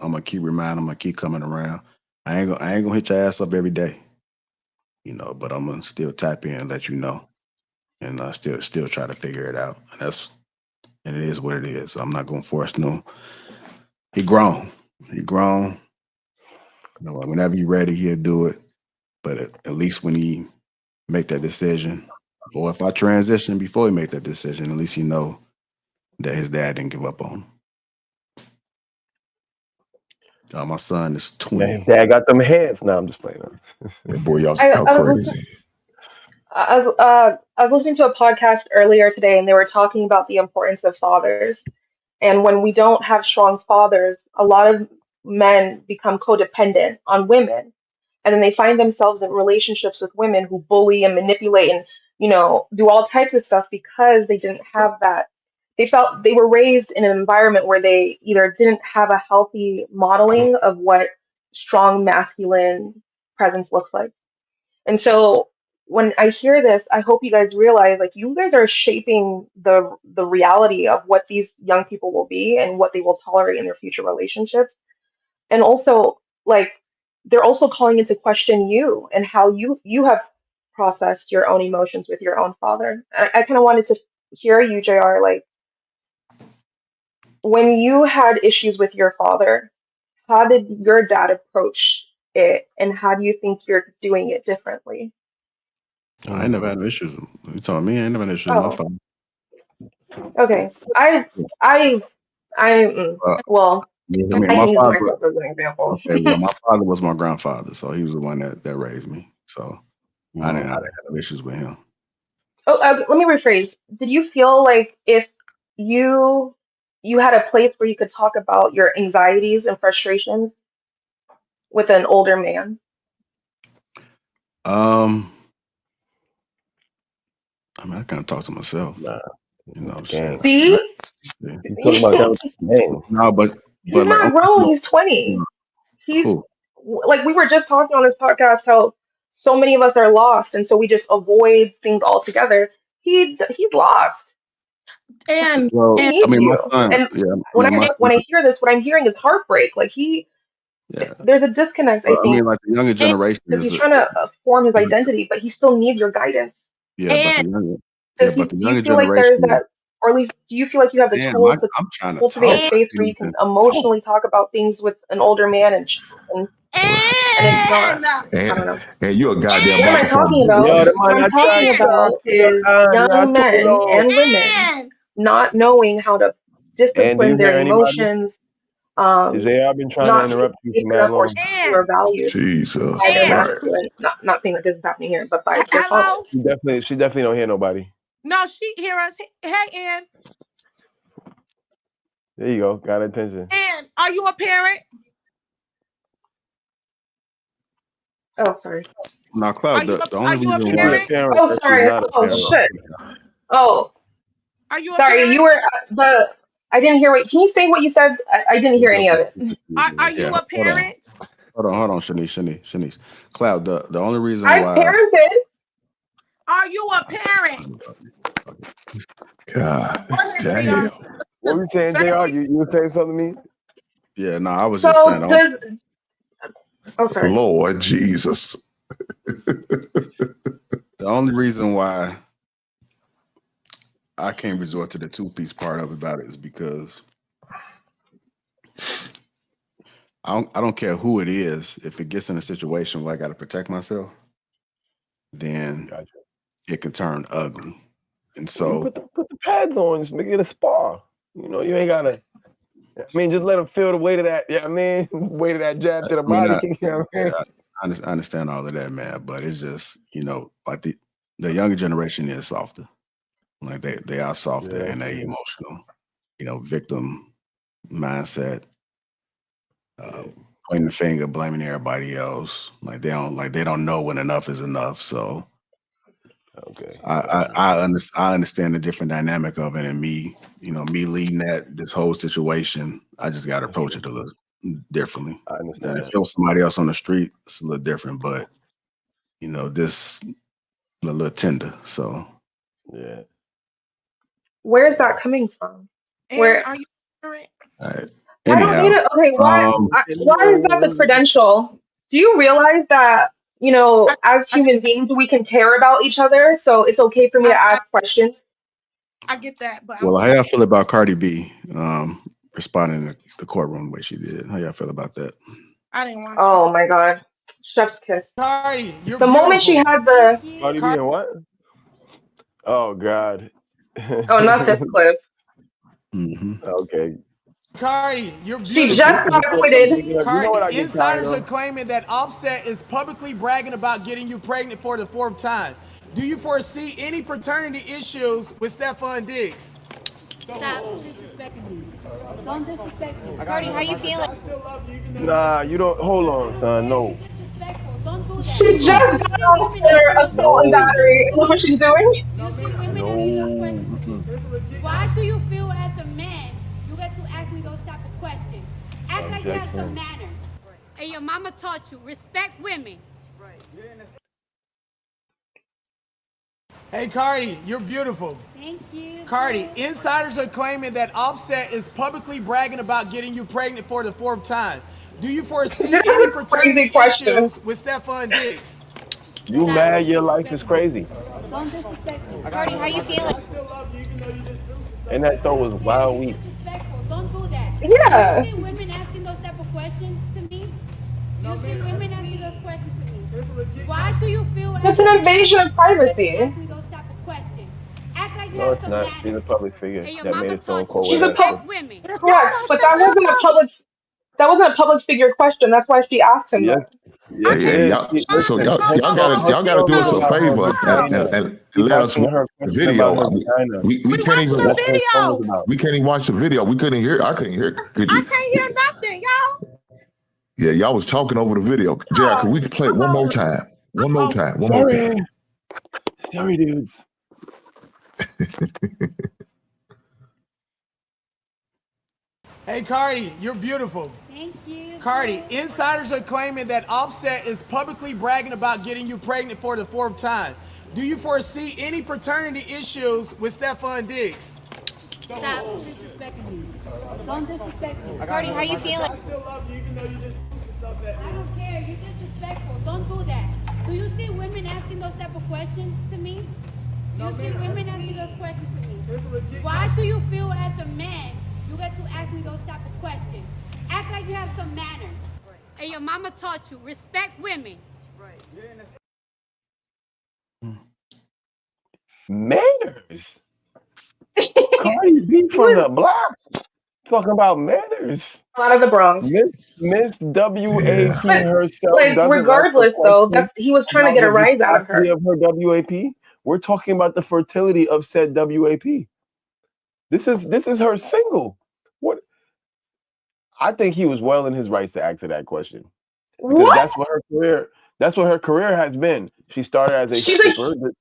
gonna keep reminding him. I'm gonna keep coming around. I ain't gonna hit your ass up every day, but I'm gonna still tap in and let you know, and still try to figure it out. And it is what it is. I'm not gonna force no. He grown. Whenever he's ready, he'll do it. But at least when he make that decision, or if I transition before he make that decision, at least he know that his dad didn't give up on him. My son is 20. Man, his dad got them hands. Now I'm just playing. Boy, y'all I was crazy. I was listening to a podcast earlier today, and they were talking about the importance of fathers. And when we don't have strong fathers, a lot of men become codependent on women. And then they find themselves in relationships with women who bully and manipulate and, do all types of stuff because they didn't have that. They felt they were raised in an environment where they either didn't have a healthy modeling of what strong masculine presence looks like. And so when I hear this, I hope you guys realize like you guys are shaping the reality of what these young people will be and what they will tolerate in their future relationships. And also like they're also calling into question you and how you have processed your own emotions with your own father. I kind of wanted to hear you, JR, like when you had issues with your father, how did your dad approach it and how do you think you're doing it differently? I ain't never had no issues. You talking me? I ain't never had issues with my Oh, father. okay. Well, I mean, I my can use father. myself as an example. Okay, well, my father was my grandfather, so he was the one that raised me. So I didn't have no issues with him. Oh, let me rephrase. Did you feel like if you you had a place where you could talk about your anxieties and frustrations with an older man? I mean, I kind of talk to myself. Nah, You know what I'm gang. saying? See? Yeah. You talking about that with gang? No, but He's like not grown, he's 20. He's who? like we were just talking on this podcast how so many of us are lost and so we just avoid things altogether. He's lost. And Well, He and I needs mean, my you. son. And Yeah, I when mean, my I when I hear this, what I'm hearing is heartbreak. Like yeah. there's a disconnect, I Well, I think, mean, like the younger and generation because is, he's trying to form his is identity, but he still needs your guidance. yeah, and but the Do you younger feel like there's generation. that, or at least do you feel like you have the Damn, tools to I'm trying to cultivate a talk. and space I where can't you can even talk. emotionally talk about things with an older man and and it's not, and I don't know. And you're a goddamn What am I microphone talking bully about? Yo, the too. What man I'm I try talking and talk. about is young men Articulo. and women and not knowing how to And do discipline you their hear anybody? emotions, JR been trying to not feeling interrupt you safe for mad enough or long. seen or valued by Jesus their and Christ. masculine. Not saying that this is happening here, but by their father. hello. She definitely don't hear nobody. No, she hear us. Hey, Ann. There you go. Got attention. Ann, are you a parent? Oh, sorry. Now, Cloud, the Are only you a reason She be why a parent? parent, Oh, but she's sorry. not a Oh, parent. shit. Oh, Are you a sorry. parent? You were I didn't hear what. Can you say what you said? I didn't hear any of it. Are you yeah, a parent? hold on, Shanice. Cloud, the only reason I've why. parented. Are you a parent? God Go ahead, damn. JR. What were you saying, Say JR? it. You were saying something to me? Yeah, no, I was just saying. So does. Oh, sorry. Lord Jesus. The only reason why I can't resort to the two-piece part of about it is because I don't care who it is. If it gets in a situation where I got to protect myself, then it can turn ugly. And so put the pads on, just make it a spa. You ain't gotta. I mean, just let them feel the weight of that. Yeah, I mean, weight of that jab to the body. I understand all of that, man. But it's just like the younger generation is softer. Like they are softer and they emotional. Victim mindset. Pointing the finger, blaming everybody else. Like they don't know when enough is enough. So Okay. I understand the different dynamic of it, and me leading this whole situation. I just got to approach it a little differently. I understand And if that. it was somebody else on the street, it's a little different. But this a little tender. So Yeah. Where is that coming from? And Where are you ignorant? all right. I don't need Anyhow, it. Okay, why is that the credential? Do you realize that, I, as I get human beings, we can care about each other, so it's okay for me to I, ask questions? I get that, but well, how y'all feel about Cardi B responding to the courtroom the way she did? How y'all feel about that? I didn't watch it. Oh my God. Chef's kiss. Cardi, you're The moment she beautiful. had the, Cardi B and what? Oh God. oh, not this clip. Okay. Cardi, you're She If beautiful. this just is the got clip I'm acquitted. thinking of, you know what Cardi, I get tired insiders are of? claiming that Offset is publicly bragging about getting you pregnant for the 4th time. Do you foresee any paternity issues with Stephon Diggs? Stop disrespecting me. Don't disrespect me. Cardi, how you feeling? I still love you even though Nah, you don't. Hold on, son. No, Disrespectful. Don't do that. She just Do you got see out women for asking those assault and no, battery. And look what she's doing. Do you see women asking those no. questions to me? Why do you feel as a man you get to ask me those type of questions? Act like you have some Objection. manners. And your mama taught you respect women. Hey Cardi, you're beautiful. Thank you. Cardi, insiders are claiming that Offset is publicly bragging about getting you pregnant for the 4th time. Do you foresee This any is a crazy paternity question. issues with Stephon Diggs? You Stop mad? Your life is disrespecting me. crazy. Don't disrespect me. Cardi, how you feeling? I still love you even though you just threw some stuff And at that me. throw was wild weak. Disrespectful. Don't do that. Yeah. Do you see women asking those type of questions to me? Do you see women asking those questions to me? Why do you feel That's as an a man invasion of you get to privacy. ask me those type of questions? Act like you No, have it's some not. She's a manners. public figure And your that made mama a stone taught you cold She's with a that. pub respect women. If y'all correct, don't but shut the hell up, that wasn't a public figure question. That's why she asked him Yes, that. I yes, Hey, it can't hey, is. y'all. She, So listen, y'all, her y'all stuff, gotta, her y'all gotta stuff do is us a about her favor vagina. and She's let us asking watch her the question about her video. vagina. We We can't watching even, the That's what her song was video. about. we can't even watch the video. We couldn't hear. I couldn't hear. Could I you? can't hear nothing, y'all. Yeah, y'all was talking over the video. Jack, could we play it I'm one more over. time? I'm One more over. time. One more time. Sorry, sorry, dudes. Hey Cardi, you're beautiful. Thank you. Cardi, insiders are claiming that Offset is publicly bragging about getting you pregnant for the 4th time. Do you foresee any paternity issues with Stephon Diggs? Stop disrespecting me. Don't disrespect me. Cardi, how you feeling? I still love you even though you just threw some stuff at I me. don't care. You're disrespectful. Don't do that. Do you see women asking those type of questions to me? Do you see women asking those questions to me? Why do you feel as a man you get to ask me those type of questions? Act like you have some manners. And your mama taught you respect women. Manners. Cardi B He from was the block talking about manners. out of the Bronx. Miss WAP Yeah. But herself like, doesn't like a regardless though, question that he was trying to about get a the rise out of viscosity her. of her WAP. We're talking about the fertility of said WAP. This is her single. What I think he was well in his rights to answer that question because What? that's what her career has been. She started as a She's a stripper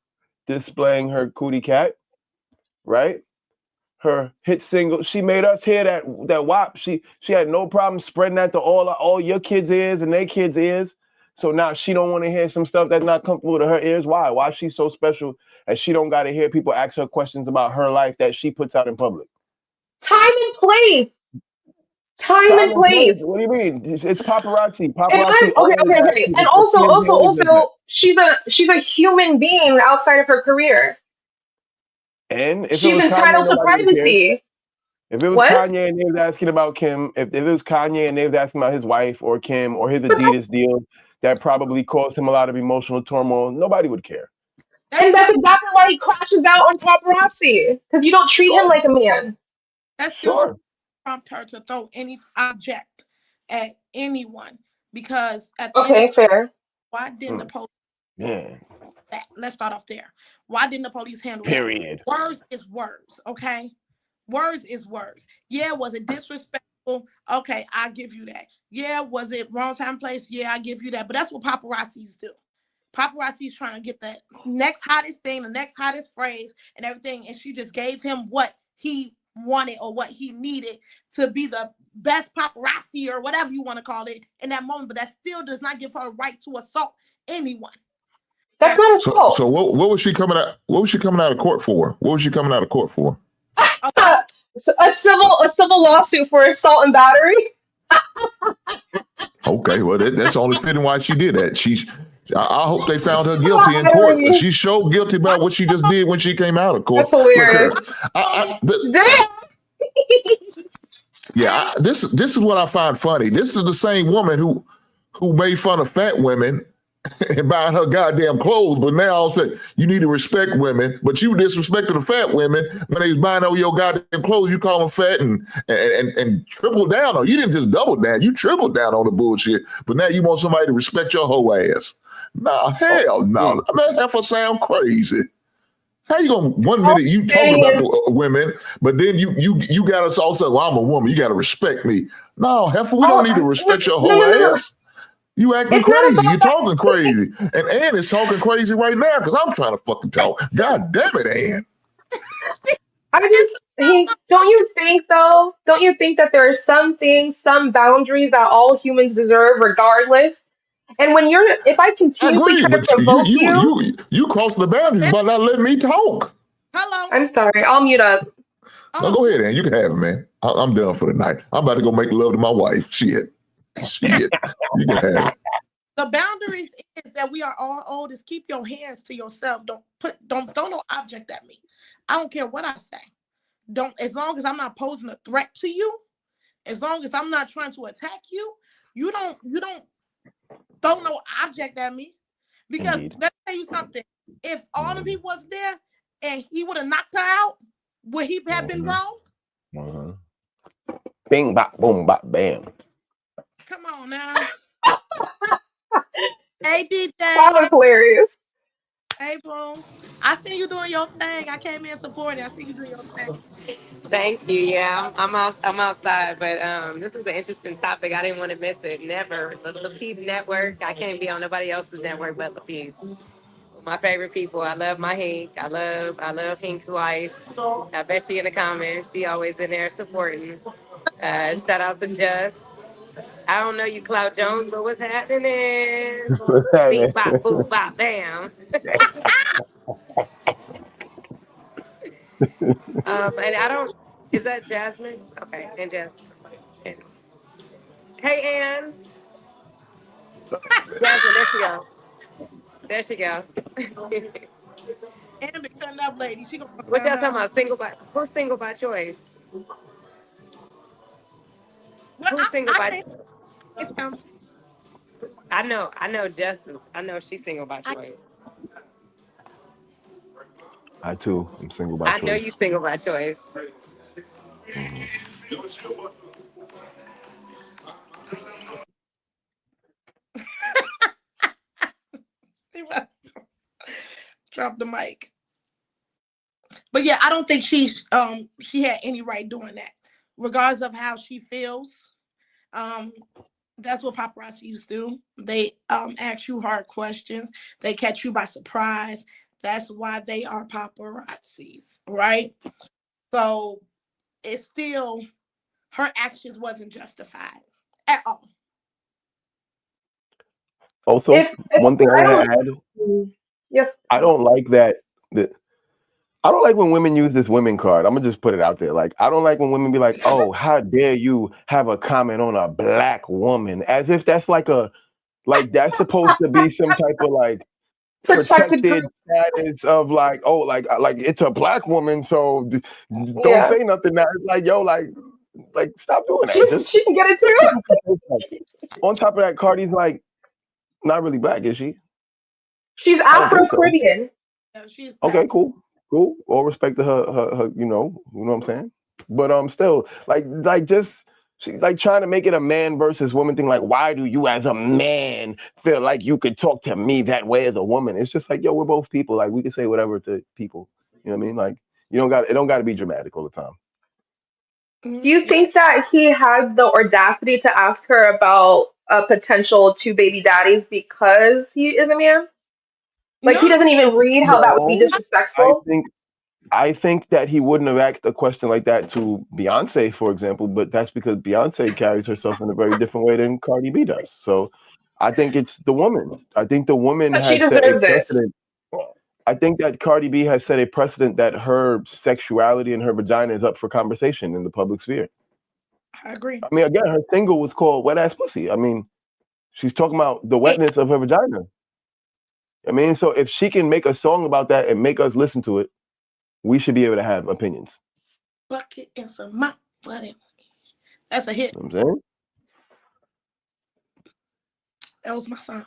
displaying her cootie cat, right? Her hit single, she made us hear that WAP. She had no problem spreading that to all your kids' ears and their kids' ears. So now she don't want to hear some stuff that's not comfortable to her ears. Why? Why is she so special and she don't got to hear people ask her questions about her life that she puts out in public? time and place. Time Time and and place. place. What do you mean? It's paparazzi. And Paparazzi I'm okay, always okay, ask okay. people And for also, TMZ always does that. she's a human being outside of her career. And if it She's was Kanye, entitled to nobody would care. privacy. If it was What? Kanye and they was asking about Kim, if it was Kanye and they was asking about his wife or Kim or his But Adidas deal that probably caused him a lot of emotional turmoil, nobody would care. That's and still that's exactly why he crashes out on paparazzi. Because you don't treat him Sure, like a man. that still sure. prompt her to throw any object at anyone because at the end of Okay, fair. why didn't the Hmm. police Man, that? Let's start off there. Why didn't the police handle that? period. Words is words, okay? Words is words. Yeah, was it disrespectful? Okay, I give you that. Yeah, was it wrong time, place? Yeah, I give you that. But that's what paparazzis do. Paparazzi's trying to get the next hottest thing, the next hottest phrase, and everything, and she just gave him what he wanted or what he needed to be the best paparazzi or whatever you want to call it in that moment. But that still does not give her a right to assault anyone. That's not So, assault. so what was she coming out? What was she coming out of court for? What was she coming out of court for? A civil lawsuit for assault and battery. Okay, well that's only fitting why she did that. I hope they found her guilty in court. She's so guilty about what she just did when she came out of court. That's hilarious. This is what I find funny. This is the same woman who made fun of fat women and buying her goddamn clothes, but now all of a sudden you need to respect women, but you disrespected the fat women when they was buying all your goddamn clothes. You call them fat and triple down on. You didn't just double down, you tripled down on the bullshit. But now you want somebody to respect your whole ass. Nah, hell no. That heifer sound crazy. How you gonna 1 minute you talking about the women, but then you got us all saying, well, I'm a woman, you gotta respect me. No, heifer, we don't need to respect your whole ass. You acting crazy. You're talking crazy. And Ann is talking crazy right now because I'm trying to fucking talk. God damn it, Ann. Don't you think though? Don't you think that there are some things, some boundaries that all humans deserve regardless? And if I continuously try to provoke you cross the boundaries by not letting me talk. Hello. I'm sorry. I'll mute up. No, go ahead, Ann. You can have it, man. I'm done for the night. I'm about to go make love to my wife. Shit. You can have it. The boundaries is that we are all old. Is keep your hands to yourself. Don't throw no object at me. I don't care what I say. Don't, as long as I'm not posing a threat to you, as long as I'm not trying to attack you, you don't throw no object at me. Because let me tell you something. If all the people was there and he would have knocked her out, would he have been wrong? Bing, bop, boom, bop, bam. Come on now. Hey, DJ. That was hilarious. Hey, Boom. I see you doing your thing. I came in supporting. I see you doing your thing. Thank you. Yeah, I'm outside, but this is an interesting topic. I didn't want to miss it. Never. The Lapeef Network. I can't be on nobody else's network but Lapeef. My favorite people. I love my Hank. I love Hank's wife. I bet she in the comments. She always in there supporting. Shout out to Just. I don't know you, Cloud Jones, but what's happening? Beep, bop, boop, bop, bam. And I don't, is that Jasmine? Okay, and Jasmine. Hey, Ann. Jasmine, there she go. There she go. And be cutting up, lady. She gonna What y'all talking about? Who's single by choice? Well, Who's single by? I know Justice. I know she's single by choice. I too am single by choice. I know you single by choice. Drop the mic. But yeah, I don't think she had any right doing that. Regardless of how she feels. That's what paparazzis do. They ask you hard questions. They catch you by surprise. That's why they are paparazzis, right? So it's still, her actions wasn't justified at all. Also, one thing I want to add. Yes. I don't like that. I don't like when women use this women card. I'm gonna just put it out there. Like, I don't like when women be like, "Oh, how dare you have a comment on a black woman?" As if that's that's supposed to be some type of like protected status of like, oh, like it's a black woman, so don't say nothing. Now it's like, yo, like stop doing that. She can get it too. On top of that, Cardi's like not really black, is she? She's Afro-Caribbean. Yeah, she's okay, cool. All respect to her, you know what I'm saying? But still, like just she like trying to make it a man versus woman thing. Like, why do you as a man feel like you could talk to me that way as a woman? It's just like, yo, we're both people. Like, we can say whatever to people. You know what I mean? Like, it don't got to be dramatic all the time. Do you think that he had the audacity to ask her about a potential 2 baby daddies because he is a man? Like he No, doesn't even read how that would be No, I disrespectful. think that he wouldn't have asked a question like that to Beyonce, for example, but that's because Beyonce carries herself in a very different way than Cardi B does. So I think it's the woman. I think the woman So she has set a deserves it. precedent. I think that Cardi B has set a precedent that her sexuality and her vagina is up for conversation in the public sphere. I agree. I mean, again, her single was called Wet Ass Pussy. I mean, she's talking about the wetness of her vagina. I mean, so if she can make a song about that and make us listen to it, we should be able to have opinions. Bucket and some mop. Whatever. That's a hit. You know what I'm saying? That was my song.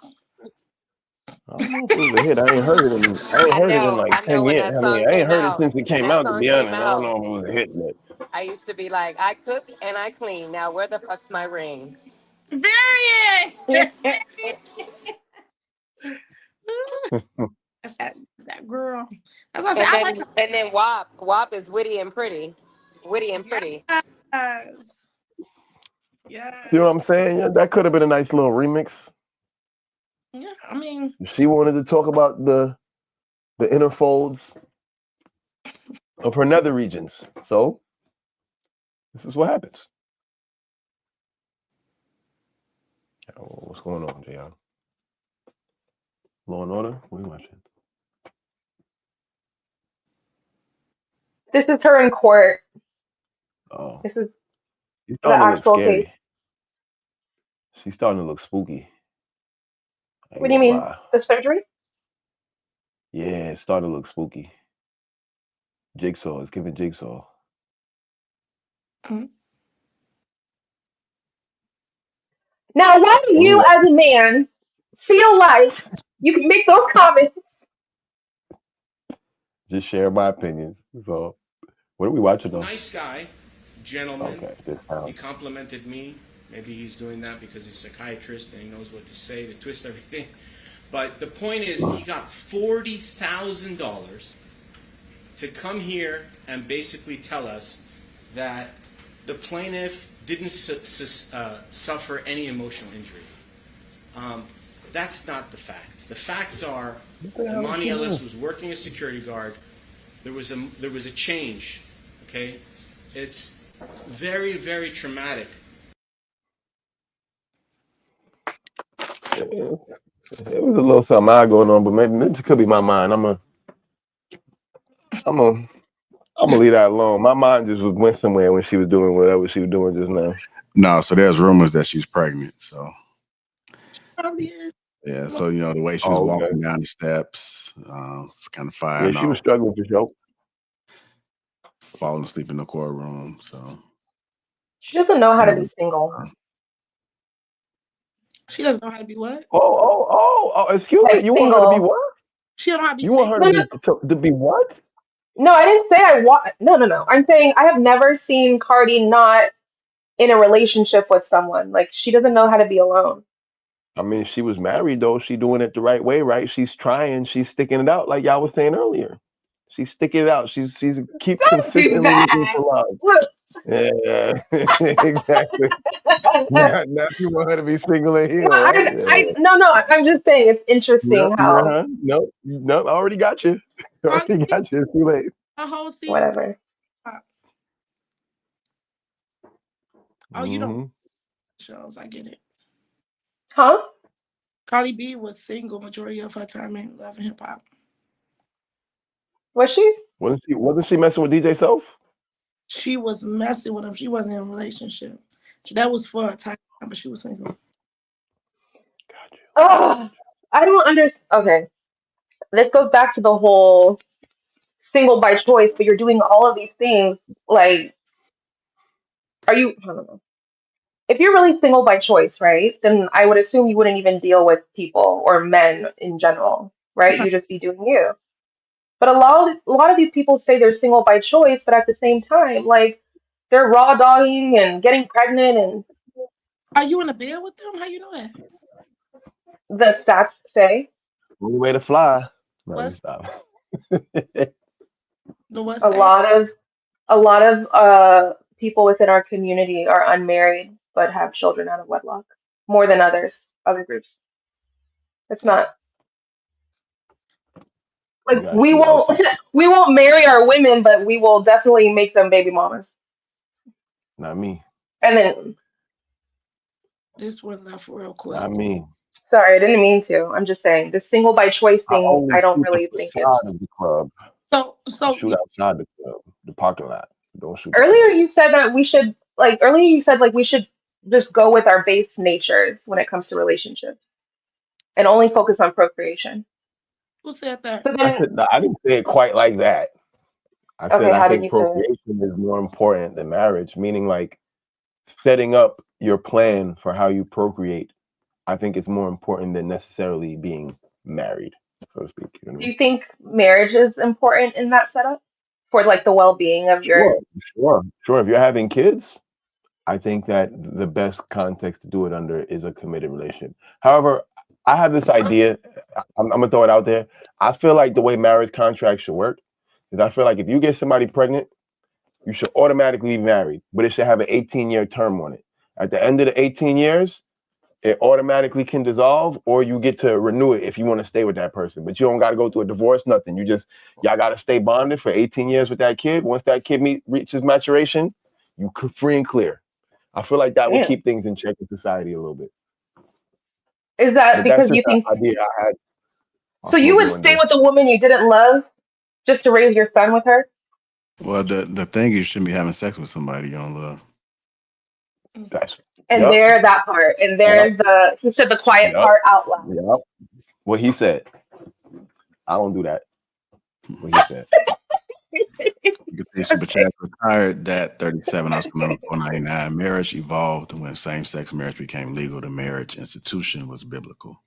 I don't know if it was a hit. I ain't heard it in like I know 10 when years. that I mean, song I ain't came heard it out. since it When came that out, to song be honest. came I don't out, know if it was a hit, but I used to be like, I cook and I clean. Now where the fuck's my ring? Period. That's that girl. That's what I said. I like And then WAP is witty and pretty. Witty and pretty. yes. Yeah. you know what I'm saying? Yeah, that could have been a nice little remix. Yeah, I mean, If she wanted to talk about the inner folds of her nether regions. So this is what happens. Oh, what's going on, Jayon? Law and Order? What are you watching? This is her in court. Oh, This is she's the starting to look actual case. scary. She's starting to look spooky. I ain't What do you gonna mean? lie. The surgery? Yeah, it's starting to look spooky. Jigsaw. It's giving Jigsaw. Now, why do you, as a man, feel like you can make those comments? Just share my opinions. So, what are we watching though? Nice guy, gentleman. Okay, this He sounds. complimented me. Maybe he's doing that because he's a psychiatrist and he knows what to say to twist everything. But the point is, he got $40,000 to come here and basically tell us that the plaintiff didn't suffer any emotional injury. That's not the facts. The facts are Imani Ellis was working as security guard. There was a change. Okay, it's very, very traumatic. It was a little something odd going on, but maybe it could be my mind. I'm gonna leave that alone. My mind just went somewhere when she was doing whatever she was doing just now. No, so there's rumors that she's pregnant. So probably is. yeah, so you know the way she was walking down the steps, kind of firing Yeah, she was off, struggling for sure. falling asleep in the courtroom. So She doesn't know how to be single. She doesn't know how to be what? Oh, excuse Like me. You want her to be single. what? She don't know how to be You want her to be what? No, I didn't say I want. No. I'm saying I have never seen Cardi not in a relationship with someone. Like she doesn't know how to be alone. I mean, she was married though. She doing it the right way, right? She's trying. She's sticking it out, like y'all was saying earlier. She's sticking it out. She's keep Don't do consistently looking that. for love. Yeah, exactly. Now you want her to be single and healed, right? Yeah. No. I'm just saying it's interesting how Nope. I already got you. Already got you. It's too late. A whole season. whatever. Oh, you don't shows. I get it. Huh? Cardi B was single majority of her time in Love and Hip Hop. Was she? Wasn't she messing with DJ Self? She was messing with him. She wasn't in a relationship. So that was for a time, but she was single. Oh, I don't understand. Okay, this goes back to the whole single by choice, but you're doing all of these things. Like, are you? I don't know. If you're really single by choice, right? Then I would assume you wouldn't even deal with people or men in general, right? You just be doing you. But a lot of these people say they're single by choice, but at the same time, like they're raw dogging and getting pregnant, and Are you in a bed with them? How you know that? the stats say Only way to fly. No, What? we stop. The what a say? lot of people within our community are unmarried but have children out of wedlock more than other groups. It's not. Like gotta we shoot won't outside. we won't marry our women, but we will definitely make them baby mamas. Not me. And then This one left real quick. Not me. sorry, I didn't mean to. I'm just saying the single by choice I thing, only I don't shoot the really think facade it's of the club. I So shoot outside the club, the parking lot. Don't shoot the earlier club. you said that we should we should just go with our base natures when it comes to relationships and only focus on procreation. who said that? So I then said, no, I didn't say it quite like that. I said okay, I how did think you say it? procreation is more important than marriage, meaning like setting up your plan for how you procreate. I think it's more important than necessarily being married, so to speak. You know? Do you think marriage is important in that setup for like the well-being of your Sure. If you're having kids, I think that the best context to do it under is a committed relationship. However, I have this idea. I'm gonna throw it out there. I feel like the way marriage contracts should work is I feel like if you get somebody pregnant, you should automatically be married, but it should have an 18-year term on it. At the end of the 18 years, it automatically can dissolve, or you get to renew it if you want to stay with that person. But you don't got to go through a divorce, nothing. Y'all got to stay bonded for 18 years with that kid. Once that kid reaches maturation, you free and clear. I feel like that would damn. keep things in check in society a little bit. Is that But that's because just you think an idea I had. so you would stay with a woman you didn't love just to raise your son with her? Well, the thing is, you shouldn't be having sex with somebody you don't love. And there that part. And there's he said the quiet part out loud. Yep. What he said. I don't do that. What he said. You can see Super Chat retired that 37 hours from 499. Marriage evolved when same-sex marriage became legal. The marriage institution was biblical.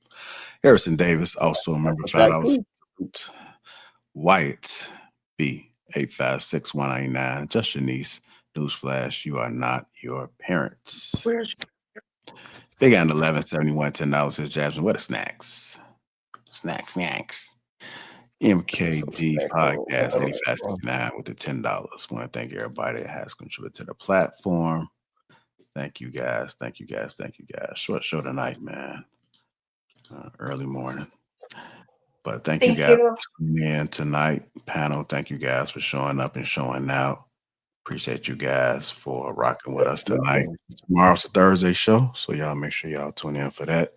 Harrison Davis, also a member, $5. Wyatt B, 856-199. Just your niece. Newsflash, you are not your parents. Where's Big Ann 1171, $10 says Jasmine. What are snacks? Snacks. MKG Podcast 8569 with the $10. Want to thank everybody that has contributed to the platform. Thank you guys. Short show tonight, man. Early morning. But thank you guys for tuning in tonight. Panel, thank you guys for showing up and showing out. Appreciate you guys for rocking with us tonight. Tomorrow's a Thursday show, so y'all make sure y'all tune in for that.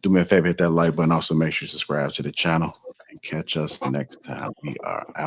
Do me a favor, hit that like button. Also, make sure you subscribe to the channel and catch us next time. We are out.